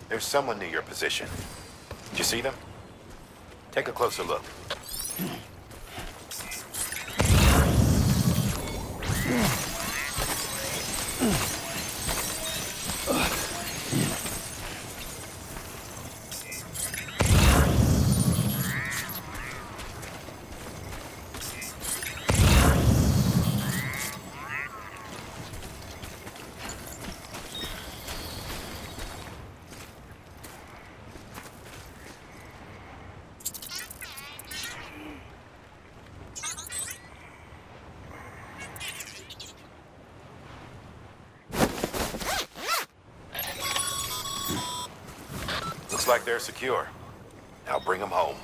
Speaker 1: there's someone near your position. Did you see them? Take a closer look. Looks like they're secure. Now bring them home.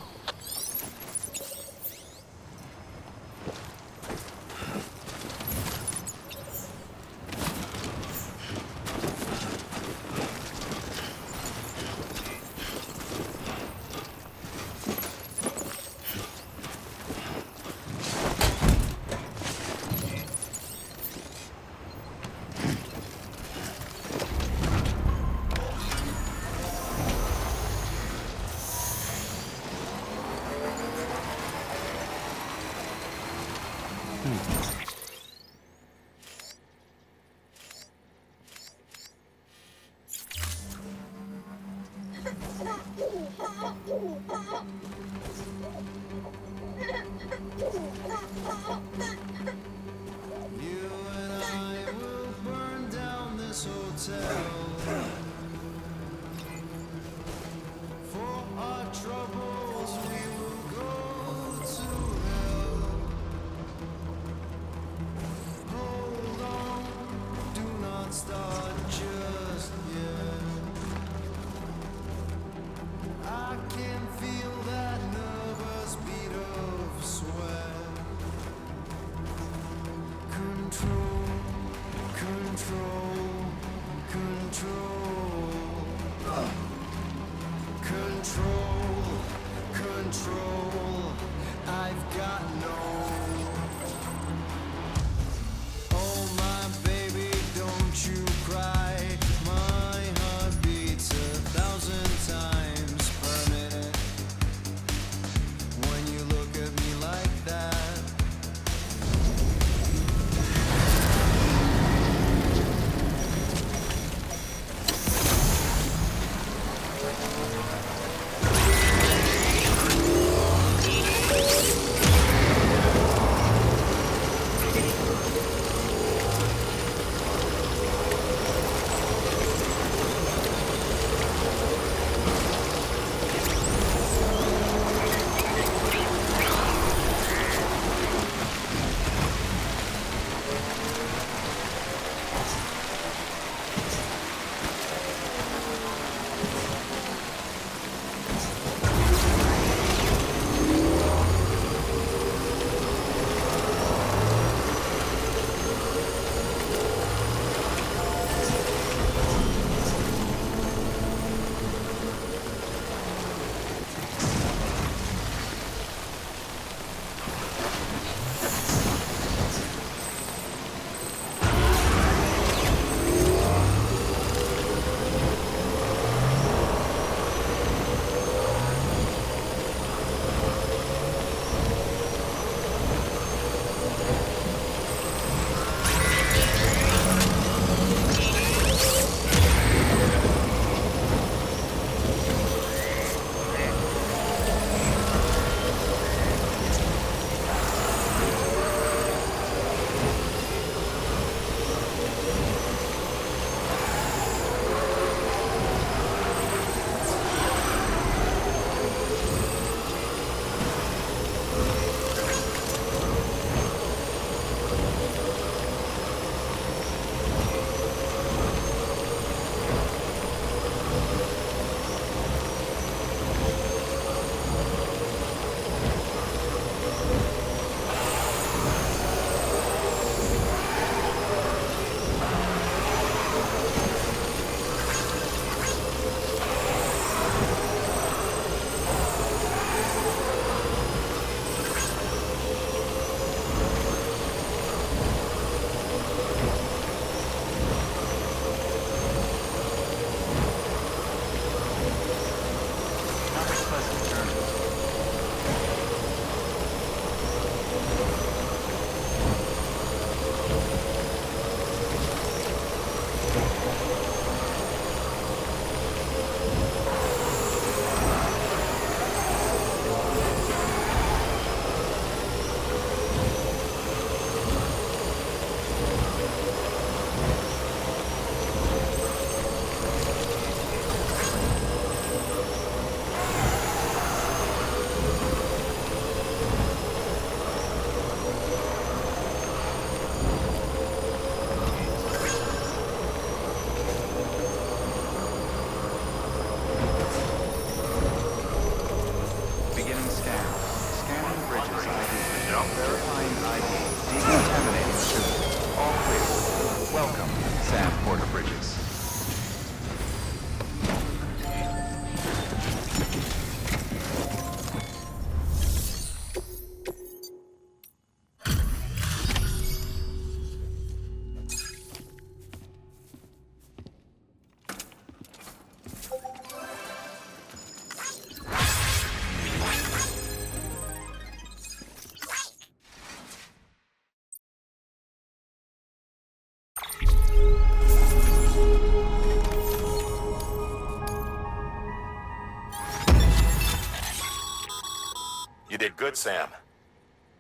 Speaker 1: You did good, Sam.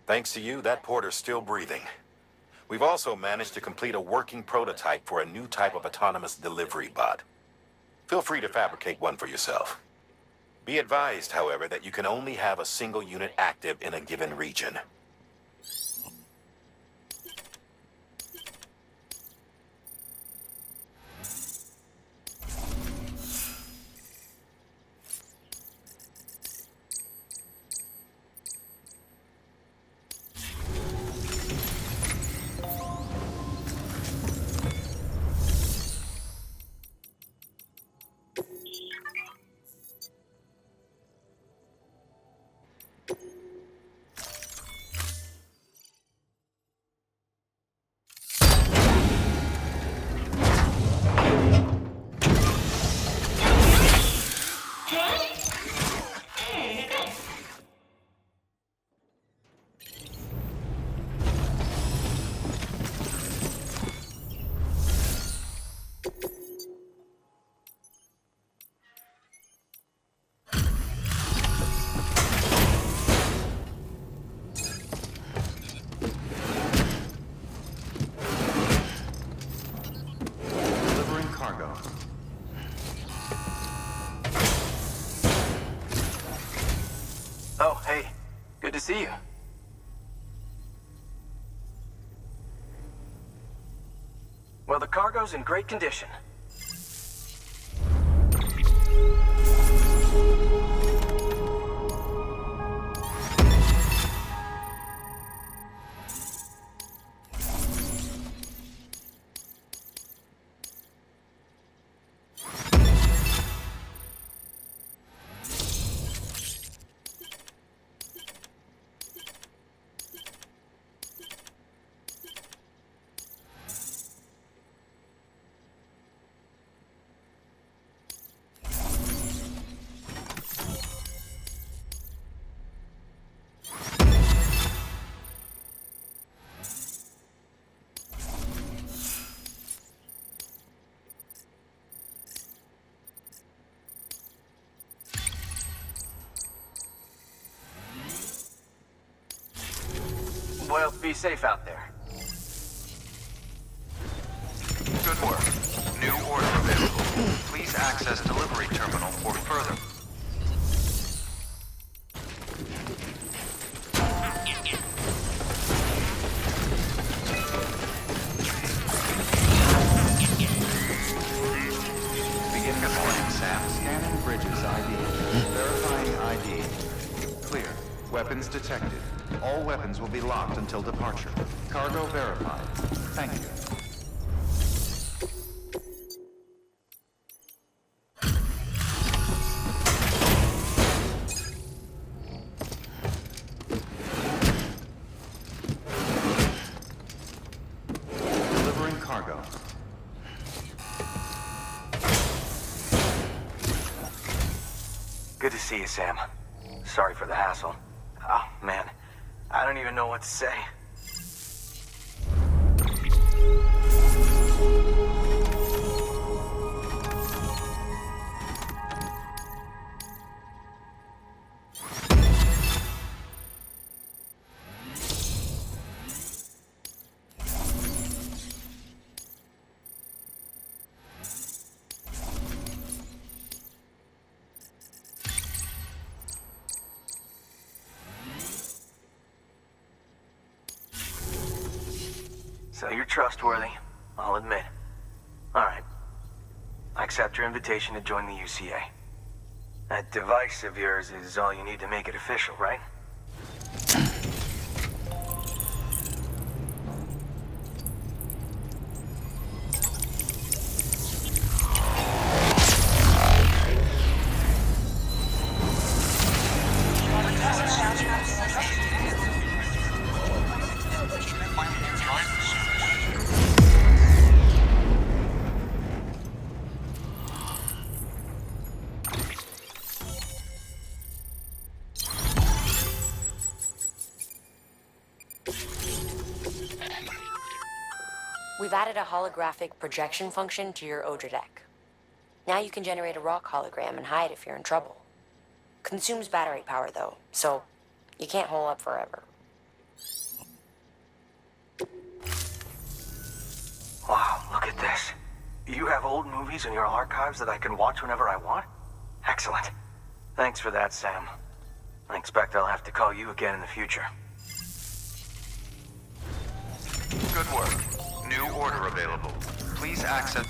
Speaker 1: Thanks to you, that porter's still breathing. We've also managed to complete a working prototype for a new type of autonomous delivery bot. Feel free to fabricate one for yourself. Be advised, however, that you can only have a single unit active in a given region.
Speaker 3: Delivering cargo.
Speaker 20: Oh, hey. Good to see you. Well, the cargo's in great condition. Well, be safe out there.
Speaker 16: Good work. New order available. Please access delivery terminal for further.
Speaker 3: Begin deploying, Sam. Scanning bridges ID. Verifying ID. Clear. Weapons detected. All weapons will be locked until departure. Cargo verified. Thank you. Delivering cargo.
Speaker 20: Good to see you, Sam. Sorry for the hassle. Oh, man. I don't even know what to say. So you're trustworthy, I'll admit. All right. I accept your invitation to join the UCA. That device of yours is all you need to make it official, right?
Speaker 2: We've added a holographic projection function to your Odra deck. Now you can generate a rock hologram and hide if you're in trouble. Consumes battery power though, so You can't hole up forever.
Speaker 20: Wow, look at this. You have old movies in your archives that I can watch whenever I want? Excellent. Thanks for that, Sam. I expect I'll have to call you again in the future.
Speaker 3: Good work. New order available. Please access...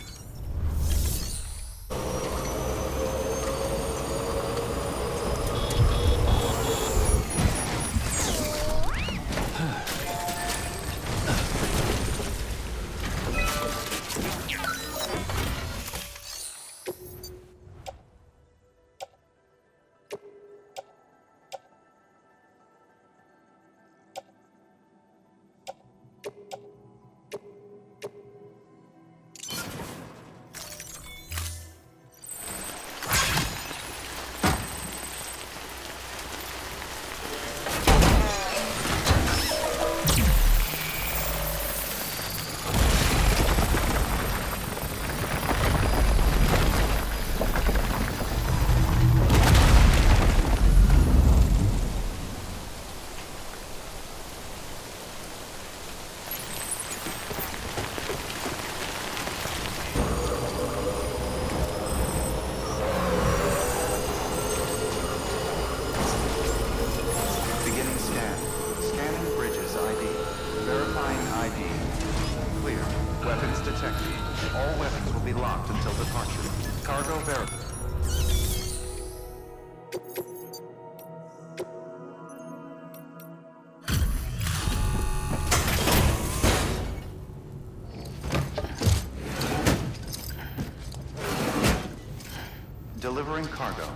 Speaker 3: Delivering cargo.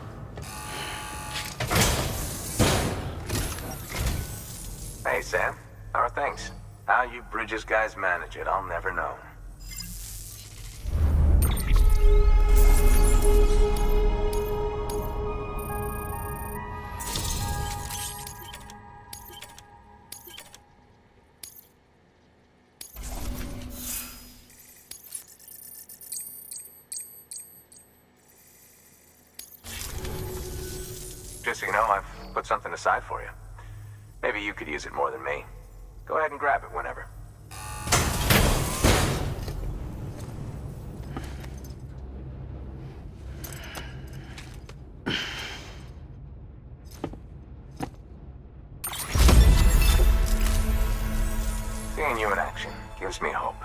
Speaker 14: Hey, Sam. How are things? How you Bridges guys manage it, I'll never know. Just so you know, I've put something aside for you. Maybe you could use it more than me. Go ahead and grab it whenever. Seeing you in action gives me hope.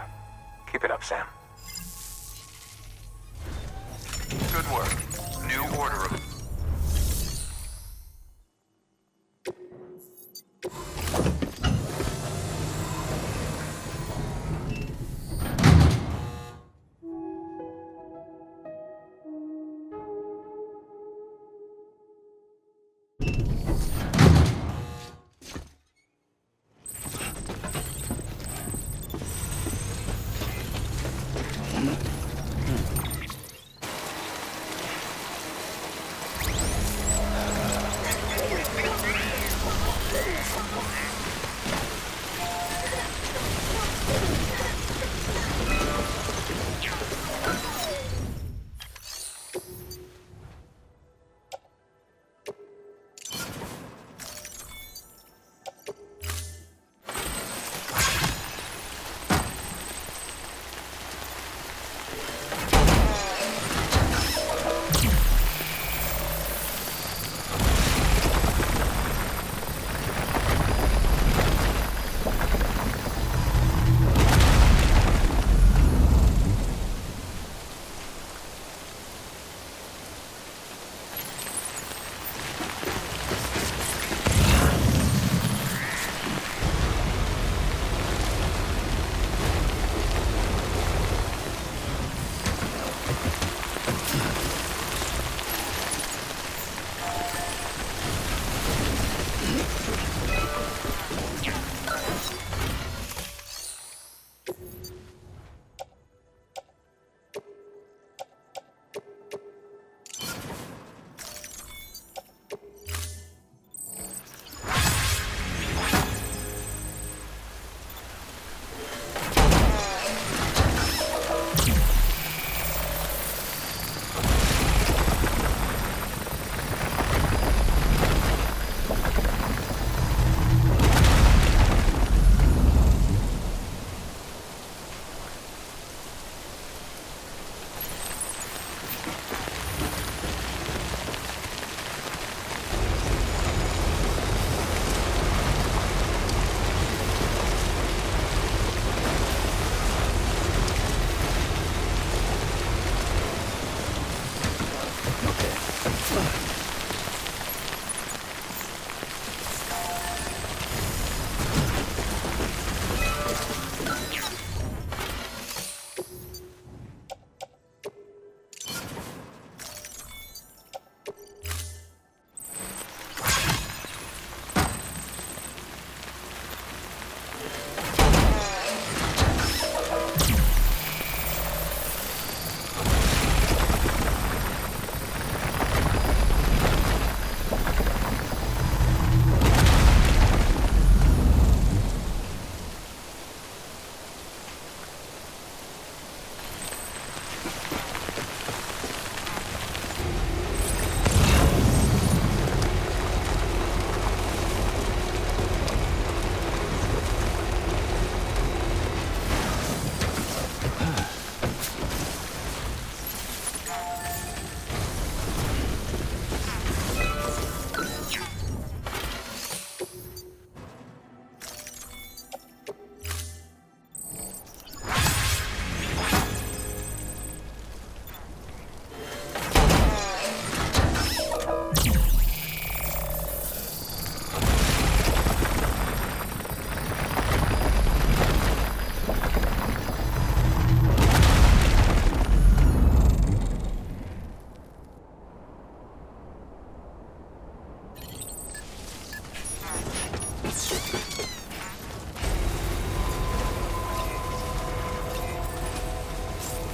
Speaker 14: Keep it up, Sam.
Speaker 3: Good work. New order of...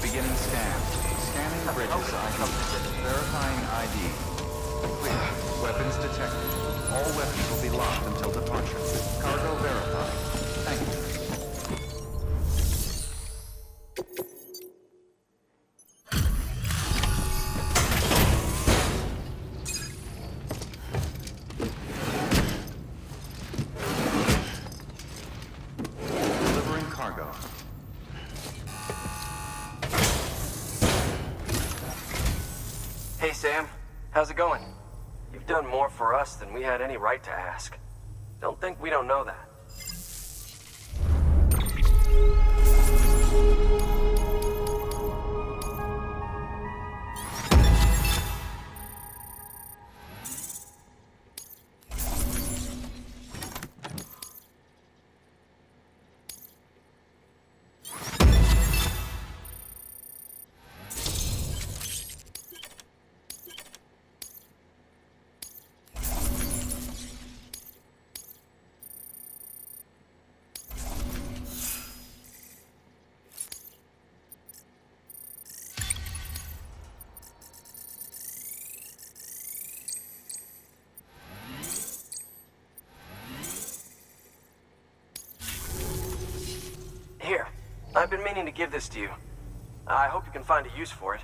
Speaker 3: Beginning scan. Scanning bridges ID. Verifying ID. Clear. Weapons detected. All weapons will be locked until departure. Cargo verified. Thank you. Delivering cargo.
Speaker 21: Hey, Sam. How's it going? You've done more for us than we had any right to ask. Don't think we don't know that. Here, I've been meaning to give this to you. I hope you can find a use for it.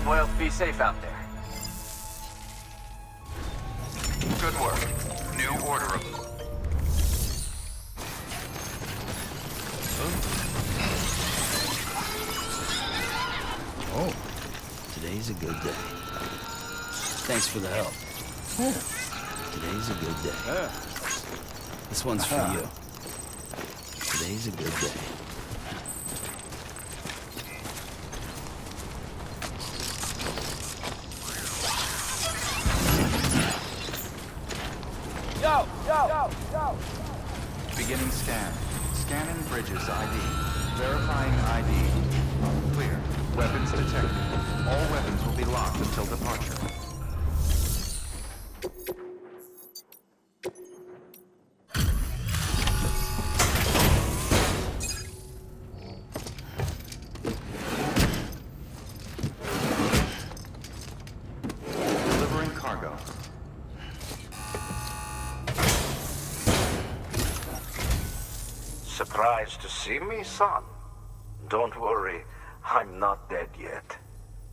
Speaker 21: Well, be safe out there.
Speaker 16: Good work. New order of...
Speaker 11: Oh, today's a good day. Thanks for the help. Today's a good day. This one's for you. Today's a good day.
Speaker 3: Yo! Beginning scan. Scanning bridges ID. Verifying ID. Clear. Weapons detected. All weapons will be locked until departure. Delivering cargo.
Speaker 22: Surprised to see me, son? Don't worry, I'm not dead yet.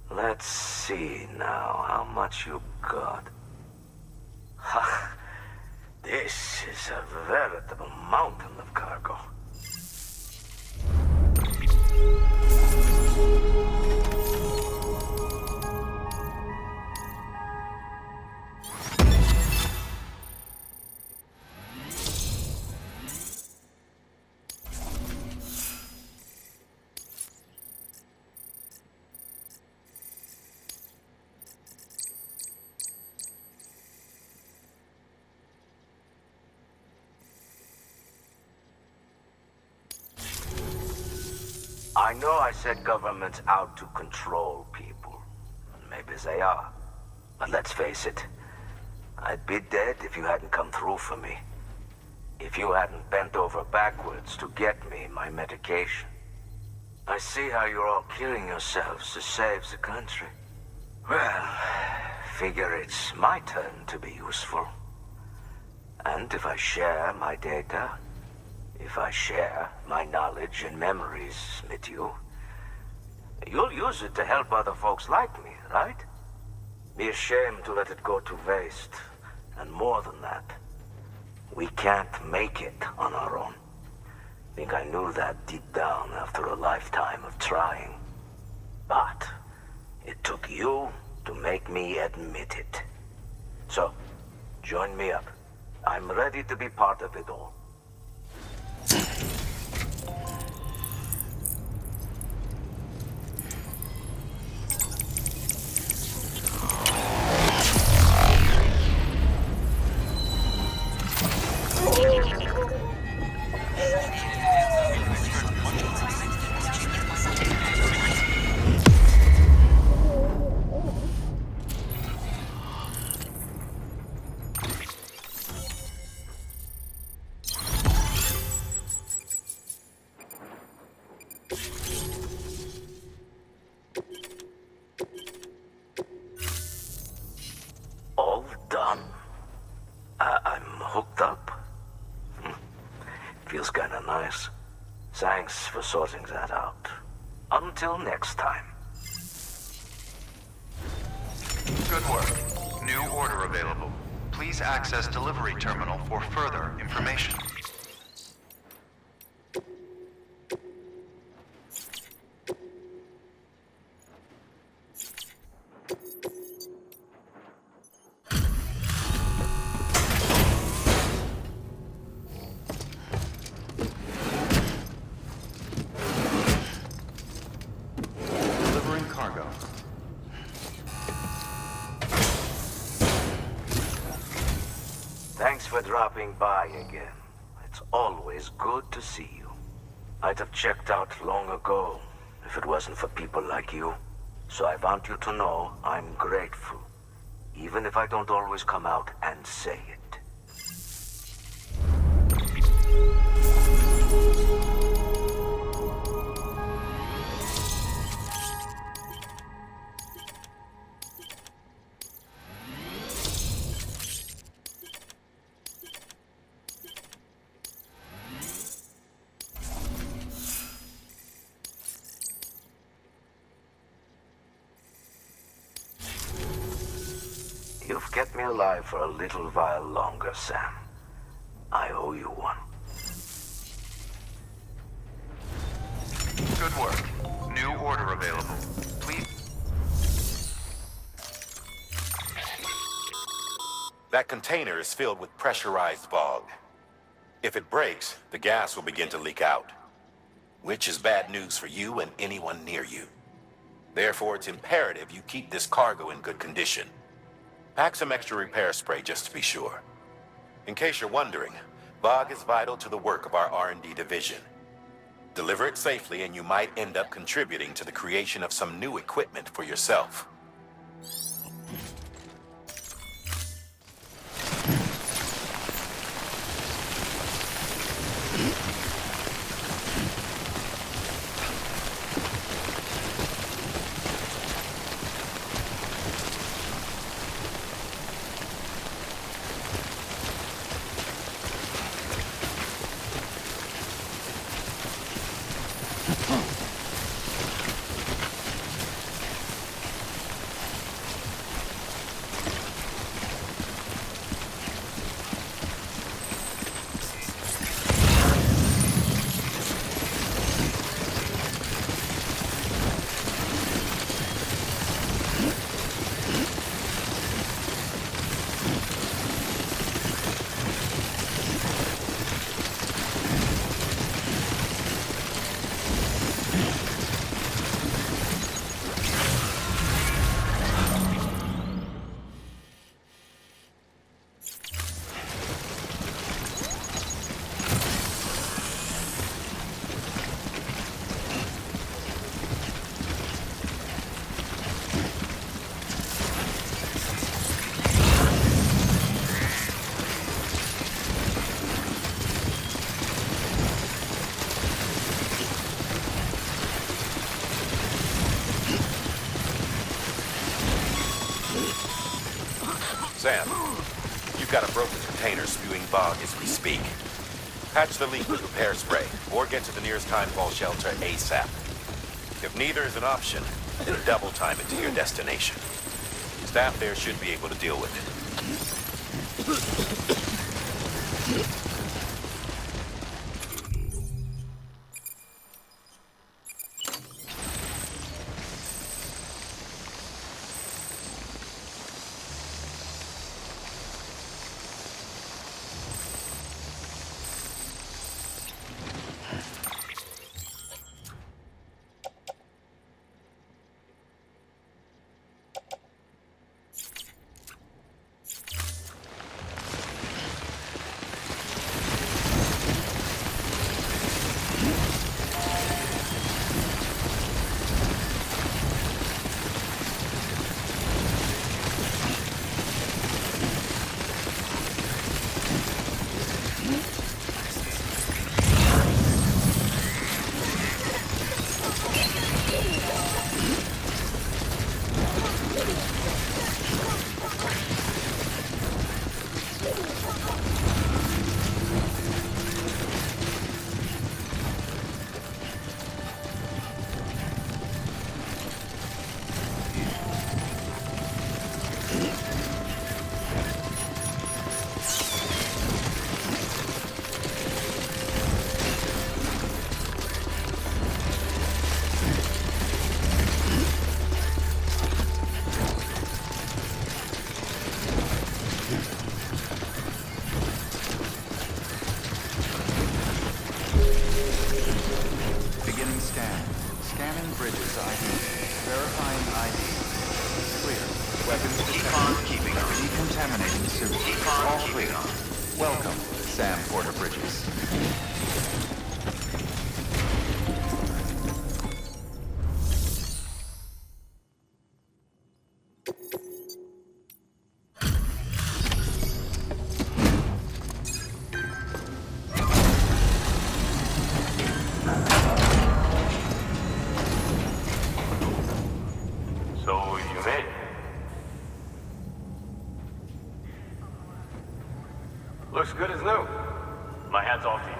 Speaker 22: Let's see now how much you got. Ha! This is a veritable mountain of cargo. I know I said government's out to control people. And maybe they are. But let's face it. I'd be dead if you hadn't come through for me. If you hadn't bent over backwards to get me my medication. I see how you're all killing yourselves to save the country. Well, figure it's my turn to be useful. And if I share my data, if I share my knowledge and memories with you, you'll use it to help other folks like me, right? Be ashamed to let it go to waste. And more than that, we can't make it on our own. Think I knew that deep down after a lifetime of trying. But it took you to make me admit it. So, join me up. I'm ready to be part of it all. hooked up? Feels kinda nice. Thanks for sorting that out. Until next time.
Speaker 3: Good work. New order available. Please access delivery terminal for further information. Delivering cargo.
Speaker 22: Thanks for dropping by again. It's always good to see you. I'd have checked out long ago if it wasn't for people like you. So I want you to know I'm grateful, even if I don't always come out and say it. You've kept me alive for a little while longer, Sam. I owe you one.
Speaker 3: Good work. New order available. Please.
Speaker 1: That container is filled with pressurized bog. If it breaks, the gas will begin to leak out, which is bad news for you and anyone near you. Therefore, it's imperative you keep this cargo in good condition. Pack some extra repair spray just to be sure. In case you're wondering, bog is vital to the work of our R&D division. Deliver it safely and you might end up contributing to the creation of some new equipment for yourself. Sam, you've got a broken container spewing bog as we speak. Patch the leak with repair spray, or get to the nearest timefall shelter ASAP. If neither is an option, then double time it to your destination. Staff there should be able to deal with it.
Speaker 3: scan. Scanning bridges ID. Verifying ID. Clear. Weapons detected.
Speaker 16: Keeping on.
Speaker 3: Decontaminating suit. All clear. Welcome, Sam Porter Bridges.
Speaker 15: So you made it. Looks good as new. My hat's off to you.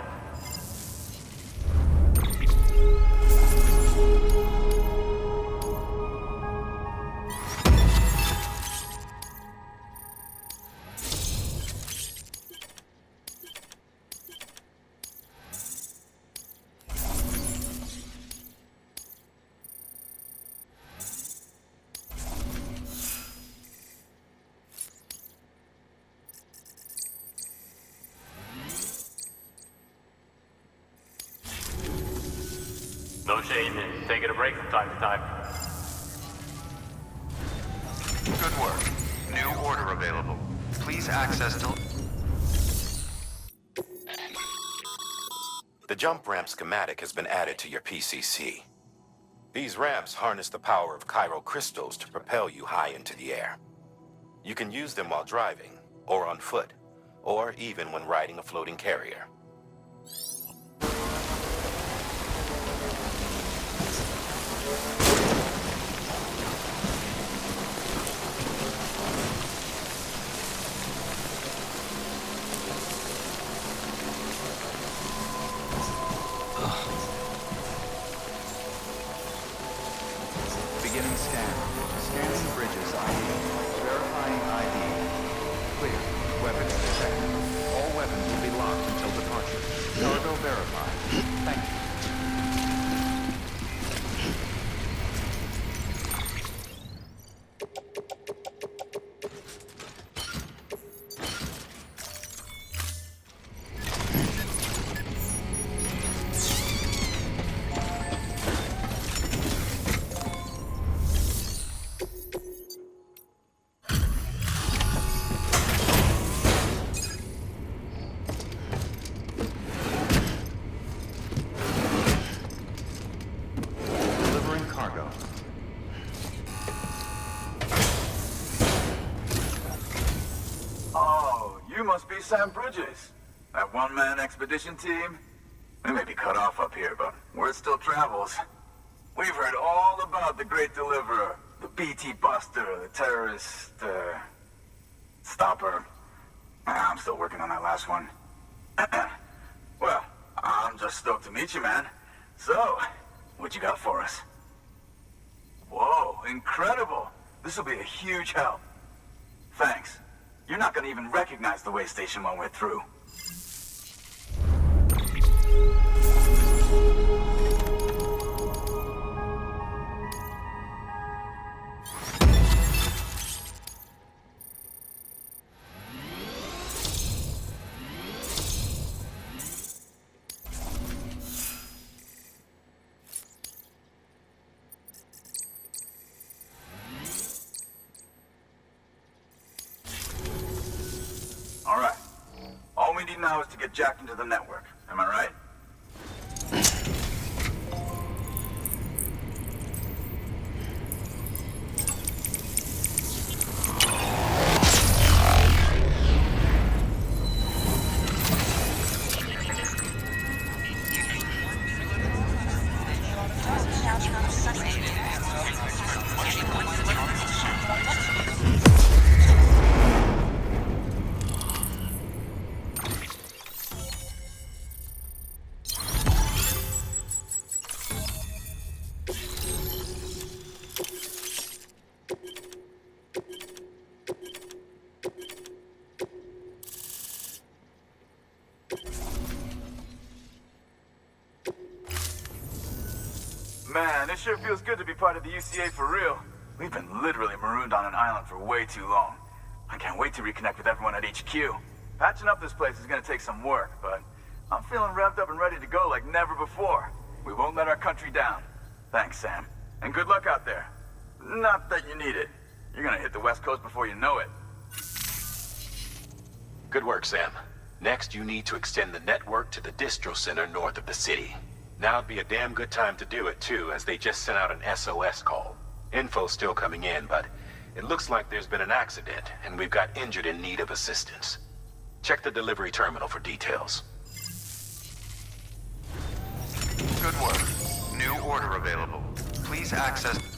Speaker 15: No shame in taking a break from time to time.
Speaker 3: Good work. New order available. Please access to...
Speaker 1: The jump ramp schematic has been added to your PCC. These ramps harness the power of chiral crystals to propel you high into the air. You can use them while driving, or on foot, or even when riding a floating carrier.
Speaker 3: Beginning scan. Scanning bridges ID. Verifying ID. Clear. Weapons detected. All weapons will be locked until departure. Cargo verified. Thank you. Delivering cargo.
Speaker 16: Oh, you must be Sam Bridges. That one-man expedition team? We may be cut off up here, but word still travels. We've heard all about the Great Deliverer, the BT Buster, the terrorist, stopper. I'm still working on that last one. Well, I'm just stoked to meet you, man. So, what you got for us? Whoa, incredible. This will be a huge help. Thanks. You're not gonna even recognize the way station when we're through. All right. All we need now is to get jacked into the network. Am I right? Man, it sure feels good to be part of the UCA for real. We've been literally marooned on an island for way too long. I can't wait to reconnect with everyone at HQ. Patching up this place is gonna take some work, but I'm feeling revved up and ready to go like never before. We won't let our country down. Thanks, Sam. And good luck out there. Not that you need it. You're gonna hit the West Coast before you know it.
Speaker 1: Good work, Sam. Next, you need to extend the network to the distro center north of the city. Now'd be a damn good time to do it, too, as they just sent out an SOS call. Info's still coming in, but it looks like there's been an accident, and we've got injured in need of assistance. Check the delivery terminal for details.
Speaker 3: Good work. New order available. Please access...